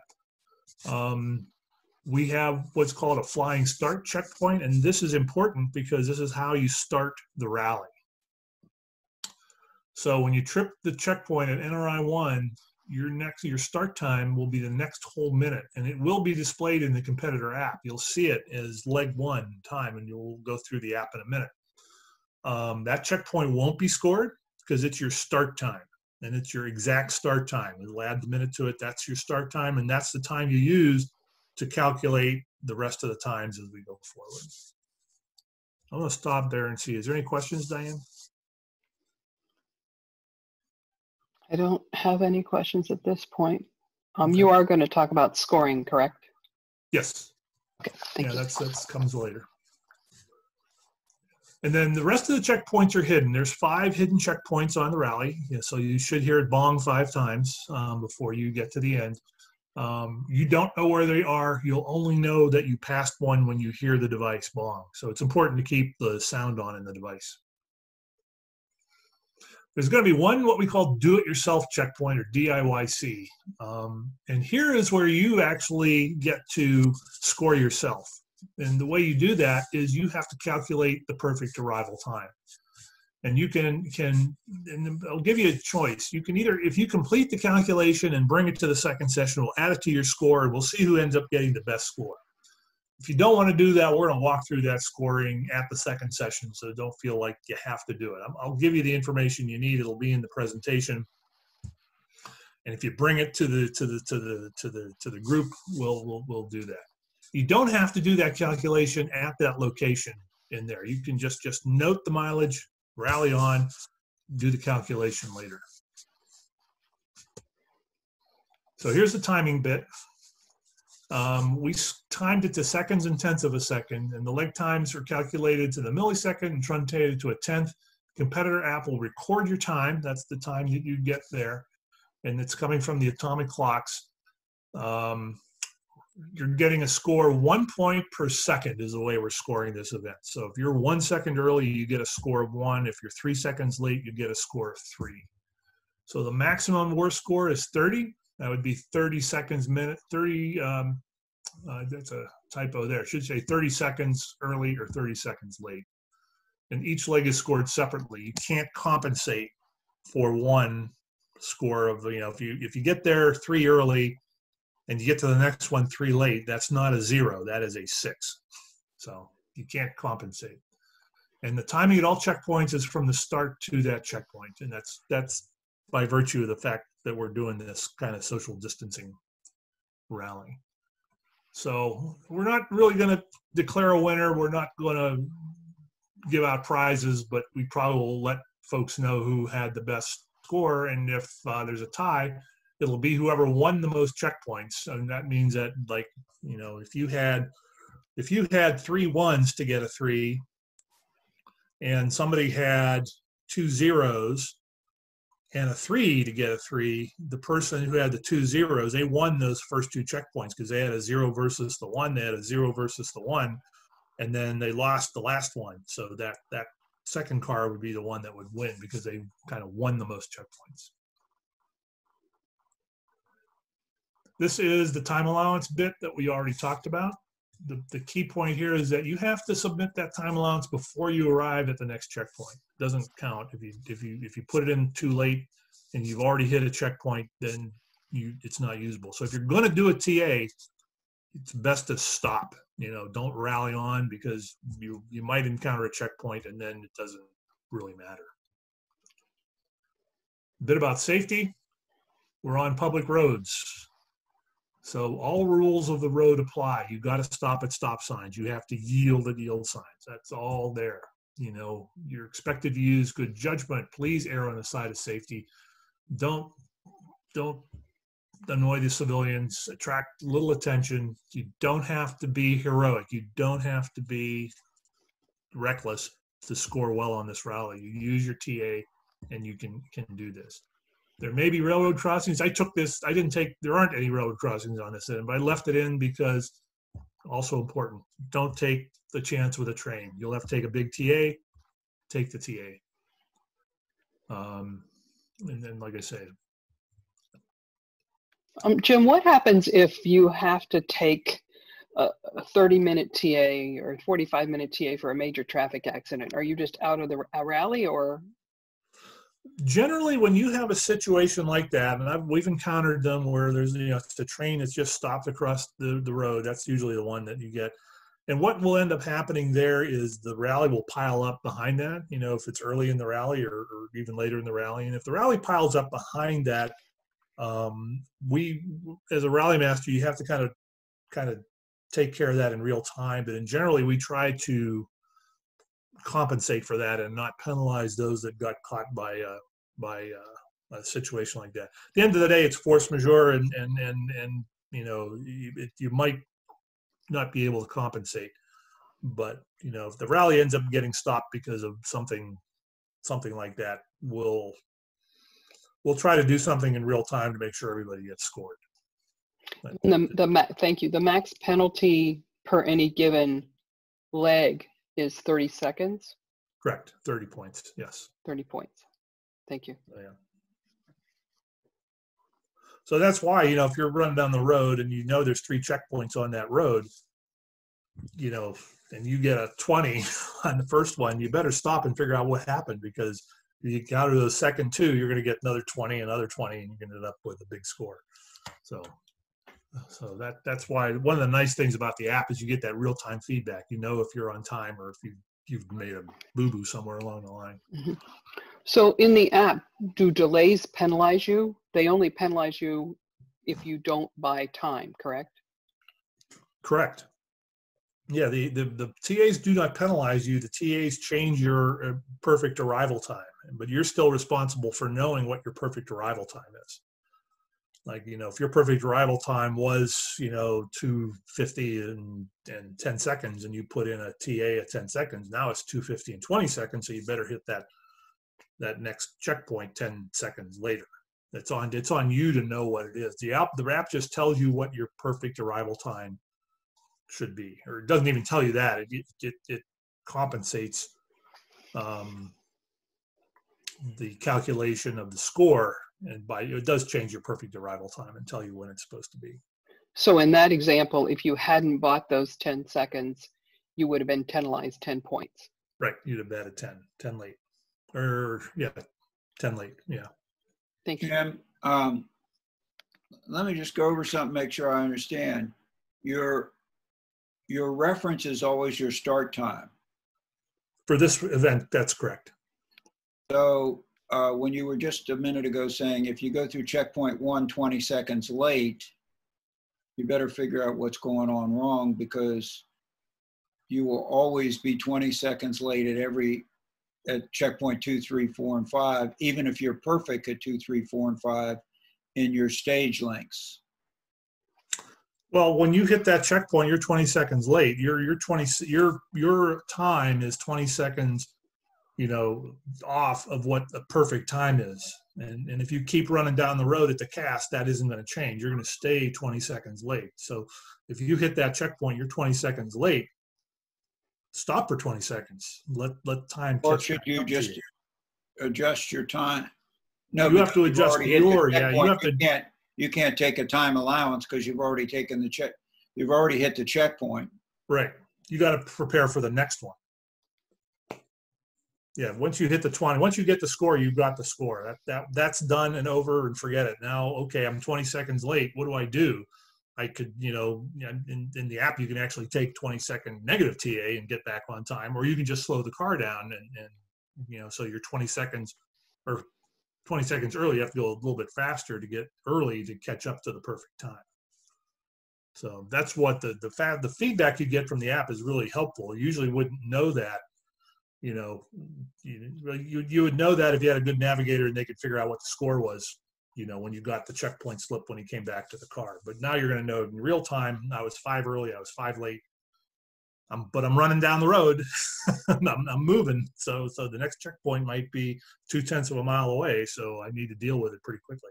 We have what's called a flying start checkpoint. And this is important because this is how you start the rally. So when you trip the checkpoint at NRI 1, your start time will be the next whole minute, and it will be displayed in the competitor app. You'll see it as leg 1 time, and you'll go through the app in a minute. That checkpoint won't be scored because it's your start time, and it's your exact start time. It'll add the minute to it. That's your start time, and that's the time you use to calculate the rest of the times as we go forward. I'm going to stop there and see. Is there any questions, Diane? I don't have any questions at this point. Okay. You are going to talk about scoring, correct? Yes. Okay, thank you. That comes later. And then the rest of the checkpoints are hidden. There's 5 hidden checkpoints on the rally. Yeah, so you should hear it bong 5 times before you get to the end. You don't know where they are. You'll only know that you passed one when you hear the device bong. So it's important to keep the sound on in the device. There's going to be one what we call do-it-yourself checkpoint, or DIYC. And here is where you actually get to score yourself. And the way you do that is you have to calculate the perfect arrival time. And you can and I'll give you a choice. You can either, if you complete the calculation and bring it to the second session, we'll add it to your score, and we'll see who ends up getting the best score. If you don't want to do that, we're going to walk through that scoring at the second session, so don't feel like you have to do it. I'll give you the information you need. It'll be in the presentation, and if you bring it to the group, we'll do that. You don't have to do that calculation at that location in there. You can just note the mileage, rally on, do the calculation later. So here's the timing bit. We timed it to seconds and tenths of a second, and the leg times are calculated to the millisecond and truncated to a tenth. Competitor app will record your time. That's the time that you get there, and it's coming from the atomic clocks. You're getting a score 1 point per second is the way we're scoring this event. So if you're 1 second early, you get a score of 1. If you're 3 seconds late, you get a score of 3. So the maximum worst score is 30. That would be 30 seconds minute, 30, that's a typo there. It should say 30 seconds early or 30 seconds late. And each leg is scored separately. You can't compensate for one score of, if you get there 3 early and you get to the next one 3 late, that's not a 0, that is a 6. So you can't compensate. And the timing at all checkpoints is from the start to that checkpoint. And that's by virtue of the fact that we're doing this kind of social distancing rally. So we're not really going to declare a winner. We're not going to give out prizes, but we probably will let folks know who had the best score. And if there's a tie, it'll be whoever won the most checkpoints. And that means that, like, if you had 3 1s to get a 3, and somebody had 2 0s and a 3 to get a 3, the person who had the 2 0s, they won those first 2 checkpoints because they had a 0 versus the 1, they had a 0 versus the 1, and then they lost the last one. So that second car would be the one that would win because they kind of won the most checkpoints. This is the time allowance bit that we already talked about. The key point here is that you have to submit that time allowance before you arrive at the next checkpoint. It doesn't count if you put it in too late and you've already hit a checkpoint, then it's not usable. So if you're going to do a TA, it's best to stop. Don't rally on, because you might encounter a checkpoint and then it doesn't really matter. A bit about safety. We're on public roads. So all rules of the road apply. You got to stop at stop signs. You have to yield at yield signs. That's all there. You're expected to use good judgment. Please err on the side of safety. Don't annoy the civilians. Attract little attention. You don't have to be heroic. You don't have to be reckless to score well on this rally. You use your TA and you can do this. There may be railroad crossings. There aren't any railroad crossings on this end, but I left it in because, also important, don't take the chance with a train. You'll have to take a big TA, take the TA. And then, like I said, Jim, what happens if you have to take a 30-minute TA or 45-minute TA for a major traffic accident? Are you just out of the rally, or? Generally, when you have a situation like that, and we've encountered them where there's, you know, the train that's just stopped across the road. That's usually the one that you get. And what will end up happening there is the rally will pile up behind that, you know, if it's early in the rally or even later in the rally. And if the rally piles up behind that, we, as a rally master, you have to kind of take care of that in real time. But in generally, we try to compensate for that and not penalize those that got caught by a situation like that. At the end of the day, it's force majeure, and you know, you might not be able to compensate. But you know, if the rally ends up getting stopped because of something like that, we'll try to do something in real time to make sure everybody gets scored. Thank you. The max penalty per any given leg is 30 seconds? Correct. 30 points. Yes. 30 points. Thank you. Yeah. So that's why, you know, if you're running down the road and you know there's 3 checkpoints on that road, you know, and you get a 20 on the first one, you better stop and figure out what happened, because if you get out of the second 2, you're going to get another 20, another 20, and you're going to end up with a big score. So that's why one of the nice things about the app is you get that real-time feedback. You know if you're on time or if you've made a boo-boo somewhere along the line. Mm-hmm. So in the app, do delays penalize you? They only penalize you if you don't buy time, correct? Correct. Yeah, the TAs do not penalize you. The TAs change your perfect arrival time, but you're still responsible for knowing what your perfect arrival time is. Like, you know, if your perfect arrival time was, you know, 2:50 and 10 seconds, and you put in a TA at 10 seconds, now it's 2:50 and 20 seconds. So you better hit that next checkpoint 10 seconds later. It's on you to know what it is. The app just tells you what your perfect arrival time should be, or it doesn't even tell you that. It compensates the calculation of the score, and it does change your perfect arrival time and tell you when it's supposed to be. So in that example, if you hadn't bought those 10 seconds, you would have been penalized 10 points. Right, you'd have had a 10 late, or yeah, 10 late. Yeah. Thank you. Jim, let me just go over something, make sure I understand. Your reference is always your start time. For this event, that's correct. So when you were just a minute ago saying if you go through checkpoint 1 20 seconds late, you better figure out what's going on wrong, because you will always be 20 seconds late at checkpoint 2, 3, 4, and 5, even if you're perfect at 2, 3, 4, and 5 in your stage lengths. Well, when you hit that checkpoint, you're 20 seconds late. Your time is 20 seconds, you know, off of what the perfect time is. And if you keep running down the road at the cast, that isn't going to change. You're going to stay 20 seconds late. So if you hit that checkpoint, you're 20 seconds late. Stop for 20 seconds. Let time catch up. Or should you just adjust your time? No, you have to adjust your, yeah, you have to. You can't take a time allowance because you've already taken the check. You've already hit the checkpoint. Right. You got to prepare for the next one. Yeah. Once you hit the 20, once you get the score, you've got the score. That's done and over, and forget it. Now, okay, I'm 20 seconds late. What do I do? I could, you know, in the app, you can actually take 20-second negative TA and get back on time, or you can just slow the car down and you know, so you're 20 seconds or 20 seconds early. You have to go a little bit faster to get early to catch up to the perfect time. So that's what the feedback you get from the app is really helpful. You usually wouldn't know that, you know, you would know that if you had a good navigator and they could figure out what the score was, you know, when you got the checkpoint slip when you came back to the car. But now you're going to know in real time, I was 5 early, I was 5 late. But I'm running down the road. I'm moving. So the next checkpoint might be 0.2 of a mile away. So I need to deal with it pretty quickly.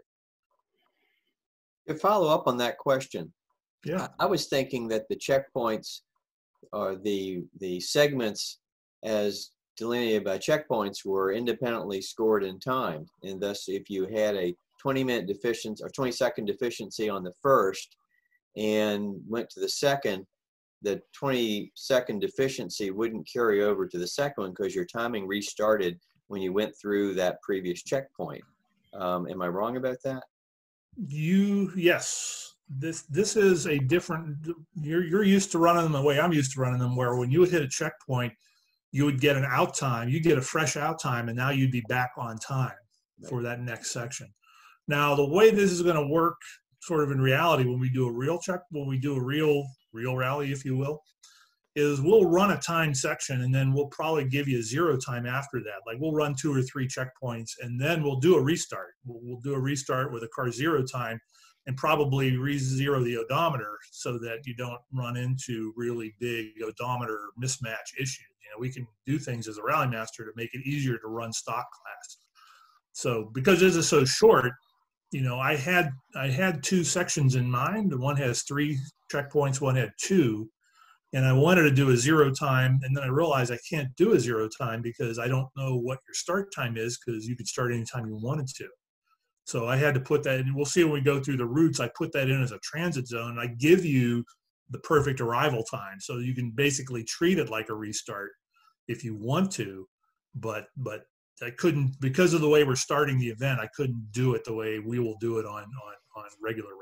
To follow up on that question, yeah, I was thinking that the checkpoints are the segments as delineated by checkpoints were independently scored and timed. And thus, if you had a 20-minute deficiency or 20-second deficiency on the first and went to the second, the 20-second deficiency wouldn't carry over to the second one because your timing restarted when you went through that previous checkpoint. Am I wrong about that? Yes. This is a different, you're used to running them the way I'm used to running them, where when you would hit a checkpoint, you would get an out time, you get a fresh out time, and now you'd be back on time for that next section. Now, the way this is going to work sort of in reality when we do a real real rally, if you will, is we'll run a timed section and then we'll probably give you a 0 time after that. Like we'll run 2 or 3 checkpoints and then we'll do a restart. We'll do a restart with a car 0 time and probably re-zero the odometer so that you don't run into really big odometer mismatch issues. You know, we can do things as a rally master to make it easier to run stock class. So because this is so short, you know, I had 2 sections in mind. One has 3 checkpoints, one had 2. And I wanted to do a 0 time, and then I realized I can't do a 0 time because I don't know what your start time is, because you could start anytime you wanted to. So I had to put that in. We'll see when we go through the routes. I put that in as a transit zone. And I give you the perfect arrival time, so you can basically treat it like a restart if you want to. But I couldn't, because of the way we're starting the event. I couldn't do it the way we will do it on regular rallies.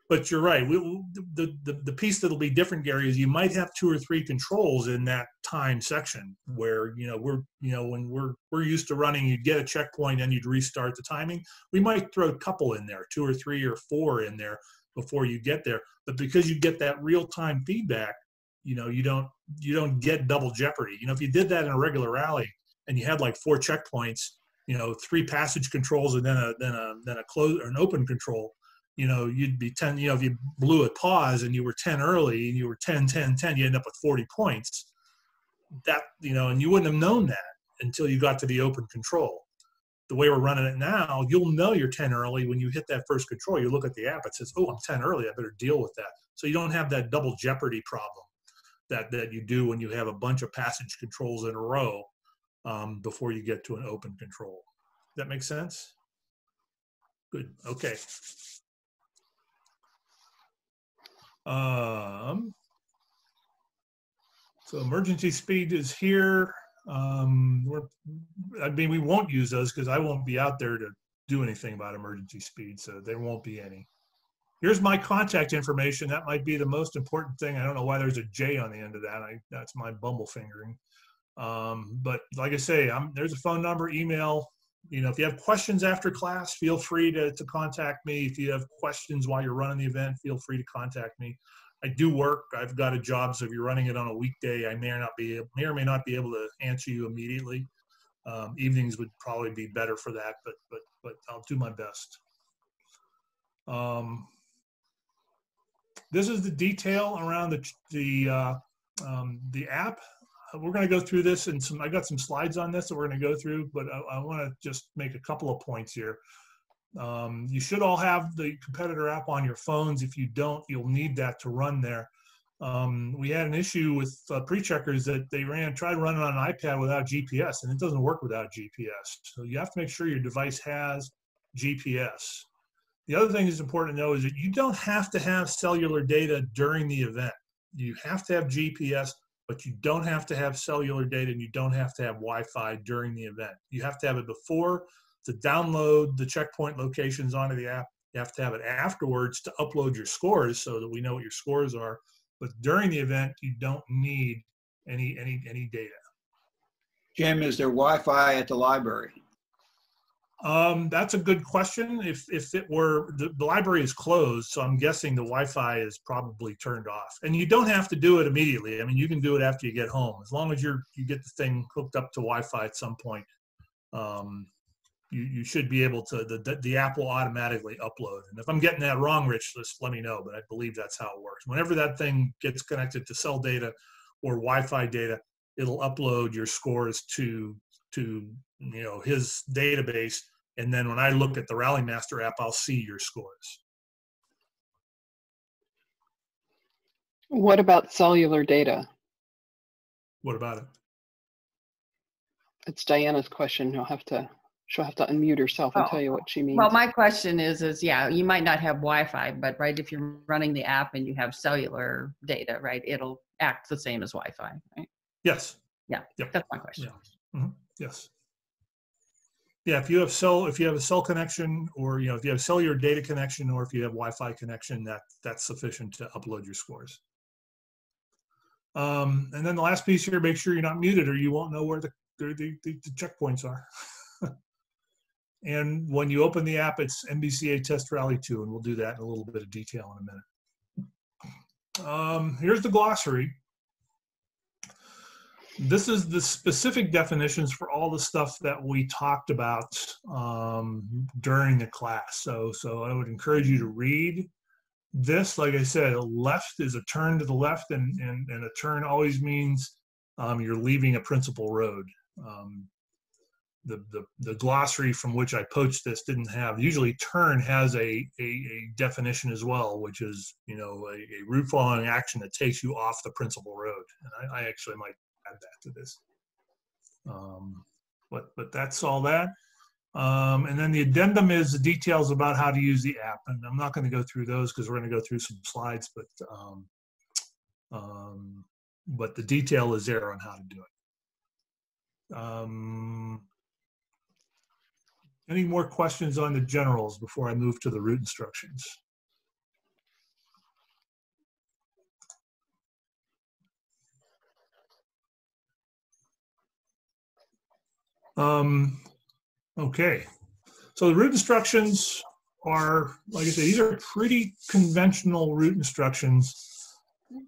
But you're right. The piece that'll be different, Gary, is you might have 2 or 3 controls in that time section where, you know, when we're used to running, you'd get a checkpoint and you'd restart the timing. We might throw a couple in there, 2 or 3 or 4 in there before you get there. But because you get that real-time feedback, you know, you don't get double jeopardy. You know, if you did that in a regular rally and you had like 4 checkpoints, you know, 3 passage controls and then a close or an open control, you know, you'd be 10, you know, if you blew a pause and you were 10 early and you were 10, 10, 10, you end up with 40 points. That, you know, and you wouldn't have known that until you got to the open control. The way we're running it now, you'll know you're 10 early when you hit that first control. You look at the app, it says, oh, I'm 10 early, I better deal with that. So you don't have that double jeopardy problem that you do when you have a bunch of passage controls in a row before you get to an open control. That makes sense? Good, okay. So emergency speed is here. I mean, we won't use those because I won't be out there to do anything about emergency speed, so there won't be any. Here's my contact information. That might be the most important thing. I don't know why there's a J on the end of that. That's my bumble fingering. But like I say, there's a phone number, email. You know, if you have questions after class, feel free to contact me. If you have questions while you're running the event, feel free to contact me. I do work. I've got a job, so if you're running it on a weekday, I may or may not be able to answer you immediately. Evenings would probably be better for that, but I'll do my best. This is the detail around the app. We're going to go through this, and I got some slides on this that we're going to go through, but I want to just make a couple of points here. You should all have the competitor app on your phones. If you don't, you'll need that to run there. We had an issue with pre-checkers that they tried running on an iPad without GPS, and it doesn't work without GPS. So you have to make sure your device has GPS. The other thing that's important to know is that you don't have to have cellular data during the event. You have to have GPS, but you don't have to have cellular data, and you don't have to have Wi-Fi during the event. You have to have it before to download the checkpoint locations onto the app. You have to have it afterwards to upload your scores so that we know what your scores are. But during the event, you don't need any data. Jim, is there Wi-Fi at the library? That's a good question. If it were, the library is closed, so I'm guessing the Wi-Fi is probably turned off. And you don't have to do it immediately. I mean, you can do it after you get home. As long as you get the thing hooked up to Wi-Fi at some point, you should be able to, the app will automatically upload. And if I'm getting that wrong, Rich, just let me know, but I believe that's how it works. Whenever that thing gets connected to cell data or Wi-Fi data, it'll upload your scores to you know, his database. And then when I look at the Rally Master app, I'll see your scores. What about cellular data? What about it? It's Diana's question. She'll have to unmute herself and tell you what she means. Well, my question is yeah, you might not have Wi-Fi, but right, if you're running the app and you have cellular data, right, it'll act the same as Wi-Fi, right? Yes. Yeah. Yep. That's my question. Yeah. Mm-hmm. Yes. Yeah. If you have a cell connection, or if you have cellular data connection, or if you have Wi-Fi connection, that's sufficient to upload your scores. And then the last piece here: make sure you're not muted, or you won't know where the checkpoints are. And when you open the app, it's MBCA Test Rally 2, and we'll do that in a little bit of detail in a minute. Here's the glossary. This is the specific definitions for all the stuff that we talked about during the class. So I would encourage you to read this. Like I said, a left is a turn to the left, and a turn always means you're leaving a principal road. The glossary from which I poached this didn't have. Usually turn has a definition as well, which is a route following action that takes you off the principal road. And I actually might add that to this. But that's all that. And then the addendum is the details about how to use the app. And I'm not going to go through those because we're going to go through some slides, but the detail is there on how to do it. Any more questions on the generals before I move to the route instructions? Okay, so the route instructions are, like I said, these are pretty conventional route instructions.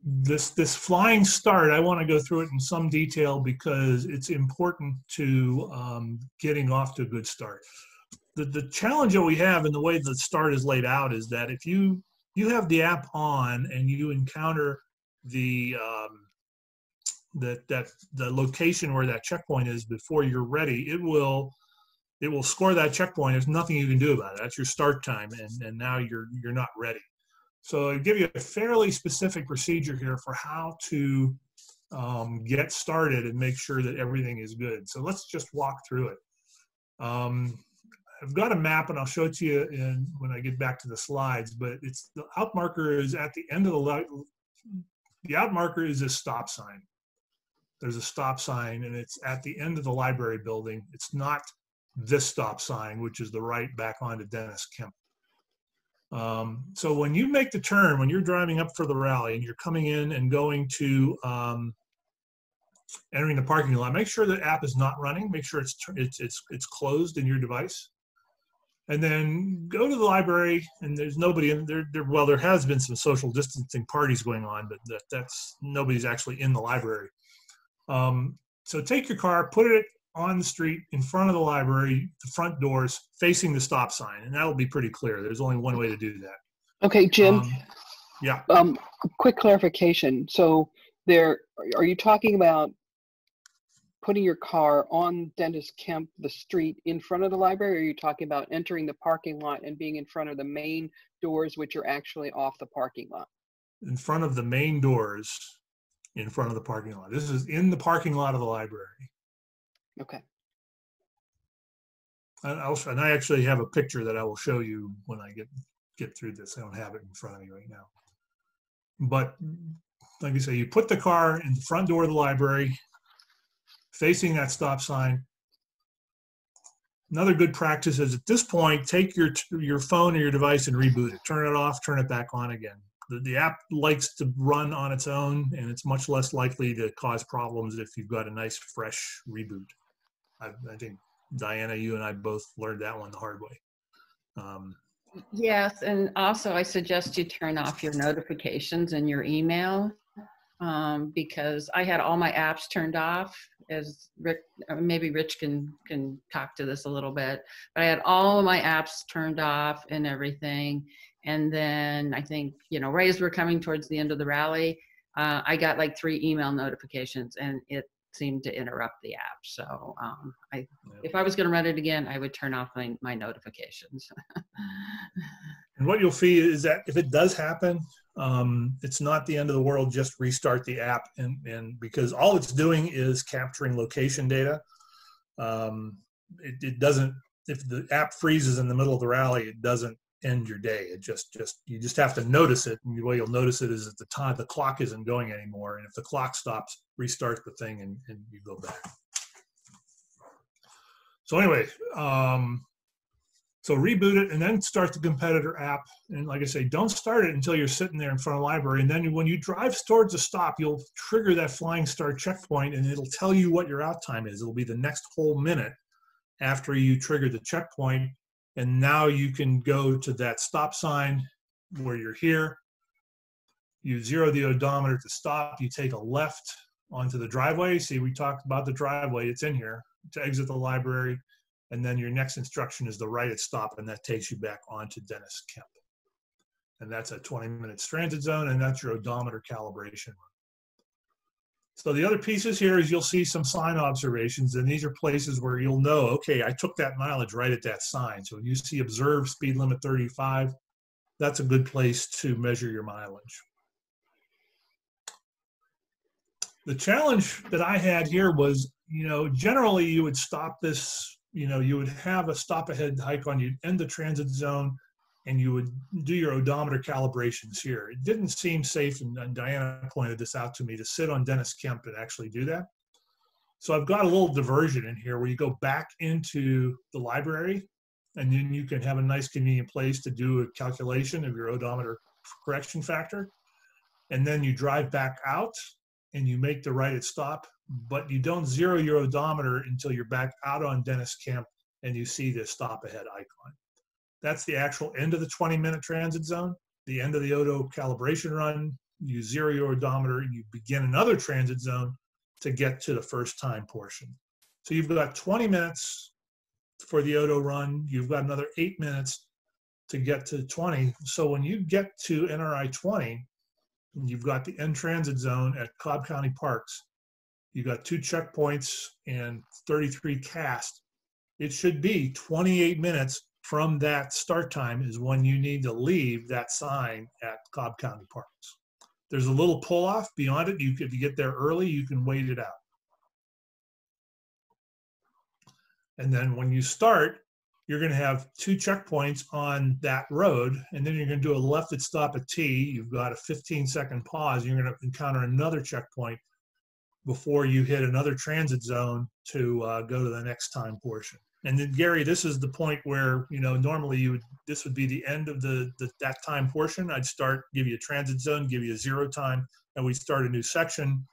This flying start, I want to go through it in some detail because it's important to getting off to a good start. The challenge that we have in the way the start is laid out is that if you have the app on and you encounter the location where that checkpoint is before you're ready, it will score that checkpoint. There's nothing you can do about it. That's your start time, and now you're not ready. So I give you a fairly specific procedure here for how to get started and make sure that everything is good. So let's just walk through it. I've got a map, and I'll show it to you when I get back to the slides, but the out marker is at the end of the out marker is a stop sign. There's a stop sign, and it's at the end of the library building. It's not this stop sign, which is the right back onto Dennis Kemp. So when you make the turn, when you're driving up for the rally and you're coming in and going to entering the parking lot, make sure the app is not running. Make sure it's closed in your device. And then go to the library, and there's nobody in there. Well, there has been some social distancing parties going on, but that's nobody's actually in the library. So take your car, put it on the street in front of the library, the front doors facing the stop sign, and that'll be pretty clear. There's only one way to do that. Okay, Jim. Yeah. Quick clarification. So are you talking about putting your car on Dennis Kemp, the street in front of the library, or are you talking about entering the parking lot and being in front of the main doors, which are actually off the parking lot? In front of the main doors, in front of the parking lot. This is in the parking lot of the library. Okay. And I actually have a picture that I will show you when I get through this. I don't have it in front of me right now. But like I say, you put the car in the front door of the library, facing that stop sign. Another good practice is at this point, take your phone or your device and reboot it. Turn it off, turn it back on again. The app likes to run on its own, and it's much less likely to cause problems if you've got a nice fresh reboot. I think, Diana, you and I both learned that one the hard way. Yes, and also I suggest you turn off your notifications in your email, because I had all my apps turned off. As Rick, maybe Rich can talk to this a little bit, but I had all of my apps turned off and everything. And then I think, right as we're coming towards the end of the rally, I got like 3 email notifications, and it seemed to interrupt the app. So if I was going to run it again, I would turn off my notifications. And what you'll see is that if it does happen, it's not the end of the world. Just restart the app, and because all it's doing is capturing location data. it doesn't, if the app freezes in the middle of the rally, it doesn't end your day. It you just have to notice it. And the way you'll notice it is at the time the clock isn't going anymore. And if the clock stops, restart the thing and you go back. So anyway, so reboot it and then start the competitor app. And like I say, don't start it until you're sitting there in front of the library. And then when you drive towards a stop, you'll trigger that flying start checkpoint and it'll tell you what your out time is. It'll be the next whole minute after you trigger the checkpoint. And now you can go to that stop sign where you're here. You zero the odometer to stop. You take a left onto the driveway. See, we talked about the driveway. It's in here to exit the library. And then your next instruction is the right at stop, and that takes you back onto Dennis Kemp. And that's a 20-minute transit zone, and that's your odometer calibration. So the other pieces here is you'll see some sign observations, and these are places where you'll know, okay, I took that mileage right at that sign. So when you see observed speed limit 35, that's a good place to measure your mileage. The challenge that I had here was, generally you would stop this, you would have a stop ahead icon, you'd end the transit zone, and you would do your odometer calibrations here. It didn't seem safe, and Diana pointed this out to me, to sit on Dennis Kemp and actually do that. So I've got a little diversion in here where you go back into the library, and then you can have a nice convenient place to do a calculation of your odometer correction factor. And then you drive back out and you make the right at stop, but you don't zero your odometer until you're back out on Dennis Kemp and you see the stop ahead icon. That's the actual end of the 20-minute transit zone, the end of the Odo calibration run. You zero your odometer and you begin another transit zone to get to the first time portion. So you've got 20 minutes for the Odo run. You've got another 8 minutes to get to 20. So when you get to NRI 20, you've got the end transit zone at Cobb County Parks. You got 2 checkpoints and 33 cast. It should be 28 minutes from that start time is when you need to leave that sign at Cobb County Parks. There's a little pull-off beyond it. If you get there early, you can wait it out. And then when you start, you're going to have 2 checkpoints on that road, and then you're going to do a left at stop at T. You've got a 15-second pause. You're going to encounter another checkpoint before you hit another transit zone to go to the next time portion. And then, Gary, this is the point where, normally this would be the end of that time portion. I'd give you a transit zone, give you a 0 time, and we start a new section.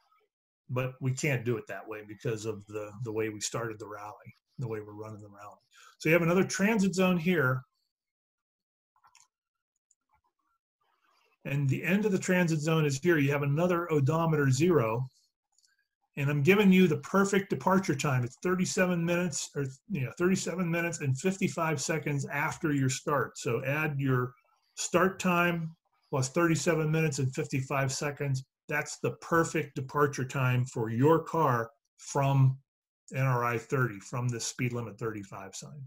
But we can't do it that way because of the way we started the rally, the way we're running the rally. So you have another transit zone here. And the end of the transit zone is here. You have another odometer 0. And I'm giving you the perfect departure time. It's 37 minutes, or 37 minutes and 55 seconds after your start. So add your start time plus 37 minutes and 55 seconds. That's the perfect departure time for your car from NRI 30, from the speed limit 35 sign.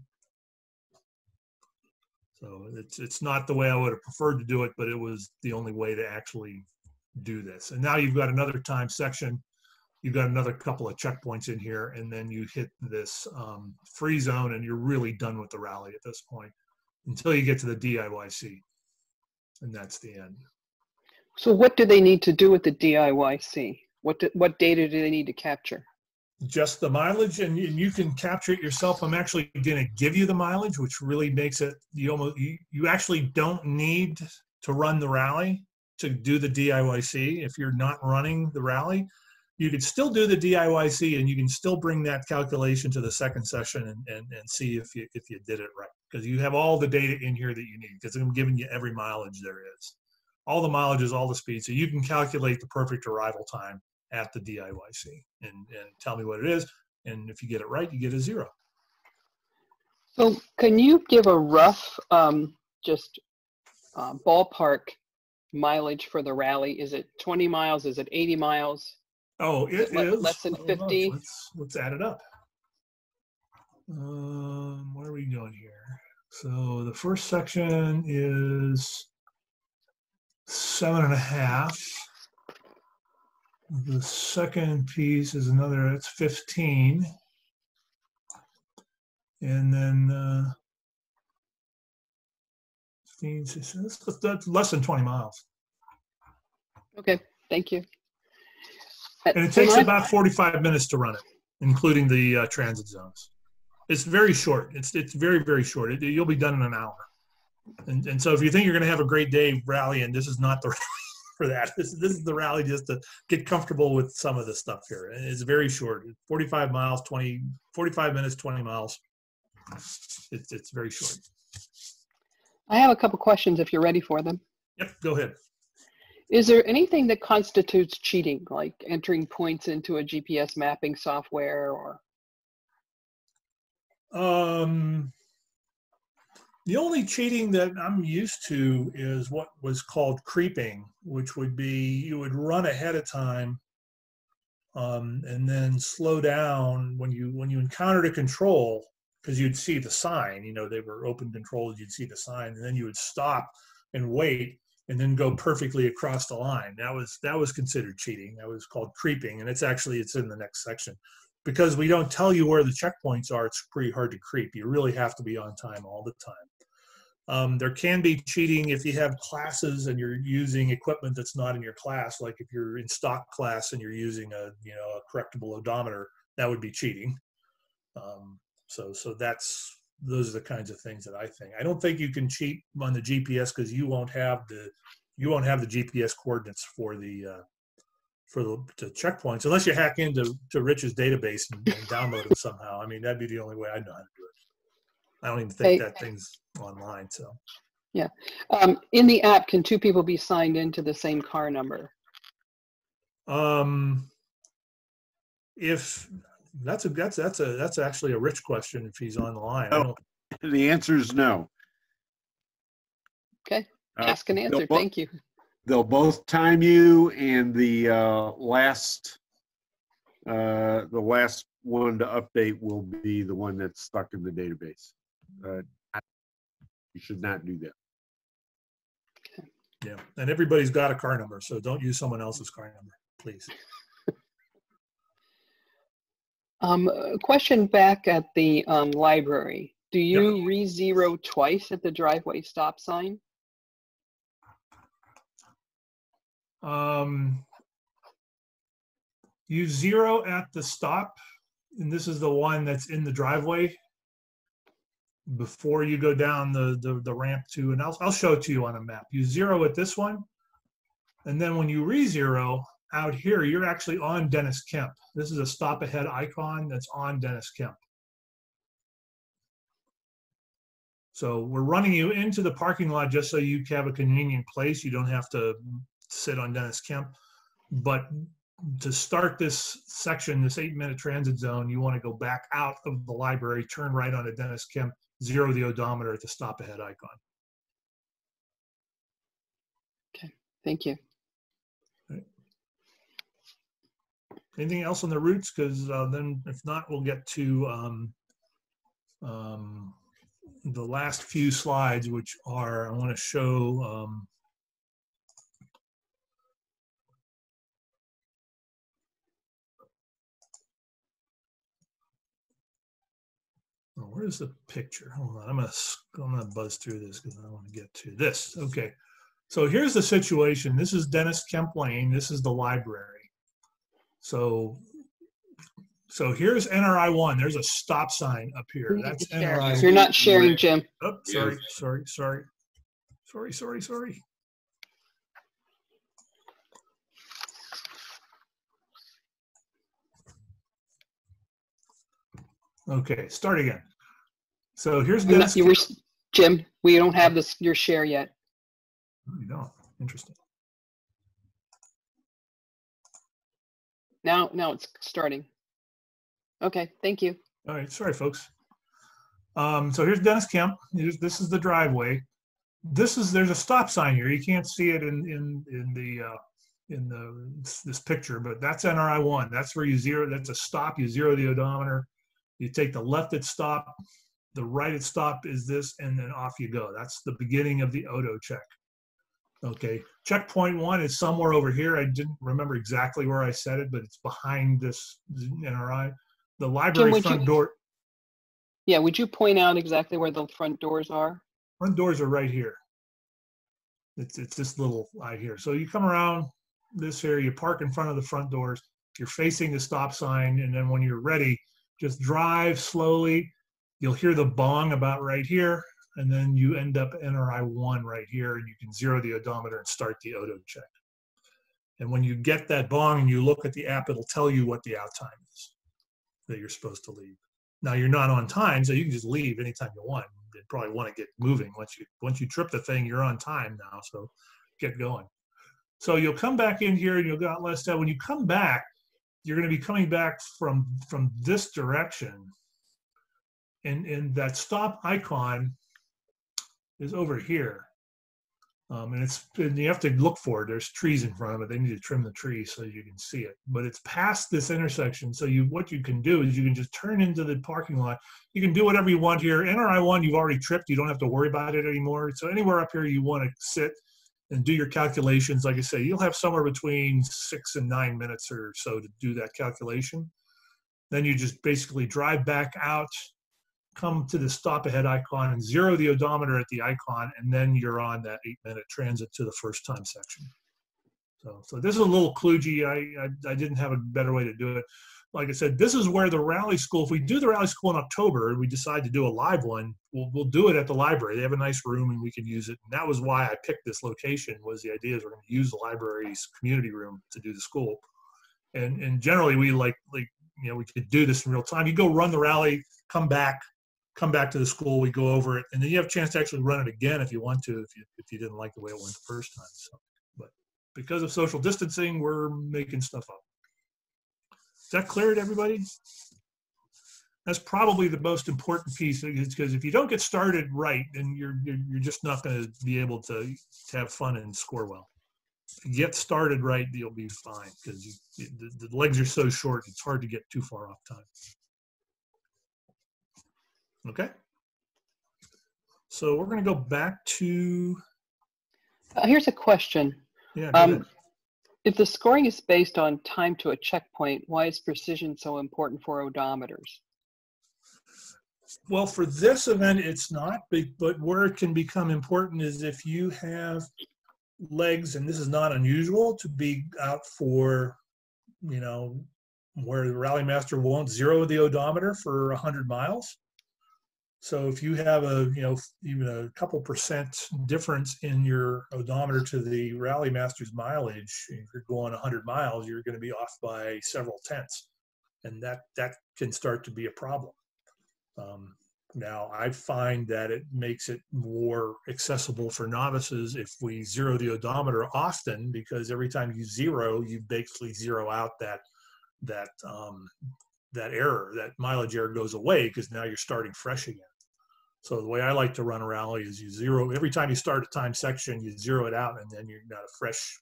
So it's not the way I would have preferred to do it, but it was the only way to actually do this. And now you've got another time section. You've got another couple of checkpoints in here, and then you hit this free zone, and you're really done with the rally at this point until you get to the DIYC, and that's the end. So what do they need to do with the DIYC? What data do they need to capture? Just the mileage, and you can capture it yourself. I'm actually going to give you the mileage, which really makes it, you actually don't need to run the rally to do the DIYC. If you're not running the rally, you can still do the DIYC, and you can still bring that calculation to the second session and see if you did it right, because you have all the data in here that you need, because I'm giving you every mileage there is. All the mileages, all the speed, so you can calculate the perfect arrival time at the DIYC and tell me what it is, and if you get it right, you get a 0. So can you give a rough ballpark mileage for the rally? Is it 20 miles? Is it 80 miles? Oh, it is less than 50. Let's add it up. What are we doing here? So the first section is 7.5. The second piece is it's 15. And then that's less than 20 miles. Okay, thank you. And it takes about 45 minutes to run it, including the transit zones. It's very short. It's very, very short. You'll be done in an hour. And so if you think you're going to have a great day rallying, this is not the rally for that. This is the rally just to get comfortable with some of the stuff here. It's very short. 45 minutes, 20 miles. It's very short. I have a couple questions if you're ready for them. Yep, go ahead. Is there anything that constitutes cheating, like entering points into a GPS mapping software or? The only cheating that I'm used to is what was called creeping, which would be you would run ahead of time and then slow down when you encountered a control, because you'd see the sign, you know, they were open controls, you'd see the sign, and then you would stop and wait and then go perfectly across the line. That was considered cheating. That was called creeping, and it's in the next section. Because we don't tell you where the checkpoints are, it's pretty hard to creep. You really have to be on time all the time. There can be cheating if you have classes and you're using equipment that's not in your class. Like if you're in stock class and you're using a correctable odometer, that would be cheating. So those are the kinds of things that I think. I don't think you can cheat on the GPS because you won't have the GPS coordinates for the checkpoints, unless you hack into Rich's database and download them somehow. I mean, that'd be the only way I know how to do it. I don't even think that thing's online. So yeah, in the app, can two people be signed into the same car number? If that's actually a Rich question. If he's on the line, oh, the answer is no. Okay, ask and answer. Thank you. They'll both time you, and the last one to update will be the one that's stuck in the database. You should not do that. Yeah, and everybody's got a car number, so don't use someone else's car number, please. A question back at the library. Do you re-zero twice at the driveway stop sign? You zero at the stop, and this is the one that's in the driveway before you go down the ramp to, and I'll show it to you on a map. You zero at this one, and then when you re-zero out here, you're actually on Dennis Kemp. This is a stop ahead icon that's on Dennis Kemp. So we're running you into the parking lot just so you have a convenient place. You don't have to sit on Dennis Kemp. But to start this section, this 8-minute transit zone, you want to go back out of the library, turn right onto Dennis Kemp, zero the odometer at the stop ahead icon. Okay, thank you. Right. Anything else on the routes? Because then if not, we'll get to the last few slides, which are, I want to show where's the picture? Hold on, I'm gonna buzz through this because I want to get to this. Okay, so here's the situation. This is Dennis Kemp Lane. This is the library. So here's NRI 1. There's a stop sign up here. That's NRI 1. You're not sharing, Jim. Oh, sorry. Okay, start again. So here's Dennis. Jim, we don't have your share yet. No, you don't. Interesting. Now it's starting. Okay, thank you. All right, sorry, folks. So here's Dennis Kemp. This is the driveway. There's a stop sign here. You can't see it in this picture, but that's NRI 1. That's where you zero. That's a stop. You zero the odometer. You take the left at stop, the right at stop is this, and then off you go. That's the beginning of the Odo check. Okay, checkpoint 1 is somewhere over here. I didn't remember exactly where I said it, but it's behind this NRI. The library Jim, front door. Yeah, would you point out exactly where the front doors are? Front doors are right here. It's this little eye here. So you come around this area, you park in front of the front doors, you're facing the stop sign, and then when you're ready, just drive slowly. You'll hear the bong about right here, and then you end up NRI 1 right here, and you can zero the odometer and start the Odo check. And when you get that bong and you look at the app, it'll tell you what the out time is that you're supposed to leave. Now you're not on time, so you can just leave anytime you want. You probably want to get moving. Once you trip the thing, you're on time now, so get going. So you'll come back in here and you'll go out less time. When you come back, you're going to be coming back from this direction, and that stop icon is over here. And you have to look for it. There's trees in front of it. They need to trim the trees so you can see it. But it's past this intersection. So what you can do is you can just turn into the parking lot. You can do whatever you want here. NRI 1, you've already tripped. You don't have to worry about it anymore. So anywhere up here you want to sit and do your calculations, like I say, you'll have somewhere between 6 and 9 minutes or so to do that calculation. Then you just basically drive back out, come to the stop ahead icon and zero the odometer at the icon, and then you're on that 8-minute transit to the first time section. So this is a little kludgy. I didn't have a better way to do it. Like I said, this is where the rally school, if we do the rally school in October and we decide to do a live one, we'll do it at the library. They have a nice room and we can use it. And that was why I picked this location, was the idea is we're going to use the library's community room to do the school. And generally we we could do this in real time. You go run the rally, come back to the school, we go over it, and then you have a chance to actually run it again if you want to, if you didn't like the way it went the first time. So, but because of social distancing, we're making stuff up. Is that clear to everybody? That's probably the most important piece, because if you don't get started right, then you're just not going to be able to have fun and score well. If you get started right, you'll be fine, because the legs are so short, it's hard to get too far off time. Okay, so we're going to go back to. Here's a question. Yeah. If the scoring is based on time to a checkpoint, why is precision so important for odometers? Well, for this event, it's not, but where it can become important is if you have legs, and this is not unusual to be out for, where the rally master won't zero the odometer for 100 miles. So if you have even a couple percent difference in your odometer to the rally master's mileage, if you're going 100 miles, you're going to be off by several tenths, and that can start to be a problem. Now, I find that it makes it more accessible for novices if we zero the odometer often, because every time you zero, you basically zero out that error, that mileage error goes away, because now you're starting fresh again. So the way I like to run a rally is you zero, every time you start a time section, you zero it out, and then you've got a fresh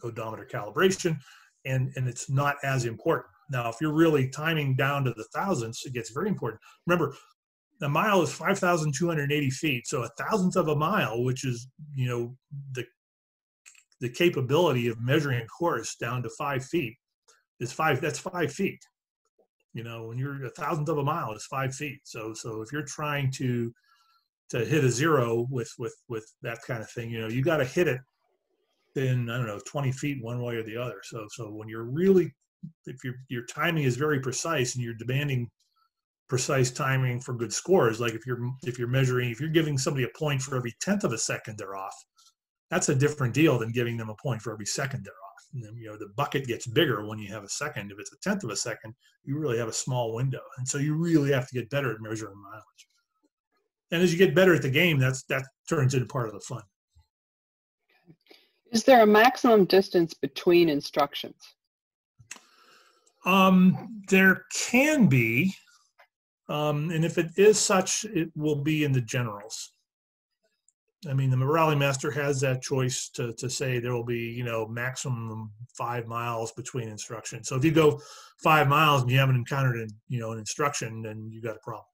odometer calibration, and it's not as important. Now, if you're really timing down to the thousandths, it gets very important. Remember, a mile is 5,280 feet. So a thousandth of a mile, which is, the capability of measuring a course down to 5 feet, that's 5 feet. When you're a thousandth of a mile, it's 5 feet. So if you're trying to hit a zero with that kind of thing, you got to hit it in, 20 feet one way or the other. So when you're really, if your timing is very precise and you're demanding precise timing for good scores, like if you're giving somebody a point for every tenth of a second they're off, that's a different deal than giving them a point for every second they're off. And then, the bucket gets bigger when you have a second. If it's a tenth of a second, you really have a small window. And so you really have to get better at measuring mileage. And as you get better at the game, that turns into part of the fun. Is there a maximum distance between instructions? There can be, and if it is such, it will be in the generals. I mean, the rally master has that choice to say there will be, maximum 5 miles between instructions. So if you go 5 miles and you haven't encountered an instruction, then you got a problem.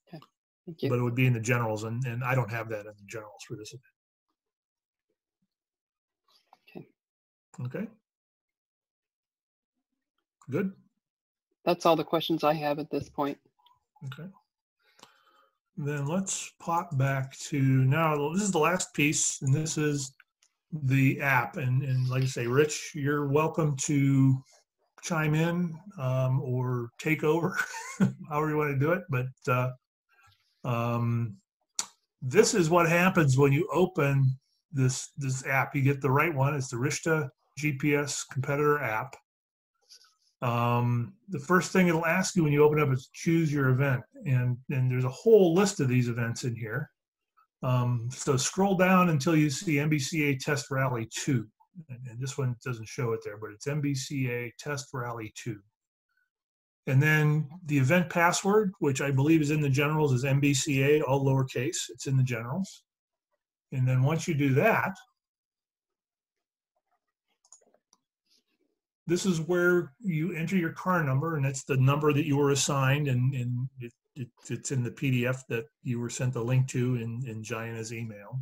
Okay. Thank you. But it would be in the generals, and I don't have that in the generals for this event. Okay. Good. That's all the questions I have at this point. Okay. Then let's pop back to now. This is the last piece, and this is the app. And like I say, Rich, you're welcome to chime in or take over, however you want to do it. But this is what happens when you open this app. You get the right one. It's the Richta GPS competitor app. The first thing it'll ask you when you open up is choose your event, and there's a whole list of these events in here. So scroll down until you see MBCA Test Rally 2, and this one doesn't show it there, but it's MBCA Test Rally 2. And then the event password, which I believe is in the generals, is MBCA, all lowercase. It's in the generals. And then once you do that, this is where you enter your car number, and it's the number that you were assigned, and it's in the PDF that you were sent the link to in Gianna's email.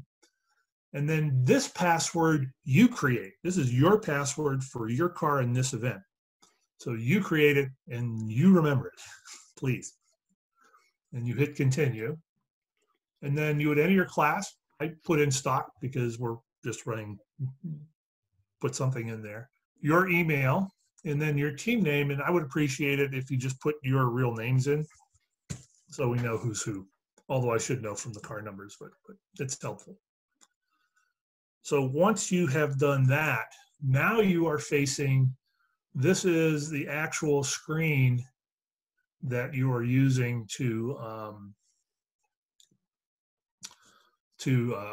And then this password you create. This is your password for your car in this event. So you create it and you remember it, please. And you hit continue. And then you would enter your class. I put in stock because we're just running, put something in there. Your email, and then your team name. And I would appreciate it if you just put your real names in so we know who's who. Although I should know from the car numbers, but it's helpful. So once you have done that, now you are facing, this is the actual screen that you are using to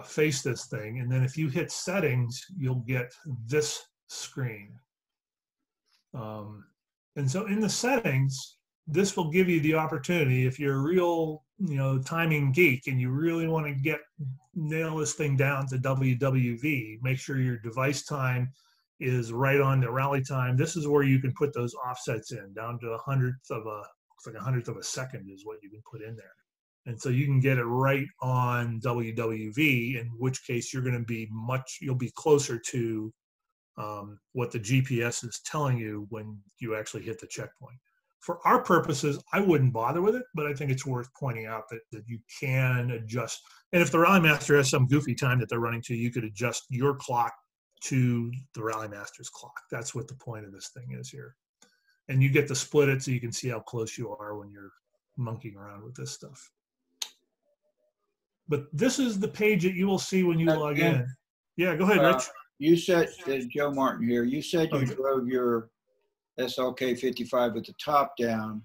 face this thing. And then if you hit settings, you'll get this screen. And so in the settings, this will give you the opportunity, if you're a real, timing geek and you really want to nail this thing down to WWV, make sure your device time is right on the rally time. This is where you can put those offsets in, down to looks like a hundredth of a second is what you can put in there. And so you can get it right on WWV, in which case you're going to be you'll be closer to what the GPS is telling you when you actually hit the checkpoint. For our purposes, I wouldn't bother with it, but I think it's worth pointing out that you can adjust. And if the Rally Master has some goofy time that they're running to, you could adjust your clock to the Rally Master's clock. That's what the point of this thing is here. And you get to split it so you can see how close you are when you're monkeying around with this stuff. But this is the page that you will see when you log in. Yeah, go ahead, Rich. You said, Joe Martin here, you said you drove your SLK 55 with the top down.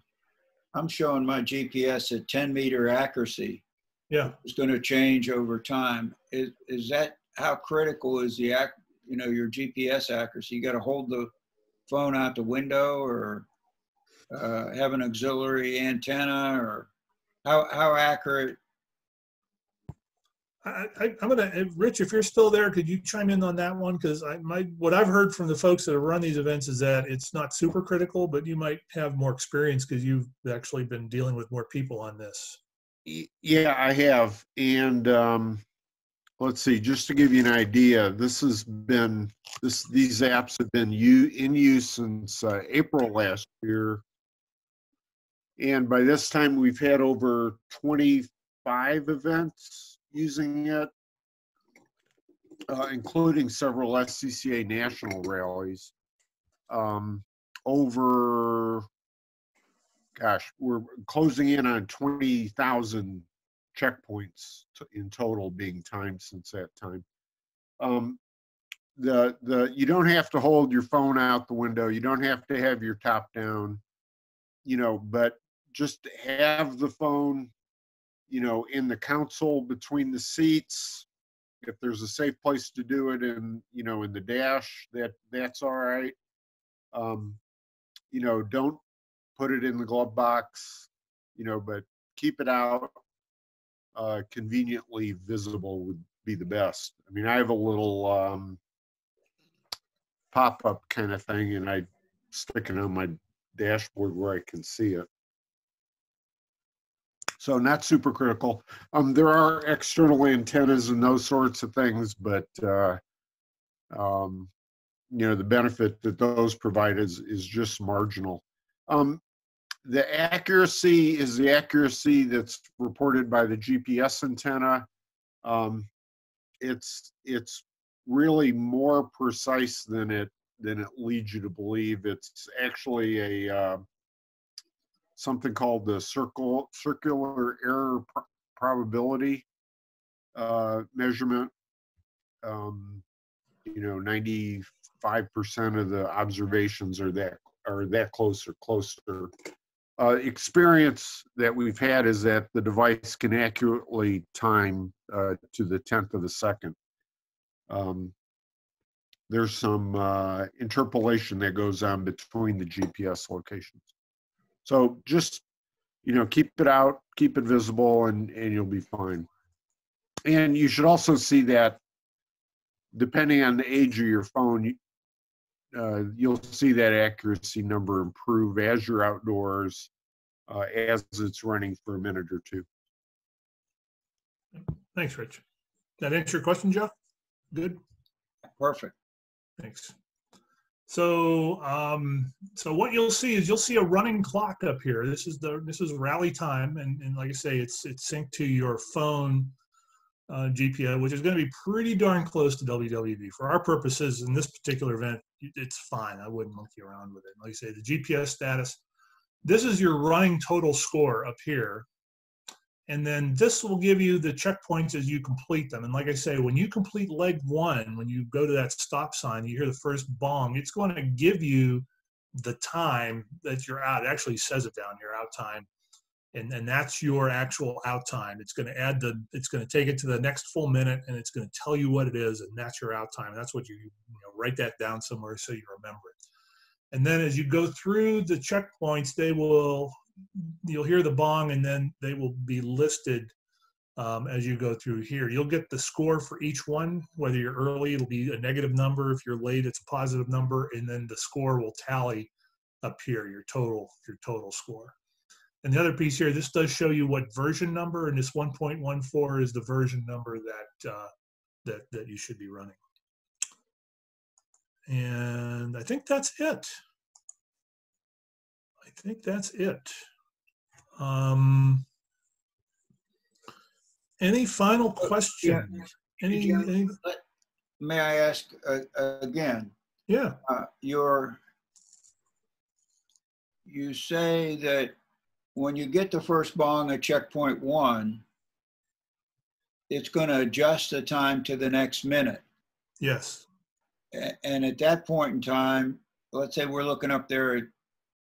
I'm showing my GPS at 10-meter accuracy. Yeah. It's going to change over time. Is that, how critical is the, your GPS accuracy? You got to hold the phone out the window, or have an auxiliary antenna, or how accurate? I'm gonna, Rich, if you're still there, could you chime in on that one? Because what I've heard from the folks that have run these events is that it's not super critical, but you might have more experience because you've actually been dealing with more people on this. Yeah, I have. And let's see, just to give you an idea, these apps have been in use since April last year. And by this time, we've had over 25 events using it, including several SCCA national rallies. We're closing in on 20,000 checkpoints in total being timed since that time. You don't have to hold your phone out the window. You don't have to have your top down, but just have the phone in the console between the seats. If there's a safe place to do it in the dash, that's all right. Don't put it in the glove box, but keep it out. Conveniently visible would be the best. I mean, I have a little pop-up kind of thing, and I stick it on my dashboard where I can see it. So not super critical. There are external antennas and those sorts of things, but the benefit that those provide is just marginal. the accuracy is the accuracy that's reported by the GPS antenna. It's really more precise than it leads you to believe. It's actually a something called the circular error probability measurement. You know, 95% of the observations are that close or closer. Experience that we've had is that the device can accurately time to the 10th of a second. There's some interpolation that goes on between the GPS locations. So just, you know, keep it out, keep it visible, and you'll be fine. And you should also see that depending on the age of your phone, you'll see that accuracy number improve as you're outdoors, as it's running for a minute or two. Thanks, Rich. That answer your question, Jeff? Good? Perfect. Thanks. So, so what you'll see is you'll see a running clock up here. This is rally time, and like I say, it's synced to your phone GPS, which is going to be pretty darn close to WWD. For our purposes in this particular event, it's fine. I wouldn't monkey around with it. Like I say, the GPS status. This is your running total score up here. And then this will give you the checkpoints as you complete them. And like I say, when you complete leg 1, when you go to that stop sign, you hear the first bong, it's going to give you the time that you're out. It actually says it down here, out time. And that's your actual out time. It's going to it's going to take it to the next full minute, and it's going to tell you what it is, and that's your out time. And that's what you know, write that down somewhere so you remember it. And then as you go through the checkpoints, you'll hear the bong, and then they will be listed as you go through here. You'll get the score for each one. Whether you're early, it'll be a negative number. If you're late, it's a positive number, and then the score will tally up here, your total score. And the other piece here, this does show you what version number, and this 1.14 is the version number that you should be running. And I think that's it. Any final questions? Yeah. May I ask again? Yeah. You say that when you get the first bong at checkpoint 1, it's going to adjust the time to the next minute. Yes. And at that point in time, let's say we're looking up there at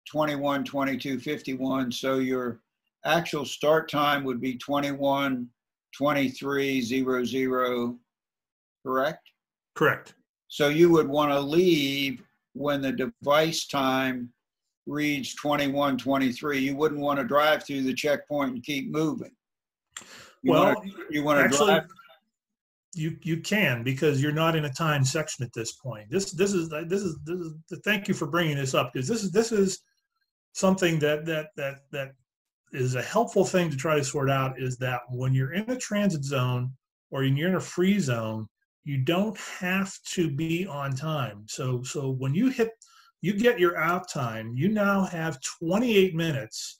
21, 22, 51. So your actual start time would be 21, 23, 00, correct? Correct. So you would want to leave when the device time reads 21, 23. You wouldn't want to drive through the checkpoint and keep moving. You want to drive. You can, because you're not in a time section at this point. This is thank you for bringing this up, because this is something that is a helpful thing to try to sort out, is that when you're in a transit zone or when you're in a free zone, you don't have to be on time. So when you get your out time, you now have 28 minutes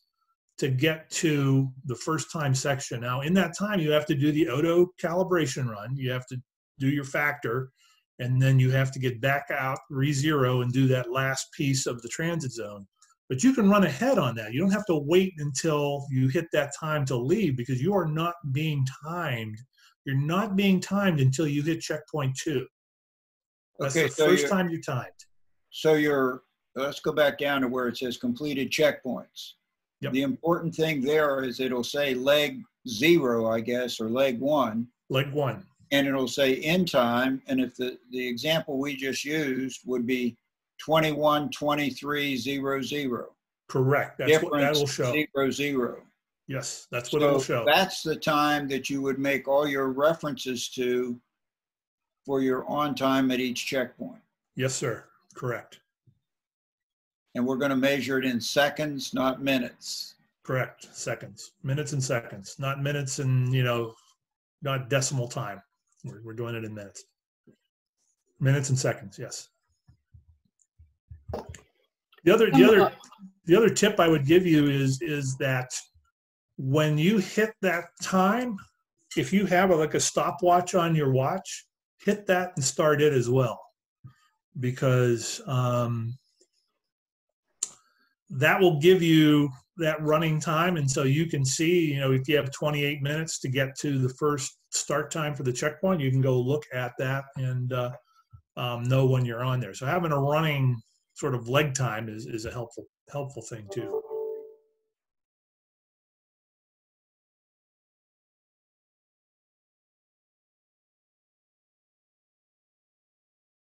to get to the first time section. Now, in that time, you have to do the auto calibration run. You have to do your factor, and then you have to get back out, re-zero, and do that last piece of the transit zone. But you can run ahead on that. You don't have to wait until you hit that time to leave, because you are not being timed. You're not being timed until you hit checkpoint 2. That's the first time you're timed. So let's go back down to where it says completed checkpoints. Yep. The important thing there is it'll say leg 0, I guess, or leg 1. Leg 1. And it'll say in time. And if the example we just used would be 21, 23, 00. Correct. That's what that will show. 00. Yes, that's what it will show. That's the time that you would make all your references to for your on time at each checkpoint. Yes, sir. Correct. And we're going to measure it in seconds, not minutes. Correct. Seconds. Minutes and seconds. Not minutes and, not decimal time. We're doing it in minutes. Minutes and seconds, yes. The other the other tip I would give you is that when you hit that time, if you have like a stopwatch on your watch, hit that and start it as well, because that will give you that running time. And so you can see, you know, if you have 28 minutes to get to the first start time for the checkpoint, you can go look at that and know when you're on there. So having a running sort of leg time is a helpful thing too.